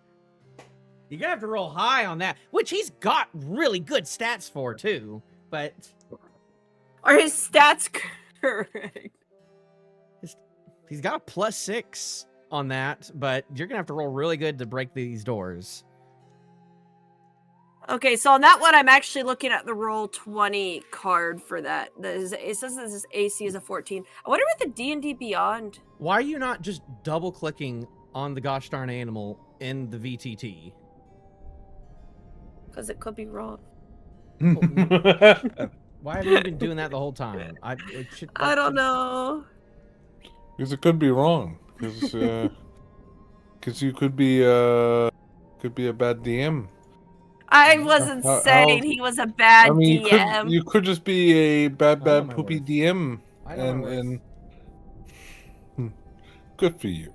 You're gonna have to roll high on that, which he's got really good stats for too. But Are his stats correct? he's got a +6 on that. But you're gonna have to roll really good to break these doors. Okay, so on that one, I'm actually looking at the roll 20 card for that. It says this AC is a 14. I wonder what the D&D Beyond. Why are you not just double clicking on the gosh darn animal in the VTT? Because it could be wrong. Why haven't you been doing that the whole time? I don't know. Because it could be wrong. Because you could be a bad DM. I wasn't saying he was a bad DM. You could just be a bad my poopy worth. DM, I know my and good for you.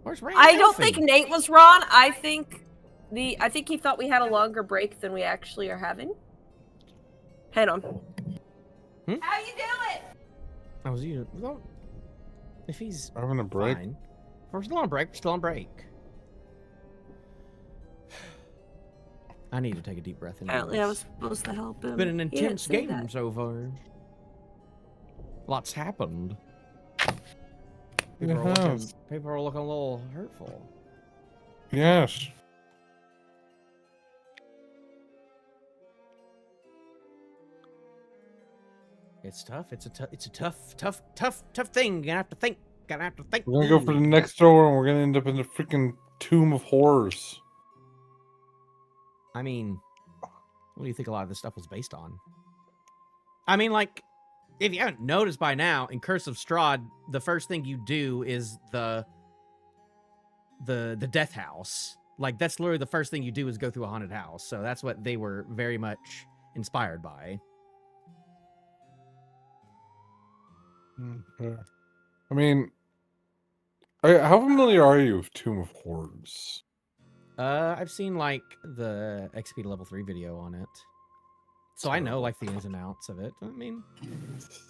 Where's Ray I don't think Elfie? Nate was wrong. I think he thought we had a longer break than we actually are having. Hang on. How you doing? I was you. Well, if he's Having a break. fine. If we're still on break, we're still on break. I need to take a deep breath in. Apparently, I was supposed to help him. Been an He didn't intense say game that. so far. Lots happened. People are looking a little hurtful. Yes. It's tough. It's a tough thing. You're gonna have to think. We're gonna go for the next door, and we're gonna end up in the freaking Tomb of Horrors. I mean, what do you think a lot of this stuff was based on? I mean, like, if you haven't noticed by now, in Curse of Strahd, the first thing you do is the death house. Like, that's literally the first thing you do is go through a haunted house. So that's what they were very much inspired by. Okay. I mean, how familiar are you with Tomb of Horrors? I've seen like the XP level 3 video on it. So I know like the ins and outs of it. I mean,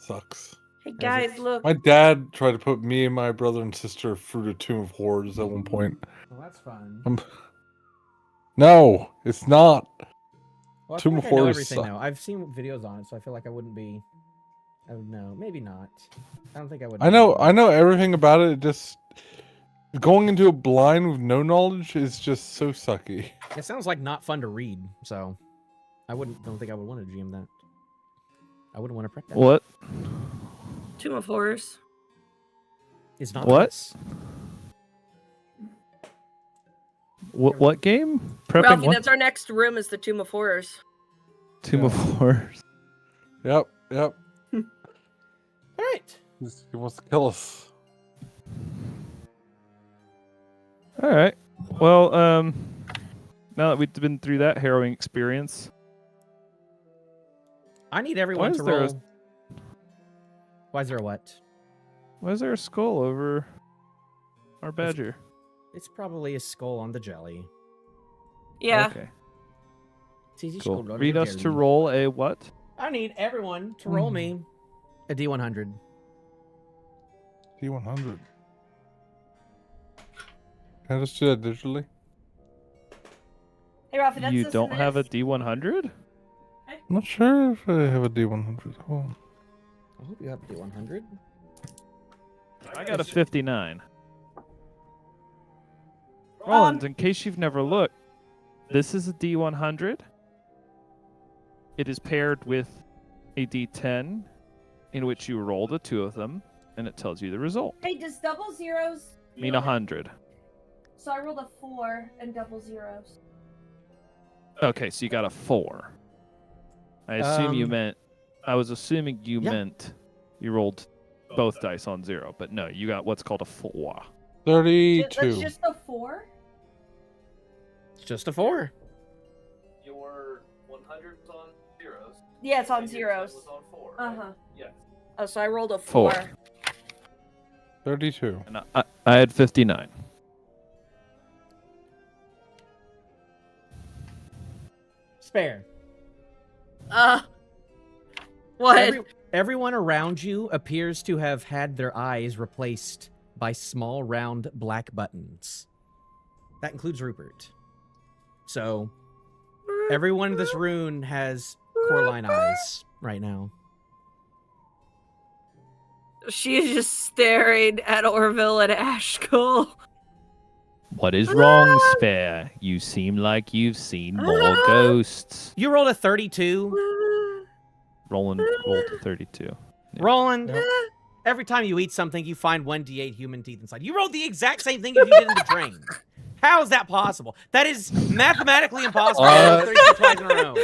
Sucks. Hey guys, look. My dad tried to put me and my brother and sister through the Tomb of Horrors at one point. well, that's fun. No, it's not. Well, I Tomb feel of like I know Horrors everything suck. now. I've seen videos on it, so I feel like I wouldn't be Oh no, maybe not. I don't think I would. I know everything about it. Just going into a blind with no knowledge is just so sucky. It sounds like not fun to read, so don't think I would want to GM that. I wouldn't want to prep that. What? Tomb of Horrors. It's not What? this. What game? Prepping Ralphie, what? that's our next room is the Tomb of Horrors. Tomb of Horrors. Yep. All right. He wants to kill us. All right. Well, now that we've been through that harrowing experience, I need everyone is to there a- roll. Why is there a what? why is there a skull over our badger? It's probably a skull on the jelly. Yeah. Okay. It's easy Cool. skull on Read the us to jelly. roll a what? I need everyone to roll me a D100. D100. Can I just do that digitally? Hey, Ralphie, that's You this don't and have a this. D100? I'm not sure if I have a D100. Hold on. I hope you have a D100. I got a 59. Rollins, in case you've never looked, this is a D100. It is paired with a D10 in which you roll the two of them, and it tells you the result. Hey, does double zeros Mean 100. So I rolled a 4 and double zeros. Okay, so you got a 4. I assume you meant. I was assuming you Yeah. meant you rolled both dice on 0, but no, you got what's called a 4. 32. That's just a 4? It's just a 4. Your 100 was on zeros. Yeah, it's on zeros. on 4. Uh-huh. Yes. Oh, so I rolled a 4. 32. And I had 59. Spare. What? Everyone around you appears to have had their eyes replaced by small, round, black buttons. That includes Rupert. So, everyone in this room has Coraline eyes right now. She is just staring at Orvill and Ashcull. What is wrong, Spare? You seem like you've seen more ghosts. You rolled a 32. Roll to 32. Yeah. Roland, every time you eat something, you find 1d8 human teeth inside. You rolled the exact same thing if you did in the drain. How is that possible? That is mathematically impossible. 32 twice in a row.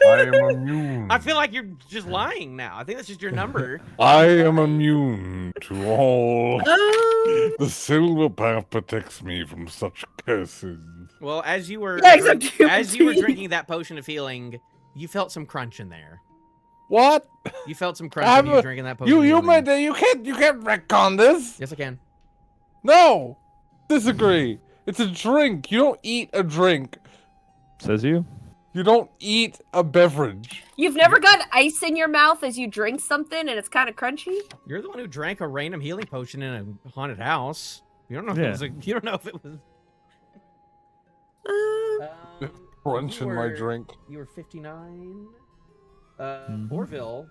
I am immune. I feel like you're just lying now. I think that's just your number. I am immune to all. The silver path protects me from such curses. Well, as you were Yeah, except human teeth. drinking that potion of healing, you felt some crunch in there. What? You felt some crunch when you were drinking that potion. of You healing. meant that you can't retcon this. Yes, I can. No, disagree. It's a drink. You don't eat a drink. Says you? You don't eat a beverage. You've never got ice in your mouth as you drink something and it's kind of crunchy? You're the one who drank a random healing potion in a haunted house. You don't know if Yeah. it was. You don't know if it was. Crunch you in my were- drink. You were 59. Mhm. Orville.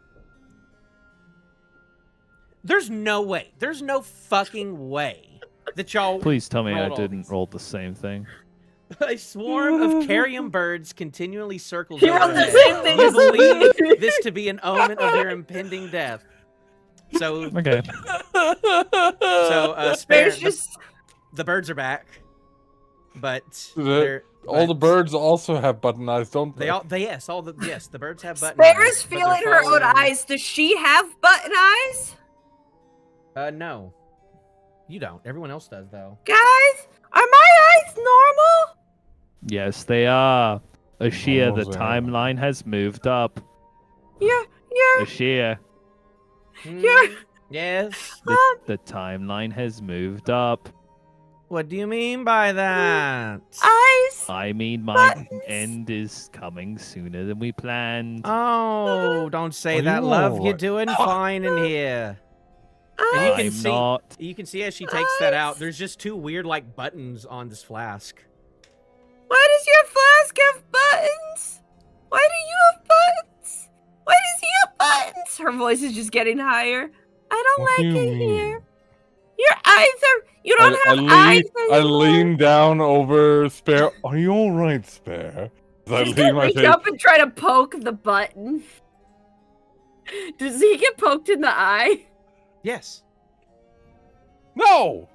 There's no way. There's no fucking way that y'all. Please tell me I rolled all didn't these. roll the same thing. A swarm of carrion birds continually circles You rolled the overhead. same thing You as believe me. this to be an omen of your impending death. So, Okay. Spare, There's just the birds are back, but The- All the but birds also have button eyes, don't they? yes, the birds have buttons. Spare is feeling her own eyes. Does she have button eyes? No, you don't. Everyone else does though. Guys, are my eyes normal? Yes, they are. Ashia, the Almost there. timeline has moved up. You're Ashia, You're- Yes. the timeline has moved up. What do you mean by that? eyes. I mean, my Buttons. end is coming sooner than we planned. Oh, don't say Are that, you love. all You're right? doing fine in here. And you can I'm see, not. you can see as she takes that out. There's just two weird like buttons on this flask. Why does your flask have buttons? Why do you have buttons? Why does he have buttons. Her voice is just getting higher. I don't What do like you it mean? here. Your eyes are. You don't have eyes I anymore. lean down over Spare. Are you all right, Spare? As I She's lean gonna my reach face. up and try to poke the button. Does he get poked in the eye? Yes. No!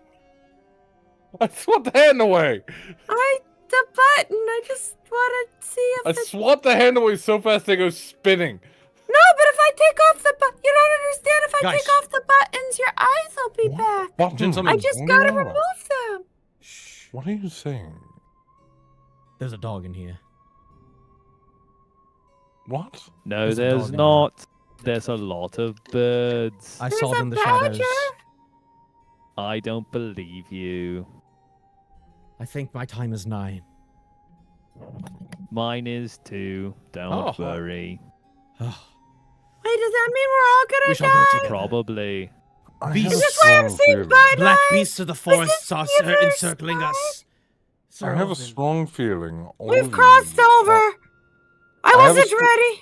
I swat the hand away. The button. I just want to see if I it's. swat the hand away so fast they go spinning. No, but if I take off the button, you don't understand. If I Guys. take off the buttons, your eyes will be back. Buttons? Gentlemen. I just What are you gotta on about? remove them. Shh. What are you saying? There's a dog in here. What? No, There's a there's dog in not. There's a lot of birds. I There's saw a them in the shadows. badger. I don't believe you. I think my time is nigh. Mine is too. Don't Oh. worry. Wait, does that mean we're all We gonna shall go die? together. Probably. I Beast. have a Is this why I'm strong saying feeling. bye Black bye? beasts of the forests are the first encircling us. Sir I have a Orvill. strong feeling. all We've of crossed you over. are- I have a wasn't str- ready.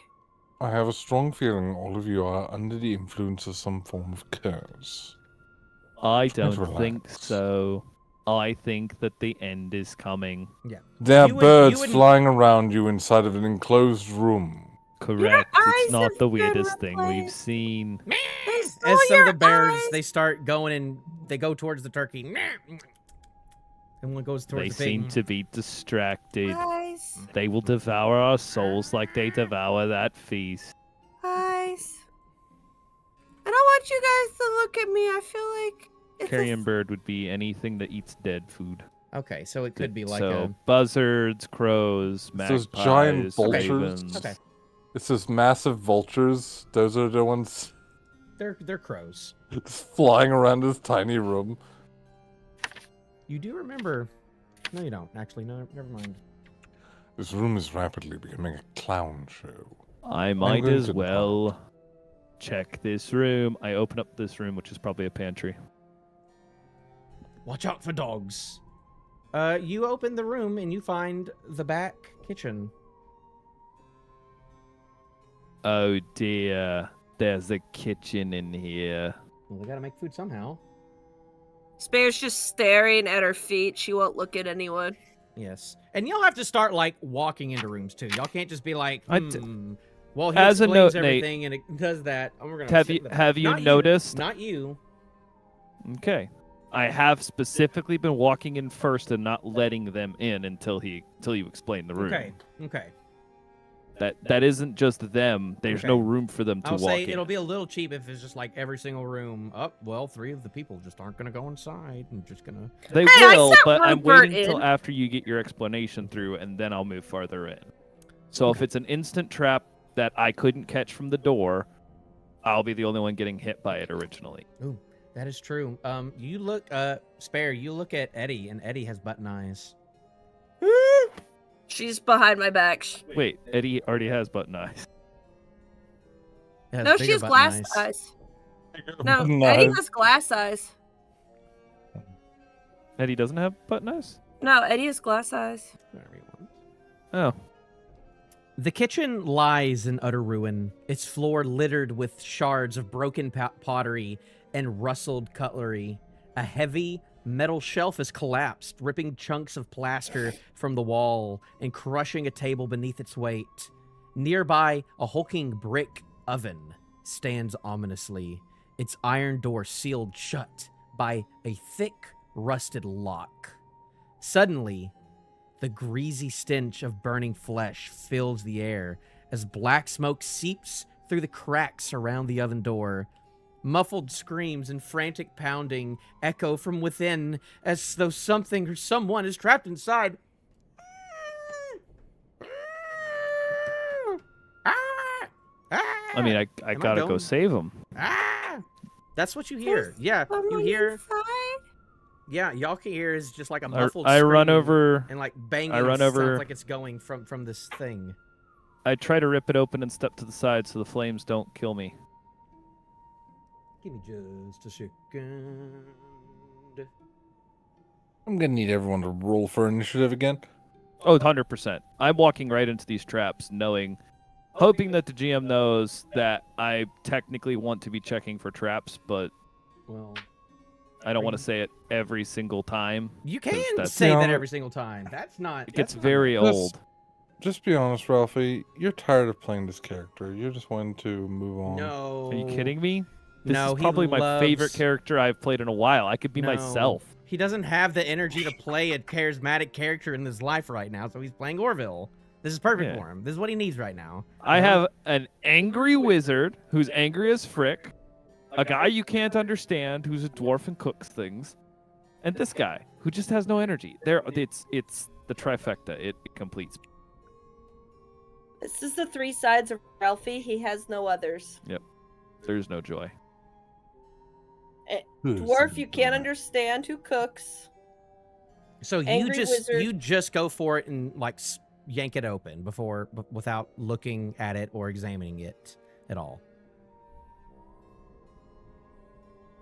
I have a strong feeling all of you are under the influence of some form of curse. I Try to don't think relax. so. I think that the end is coming. There are You and- birds you and- flying around you inside of an enclosed room. Correct. eyes It's not have the been weirdest thing we've replaced. seen. They stole As some of your the birds, eyes. they start going and they go towards the turkey. And one goes towards They the seem pig. to be distracted. Eyes. They will devour our souls like they devour that feast. Eyes. I don't want you guys to look at me. I feel like it's Carrion bird would be anything that eats dead food. Okay, so it could be like so buzzards, crows, Those magpies, giant vultures. ravens. Okay. It's those massive vultures. Those are the ones they're crows. just flying around this tiny room. You do remember? No, you don't. Actually, no. Never mind. This room is rapidly becoming a clown show. I might going as to well check this room. I open up this room, which is probably a pantry. Watch out for dogs. You open the room and you find the back kitchen. Oh dear, there's a kitchen in here. Well, they gotta make food somehow. Spare's just staring at her feet. She won't look at anyone. Yes, and y'all have to start like walking into rooms too. Y'all can't just be like, I d- well, he As a explains note, Nate, everything and it does that. And we're gonna Have sit you in the back. have you Not noticed? Not you. Okay. I have specifically been walking in first and not letting them in until you explain the room. Okay. Okay. That isn't just them. There's Okay. no room for them to I'll walk say in. it'll be a little cheap if it's just like every single room. Oh, well, 3 of the people just aren't gonna go inside. I'm just gonna. They Hey, I will, sent but I'm Rupert waiting until in. after you get your explanation through, and then I'll move farther in. So if it's an instant trap that I couldn't catch from the door, I'll be the only one getting hit by it originally. Ooh, that is true. You look, Spare. You look at Eddie, and Eddie has button eyes. She's behind my back. Wait, Eddie already has button eyes. It has No, bigger she has button glass eyes. eyes. No, No. Eddie has glass eyes. Eddie doesn't have button eyes? No, Eddie has glass eyes. Whatever you want. Oh. The kitchen lies in utter ruin, its floor littered with shards of broken pottery and rustled cutlery. A heavy metal shelf has collapsed, ripping chunks of plaster from the wall and crushing a table beneath its weight. Nearby, a hulking brick oven stands ominously, its iron door sealed shut by a thick, rusted lock. Suddenly, the greasy stench of burning flesh fills the air as black smoke seeps through the cracks around the oven door. Muffled screams and frantic pounding echo from within as though something or someone is trapped inside. I mean, I Am I gotta go going? save him. That's what you hear. Yeah, you someone hear. inside. Yeah, y'all can hear is just like a I muffled run scream over. and like banging. I run sounds over- like it's going from this thing. I try to rip it open and step to the side so the flames don't kill me. Give me just a second. I'm gonna need everyone to roll for initiative again. Oh, 100%. I'm walking right into these traps knowing hoping that the GM knows that I technically want to be checking for traps, but Well, I don't want to say it every single time. you 'cause can that's- say Yeah, that but- every single time. That's not. It gets that's not very nice. old. Just be honest, Ralphie. You're tired of playing this character. You're just wanting to move on. No. Are you kidding me? This No, is probably he my favorite loves- character I've played in a while. I could be No. myself. He doesn't have the energy to play a charismatic character in his life right now, so he's playing Orvill. This is perfect Yeah. for him. This is what he needs right now. I have an angry wizard who's angry as frick, a guy you can't understand who's a dwarf and cooks things, and this guy who just has no energy. It's the trifecta. It completes. This is the three sides of Ralphie. He has no others. There's no joy. Dwarf you can't understand who cooks. So Angry wizard. you just go for it and like yank it open without looking at it or examining it at all.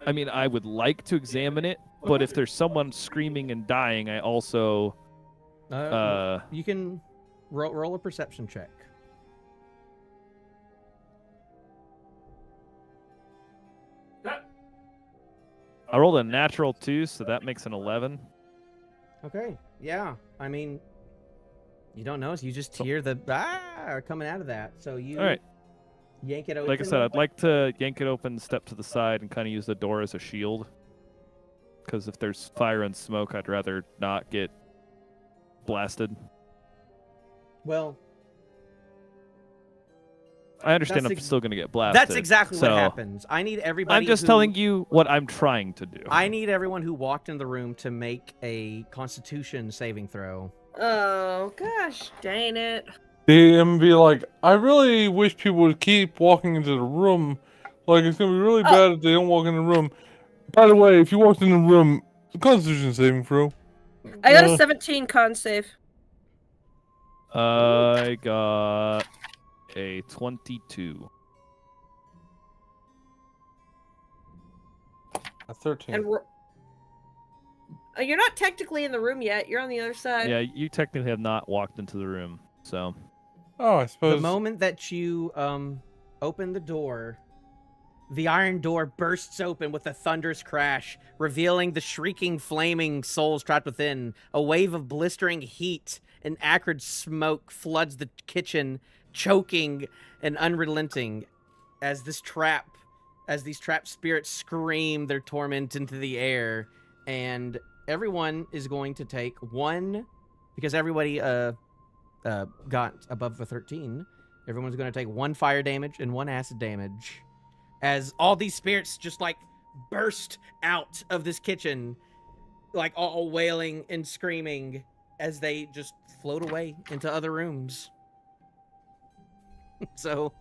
I mean, I would like to examine it, but if there's someone screaming and dying, I also You can roll a perception check. I rolled a natural 2, so that makes an 11. Okay. Yeah. I mean, you don't notice. You just hear the coming out of that. So you All right. yank it open. Like I said, I'd like to yank it open, step to the side, and kind of use the door as a shield. Because if there's fire and smoke, I'd rather not get blasted. Well, I understand That's I'm ex- still going to get blasted. that's exactly so what happens. I need everybody. I'm just telling you what I'm trying to do. I need everyone who walked in the room to make a Constitution saving throw. Oh, gosh dang it. DM be like, I really wish people would keep walking into the room. Like, it's gonna be really bad if they don't walk in the room. By the way, if you walked in the room, Constitution saving throw. I got a 17 con save. I got a 22. A 13. And you're not technically in the room yet. You're on the other side. Yeah, you technically have not walked into the room, so Oh, I suppose. The moment that you open the door, the iron door bursts open with a thunderous crash, revealing the shrieking, flaming souls trapped within. A wave of blistering heat and acrid smoke floods the kitchen, choking and unrelenting as these trapped spirits scream their torment into the air. And everyone is going to take one, because everybody got above the 13. Everyone's going to take 1 fire damage and 1 acid damage as all these spirits just like burst out of this kitchen, like all wailing and screaming as they just float away into other rooms. So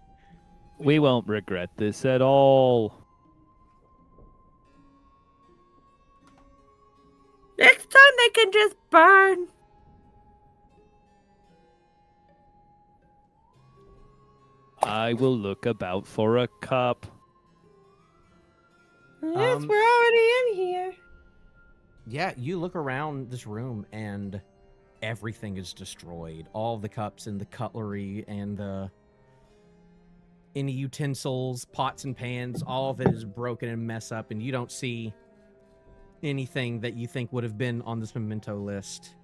we won't regret this at all. Next time they can just burn. I will look about for a cup. Yes, we're already in here. yeah, you look around this room and everything is destroyed. All the cups and the cutlery and any utensils, pots and pans, all of it is broken and mess up, and you don't see anything that you think would have been on this memento list.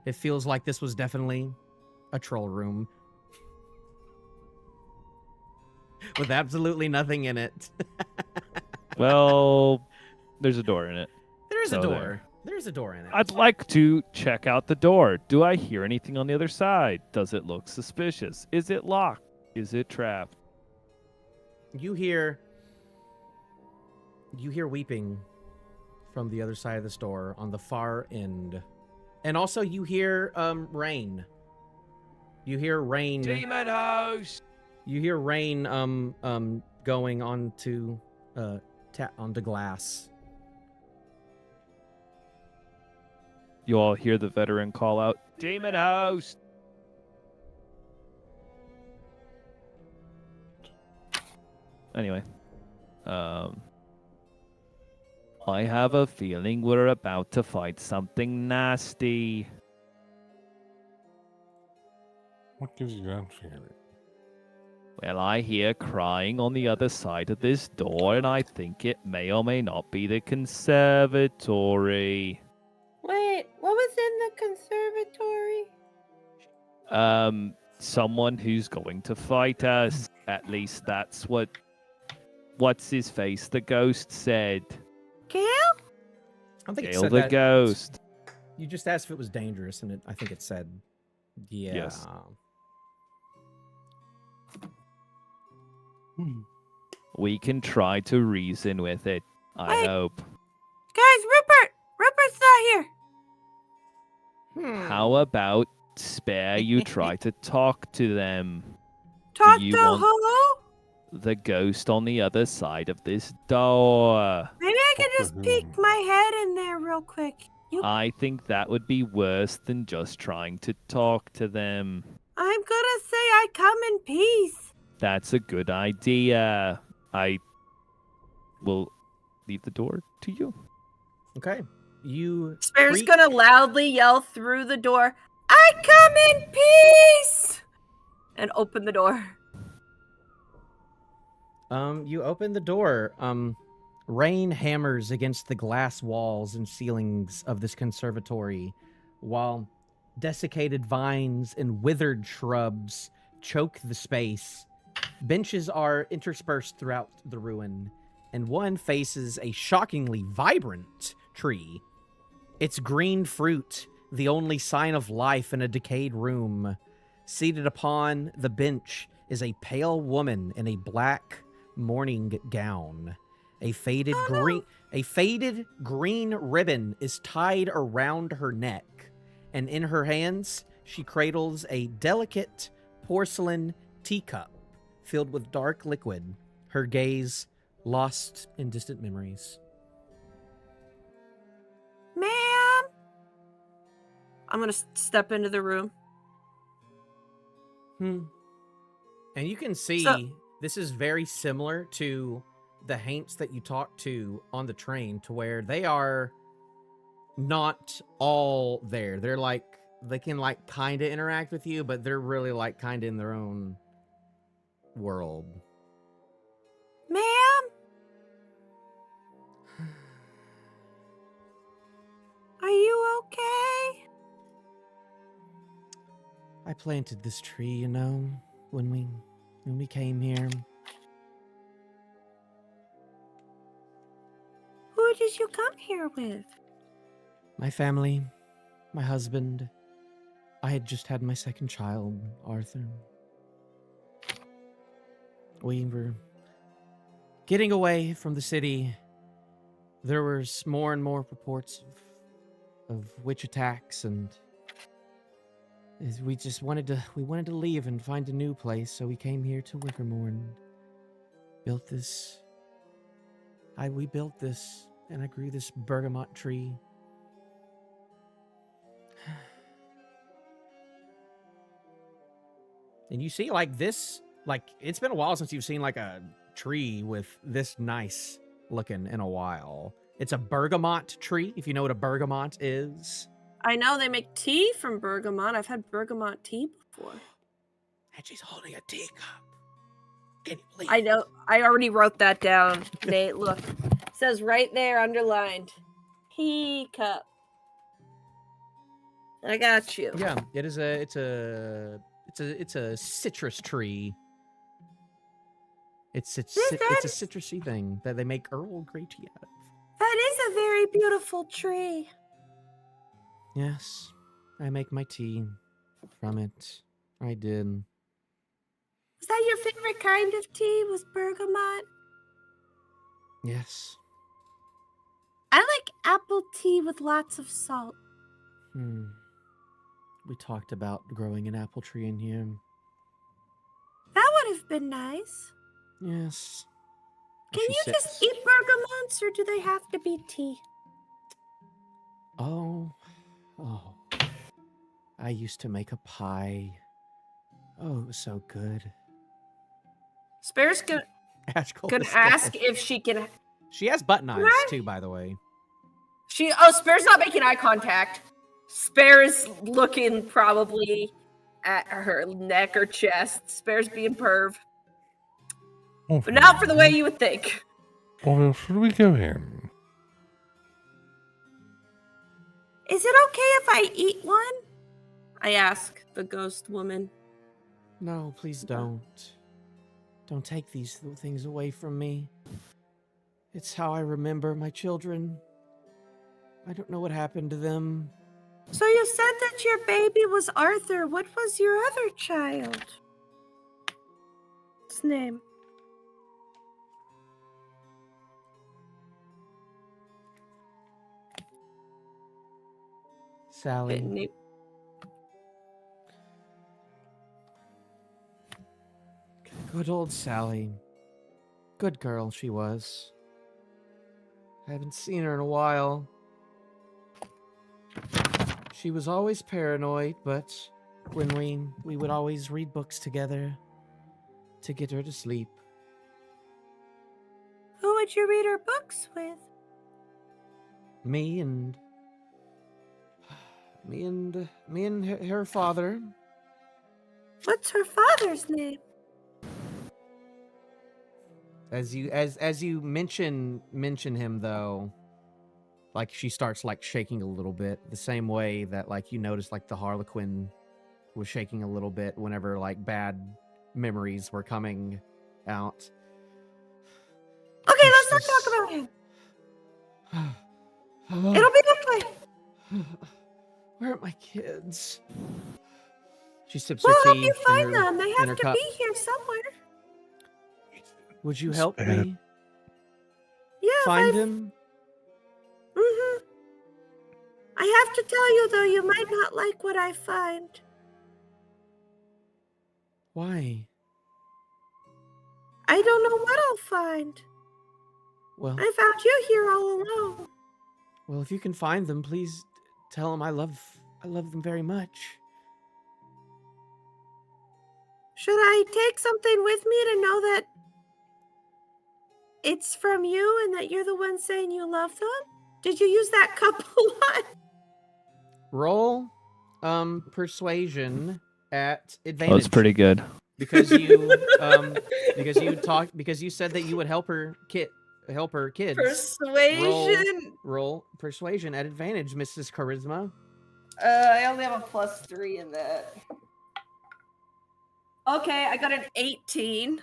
It feels like this was definitely a troll room with absolutely nothing in it. Well, there's a door in it. There's a So door. there. There's a door in it. I'd like to check out the door. Do I hear anything on the other side? Does it look suspicious? Is it locked? Is it trapped? You hear weeping from the other side of the door on the far end. And also you hear rain. You hear rain. Demon house. You hear rain going onto onto glass. You all hear the veteran call out, "Demon house!" Anyway, I have a feeling we're about to fight something nasty. What gives you that feeling? Well, I hear crying on the other side of this door, and I think it may or may not be the conservatory. Wait, what was in the conservatory? Someone who's going to fight us. At least that's what's his face, the ghost said. Gale? I don't think it Gale said the that. ghost. You just asked if it was dangerous, and I think it said, yeah. Yes. We can try to reason with it, I Wait. hope. Guys, Rupert's not here. How about Spare you try to talk to them? Talk you to want- who? The ghost on the other side of this door. Maybe I can Talk to just peek whom? my head in there real quick. I think that would be worse than just trying to talk to them. I'm gonna say I come in peace. That's a good idea. I will leave the door to you. Okay. You. Spare's creak- gonna loudly yell through the door, I come in peace! And open the door. You open the door. Rain hammers against the glass walls and ceilings of this conservatory, while desiccated vines and withered shrubs choke the space. Benches are interspersed throughout the ruin, and one faces a shockingly vibrant tree. Its green fruit, the only sign of life in a decayed room. Seated upon the bench is a pale woman in a black morning gown. A faded green ribbon is tied around her neck, and in her hands she cradles a delicate porcelain teacup filled with dark liquid, her gaze lost in distant memories. Ma'am! I'm gonna step into the room. And you can see So- this is very similar to the Haints that you talked to on the train, to where they are not all there. They're like, they can like kind of interact with you, but they're really like kind of in their own world. Ma'am? Are you okay? I planted this tree, you know, when we came here. Who did you come here with? My family, my husband. I had just had my second child, Arthur. We were getting away from the city. There was more and more reports of witch attacks, and we just wanted to leave and find a new place. So we came here to Wickermore, built this. We built this, and I grew this bergamot tree. And you see, like, this, like, it's been a while since you've seen, like, a tree with this nice looking in a while. It's a bergamot tree, if you know what a bergamot is. I know they make tea from bergamot. I've had bergamot tea before. And she's holding a teacup. Can you believe I know. I already wrote that down, Nate. Look. It says right there, underlined. Teacup. I got you. Yeah, it's a citrus tree. It's a citrusy thing that they make Earl Grey tea out of. That is a very beautiful tree. Yes, I make my tea from it. I did. Is that your favorite kind of tea? Was bergamot? Yes. I like apple tea with lots of salt. We talked about growing an apple tree in here. That would have been nice. Yes. Can She you sits- just eat bergamots, or do they have to be tea? Oh. I used to make a pie. Oh, it was so good. Spare's gonna Ashcull gonna is ask dead. if she can. She has button eyes Right. too, by the way. Spare's not making eye contact. Spare's looking probably at her neck or chest. Spare's being perv. But not for the way you would think. Orvill, should we go in? Is it okay if I eat one? I ask the ghost woman. No, please don't. Don't take these things away from me. It's how I remember my children. I don't know what happened to them. So you said that your baby was Arthur. What was your other child? What's his name? Sally. Good old Sally. Good girl she was. I haven't seen her in a while. She was always paranoid, but when we would always read books together to get her to sleep. Who would you read her books with? Me and her father. What's her father's name? As you mention him though, like she starts like shaking a little bit, the same way that like you noticed like the Harlequin was shaking a little bit whenever like bad memories were coming out. Okay, let's not talk about him. It'll be okay. Where are my kids? She sips We'll her help tea you in find her, them. They in have her to cup. be here somewhere. Would you help Spare- me Yeah, find him? Mm-hmm. I have to tell you, though, you might not like what I find. Why? I don't know what I'll find. Well, I found you here all alone. well, if you can find them, please tell them I love them very much. Should I take something with me to know that it's from you and that you're the one saying you love them? Did you use that cup a lot? Roll persuasion at advantage. Oh, it's pretty good. Because you because you said that you would help her kids. Persuasion. Roll persuasion at advantage, Mrs. Charisma. I only have a +3 in that. Okay, I got an 18.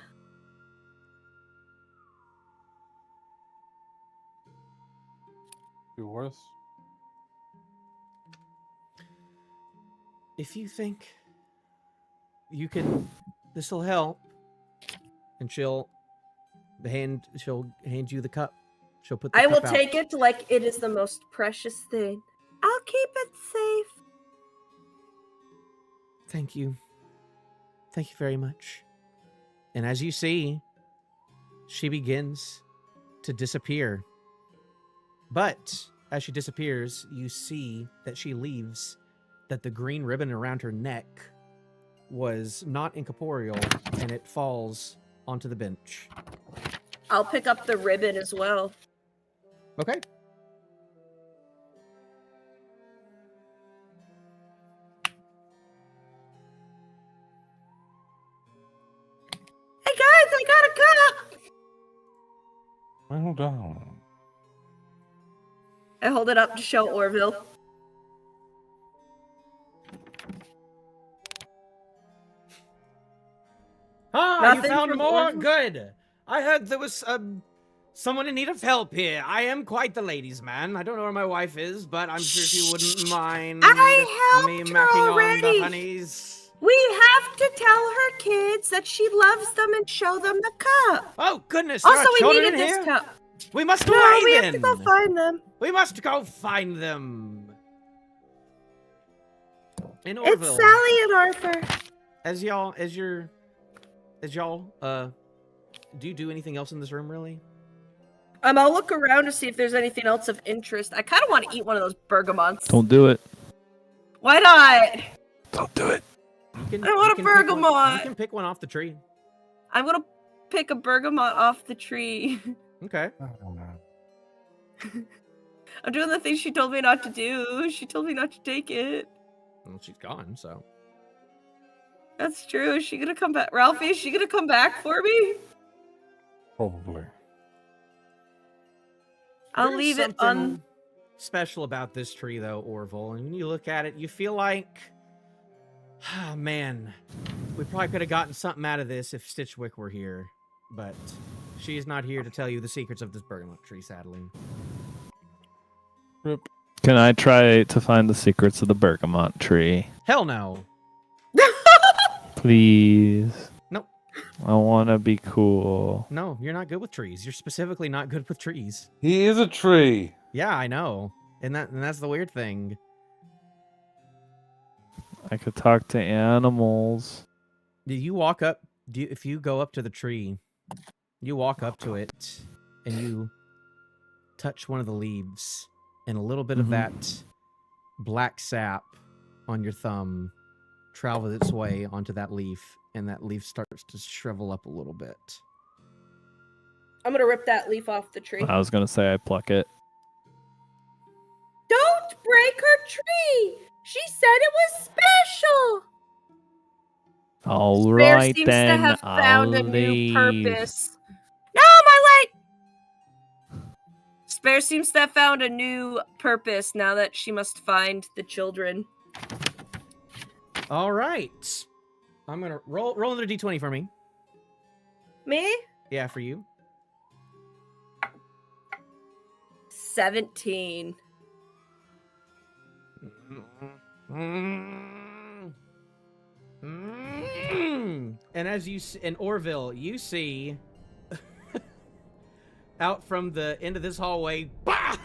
Be worse. If you think you can, this will help, and she'll hand you the cup. She'll put the I cup will out. take it like it is the most precious thing. I'll keep it safe. Thank you. Thank you very much. And as you see, she begins to disappear. But as she disappears, you see that she leaves, that the green ribbon around her neck was not incorporeal, and it falls onto the bench. I'll pick up the ribbon as well. Okay. Hey guys, I got a cup! Well done. I hold it up to show Orvill. Ah, Nothing you found from more? Orville? Good. I heard there was someone in need of help here. I am quite the ladies' man. I don't know where my wife is, but I'm sure she wouldn't mind I me helped her macking on already. the honeys. We have to tell her kids that she loves them and show them the cup. Oh goodness! There Also, are we children needed in this here? cup. We must No, away we then. have to go find them. We must go find them. In It's Orville, Sally and Arthur. as y'all, do you do anything else in this room, really? I'll look around to see if there's anything else of interest. I kind of want to eat one of those bergamots. Don't do it. Why not? Don't do it. You can, I want you a can pick one- bergamot. You can pick one off the tree. I'm gonna pick a bergamot off the tree. Okay. I'm doing the thing she told me not to do. She told me not to take it. Well, she's gone, so. That's true. Is she gonna come back? Ralphie, is she gonna come back for me? Probably. I'll There's leave it something special about this tree, though, Orville. And when you look at it, you feel like, oh, man, we probably could have gotten something out of this if Stitchwick were here. But she is not here to tell you the secrets of this bergamot tree, sadly. Rip. Can I try to find the secrets of the bergamot tree? Hell no. Please. Nope. I want to be cool. No, you're not good with trees. You're specifically not good with trees. He is a tree. Yeah, I know. And that's the weird thing. I could talk to animals. Do you walk up? If you go up to the tree, you walk up to it, and you touch one of the leaves, and a little bit of that black sap on your thumb travels its way onto that leaf, and that leaf starts to shrivel up a little bit. I'm gonna rip that leaf off the tree. I was going to say I pluck it. Don't break her tree. She said it was special. All Bear right, seems then. to have found a I'll new leave. purpose. No, my light. Spare seems to have found a new purpose now that she must find the children. All right. I'm going to roll another d20 for me. Me? Yeah, for you. 17. And as you in Orvill, you see out from the end of this hallway, bah!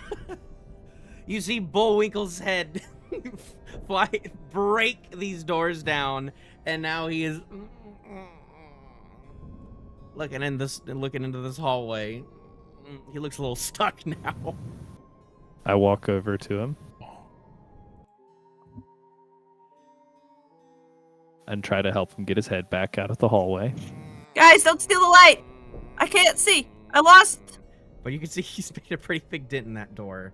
You see Bullwinkle's head break these doors down, and now he is looking into this hallway. He looks a little stuck now. I walk over to him and try to help him get his head back out of the hallway. Guys, don't steal the light. I can't see. I lost. But you can see he's made a pretty big dent in that door.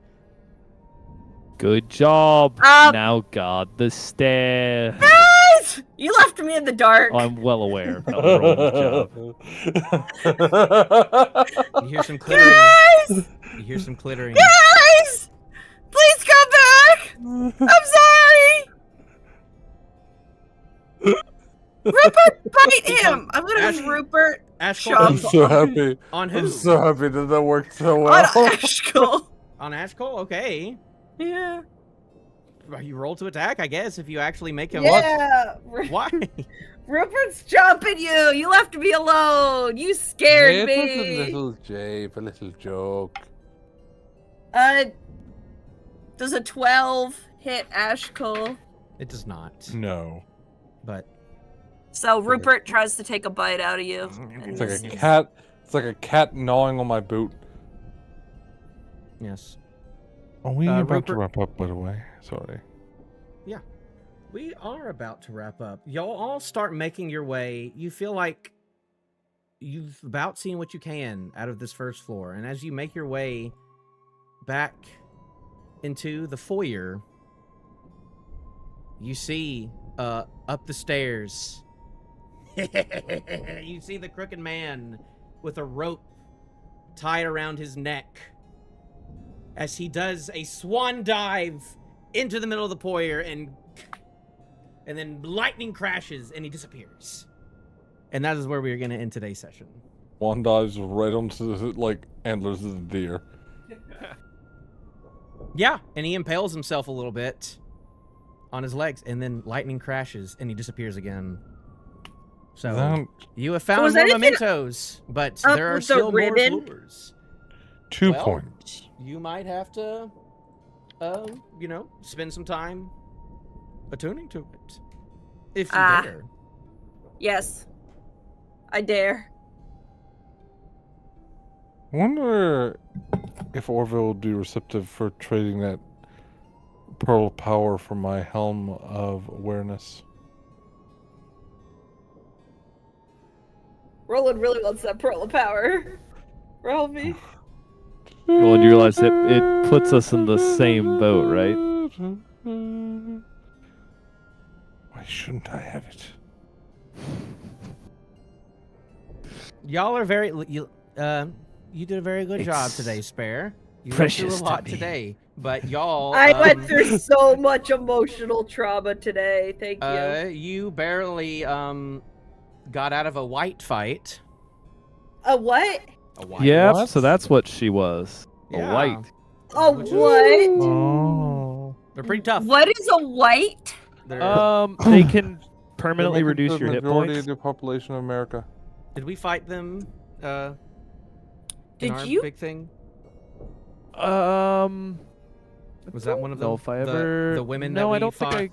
Good job. Now guard the stairs. Guys! You left me in the dark. Oh, I'm well aware. That was Roland's job. You hear some clittering. Guys! You hear some clittering. Guys! Please come back! I'm sorry! Rupert, bite him! I'm gonna Ash- Rupert Ashcull, I'm Chomp so happy. on who? I'm so happy that worked so on well. Ashcull. On Ashcull? Okay. Yeah. You roll to attack, I guess, if you actually make him. Yeah. Why? Rupert's jumping you. You left me alone. You scared It was a me. little jape, a little joke. Does a 12 hit Ashcull? It does not. No. But So Rupert tries to take a bite out of you. and It's like a misses. cat. It's like a cat gnawing on my boot. yes. Are we about to Rupert- wrap up, by the way? Sorry. We are about to wrap up. Y'all all start making your way. You feel like you've about seen what you can out of this first floor. And as you make your way back into the foyer, you see up the stairs. You see the crooked man with a rope tied around his neck as he does a swan dive into the middle of the foyer, and then lightning crashes and he disappears. And that is where we are going to end today's session. One dives right onto the antlers of the deer. Yeah, and he impales himself a little bit on his legs, and then lightning crashes and he disappears again. So That- you have found was more anything mementos, but up there are with the still more ribbon? lures. 2 Well, points. You might have to, spend some time attuning to it. If you dare. Yes. I dare. Wonder if Orville would be receptive for trading that pearl of power for my helm of awareness. Roland really wants that pearl of power. Roll me. Well, you realize it puts us in the same boat, right? Why shouldn't I have it? Y'all are very You did a very good job today, Spare. You went precious through a lot to me. today, but y'all. I went through so much emotional trauma today. Thank you. You barely got out of a white fight. A what? A white. Yep, What? so that's what she was. Yeah. A white. A Which is- what? Oh. They're pretty tough. What is a white? They're, They can They permanently make up reduce the your hit majority points. of the population of America. did we fight them? In Did our you? big thing? Was Was that one of them? No, if I ever... the women No, that we I don't fought? think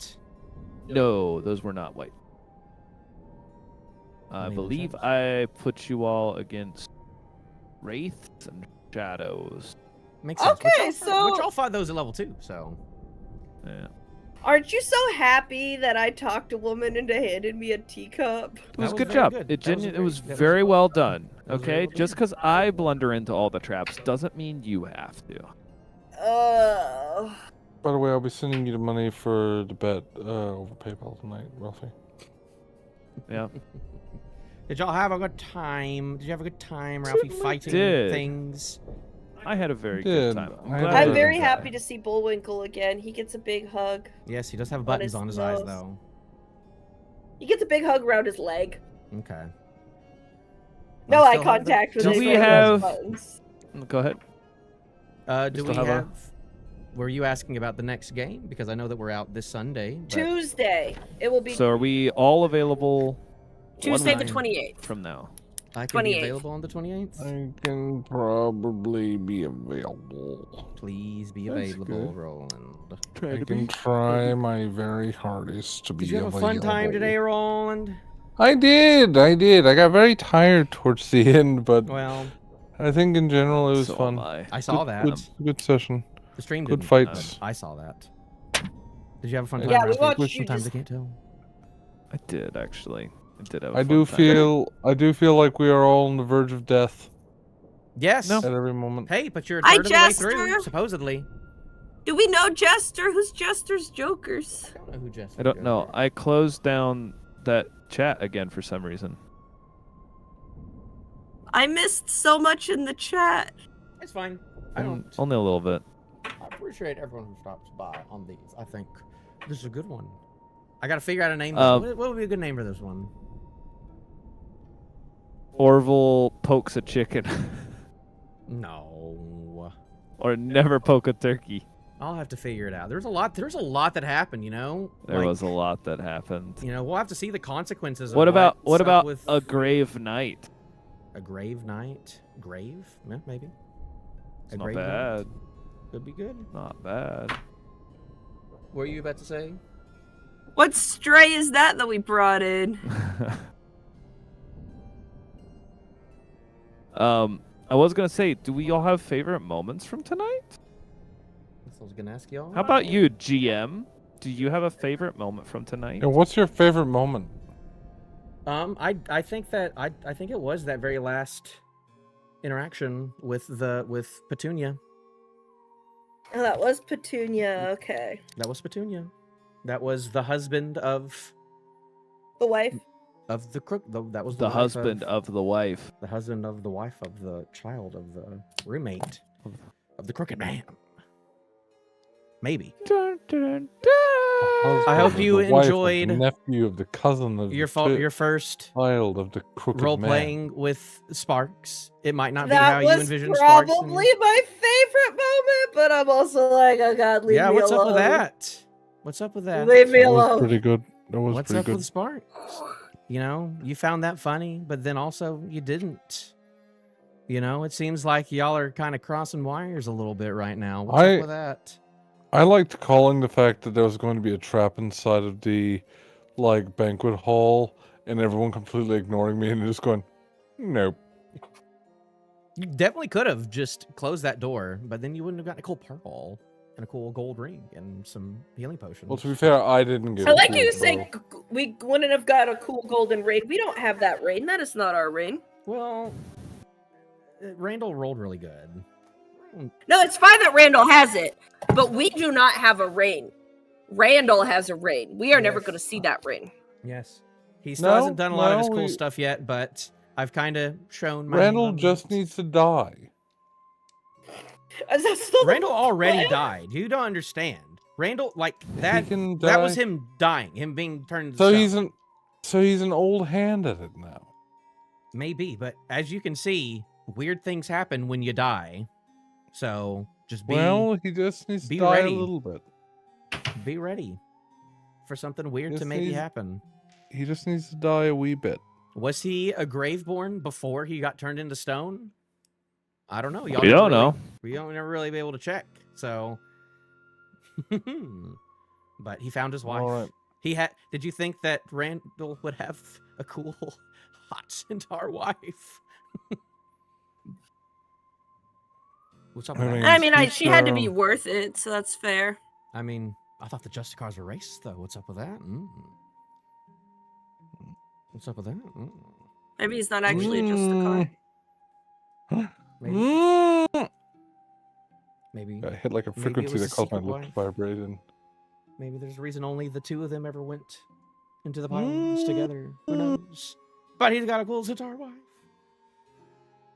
No, those were not white. I Any believe chance? I put you all against wraiths and shadows. Makes sense. Okay, which so- y'all fought those at level 2, so. Yeah. Aren't you so happy that I talked a woman into handing me a teacup? It was was a good very job. good. It That was a it was that was- very well done. that was very Okay, well just done. because I blunder into all the traps doesn't mean you have to. By the way, I'll be sending you the money for the bet over PayPal tonight, Ralphie. Yeah. Did y'all have a good time? Did you have a good time, Ralphie, fighting did. things? I had a very Did. good time. I had glad a I'm didn't very die. happy to see Bullwinkle again. He gets a big hug. Yes, he does have On buttons his on his eyes, nose. though. He gets a big hug around his leg. Okay. No eye still have the- contact with Do his we leg have- buttons. Go ahead. Do we still have a- have... Were you asking about the next game? Because I know that we're out this Sunday. But... Tuesday. It will be So are we all available Tuesday the night. 28th. from now? I can be 28th. available on the 28th. I can probably be available. Please be That's available, good. Roland. I can try my very hardest to be Did you have a available. fun time today, Roland? I did. I got very tired towards the end, but Well, I think in general it was So fun. am I. I saw Good- that. Good session. The stream Good didn't. fights. I saw that. Did you have a fun Yeah, time? we Ralphie? watched you Sometimes just- I can't tell. I did actually. I did have. I do feel like we are all on the verge of death Yes. No. at every moment. Hey, but you're a Hi, third of the way through, Jester. supposedly. Do we know Jester? Who's Jester's Jokers? I don't know who Jester I don't is. know. I closed down that chat again for some reason. I missed so much in the chat. It's fine. I don't. Only a little bit. I appreciate everyone who stops by on these. I think this is a good one. I gotta figure out a name. What would be a good name for this one? Orvill pokes a chicken, No. or never poke a turkey. I'll have to figure it out. There's a lot that happened, you know? There Like, was a lot that happened. You know, we'll have to see the consequences of What about what's up what about with a grave knight? a grave knight? Grave? Yeah, maybe. It's A not grave knight? bad. Could be good. Not bad. What were you about to say? What stray is that we brought in? I was gonna say, do we all have favorite moments from tonight? That's what I was gonna ask y'all. How about you, GM? Do you have a favorite moment from tonight? And what's your favorite moment? I think that I think it was that very last interaction with Petunia. Oh, that was Petunia. Okay. That was Petunia. That was the husband of The wife. the crook. That was The wife husband of the wife. the husband of the wife of the child of the roommate of the crooked man. Maybe. Dun, dun, Husband I hope of you the wife of the enjoyed nephew of the cousin of Your the your first child of the crooked role man. playing with Sparks. It might not be That how you was envision Sparks. probably my favorite moment, but I'm also like, oh god, leave Yeah, me what's alone. up with that? What's up with that? Leave me That was alone. pretty good. That was What's pretty up good. with Sparks? You know, you found that funny, but then also you didn't. You know, it seems like y'all are kind of crossing wires a little bit right now. What's up with that? I liked calling the fact that there was going to be a trap inside of the banquet hall, and everyone completely ignoring me and just going, nope. You definitely could have just closed that door, but then you wouldn't have gotten a cool pearl and a cool gold ring and some healing potions. Well, to be fair, I didn't get. I a like cool you bow. say we wouldn't have got a cool golden rain. We don't have that rain. That is not our rain. Well, Randall rolled really good. No, it's fine that Randall has it, but we do not have a rain. Randall has a rain. We are never Yes. going to see that rain. Yes. He still No, hasn't done a lot of his no, cool we- stuff yet, but I've kind of shown my. Randall hand on just that. needs to die. Is that still the Randall already plan? died. You don't understand. Randall, like that. He can That was die. him dying. Him being turned. So to stone. he's an old hand at it now. Maybe, but as you can see, weird things happen when you die. So just be He just needs to be die ready. a little bit. be ready for something weird to Just maybe needs- happen. He just needs to die a wee bit. Was he a Graveborn before he got turned into stone? I don't know. Y'all We never don't really- know. We don't never really be able to check. So, but he found his wife. All right. He had. Did you think that Randall would have a cool, hot centaur wife? What's up with that? I mean, He's, she had to be worth it, so that's fair. I mean, I thought the Justicars were racist, though. What's up with that? What's up with that? Maybe he's not actually just a car. Maybe. Maybe. I hit like a Maybe it frequency was that a caused my secret lip to wife. vibrate. And Maybe there's a reason only the two of them ever went into the pylons together. Who knows? But he's got a cool centaur wife.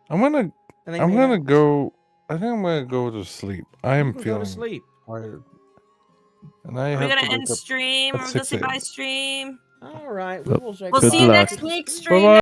I'm gonna And they I'm made gonna out. go. I think I'm gonna go to sleep. I You am can go feeling to sleep. tired, and I Are we have gonna to end wake up. stream? at Are we gonna 6 say bye a.m. stream? All right. We will check We'll Good see you luck. next week stream. Bye-bye.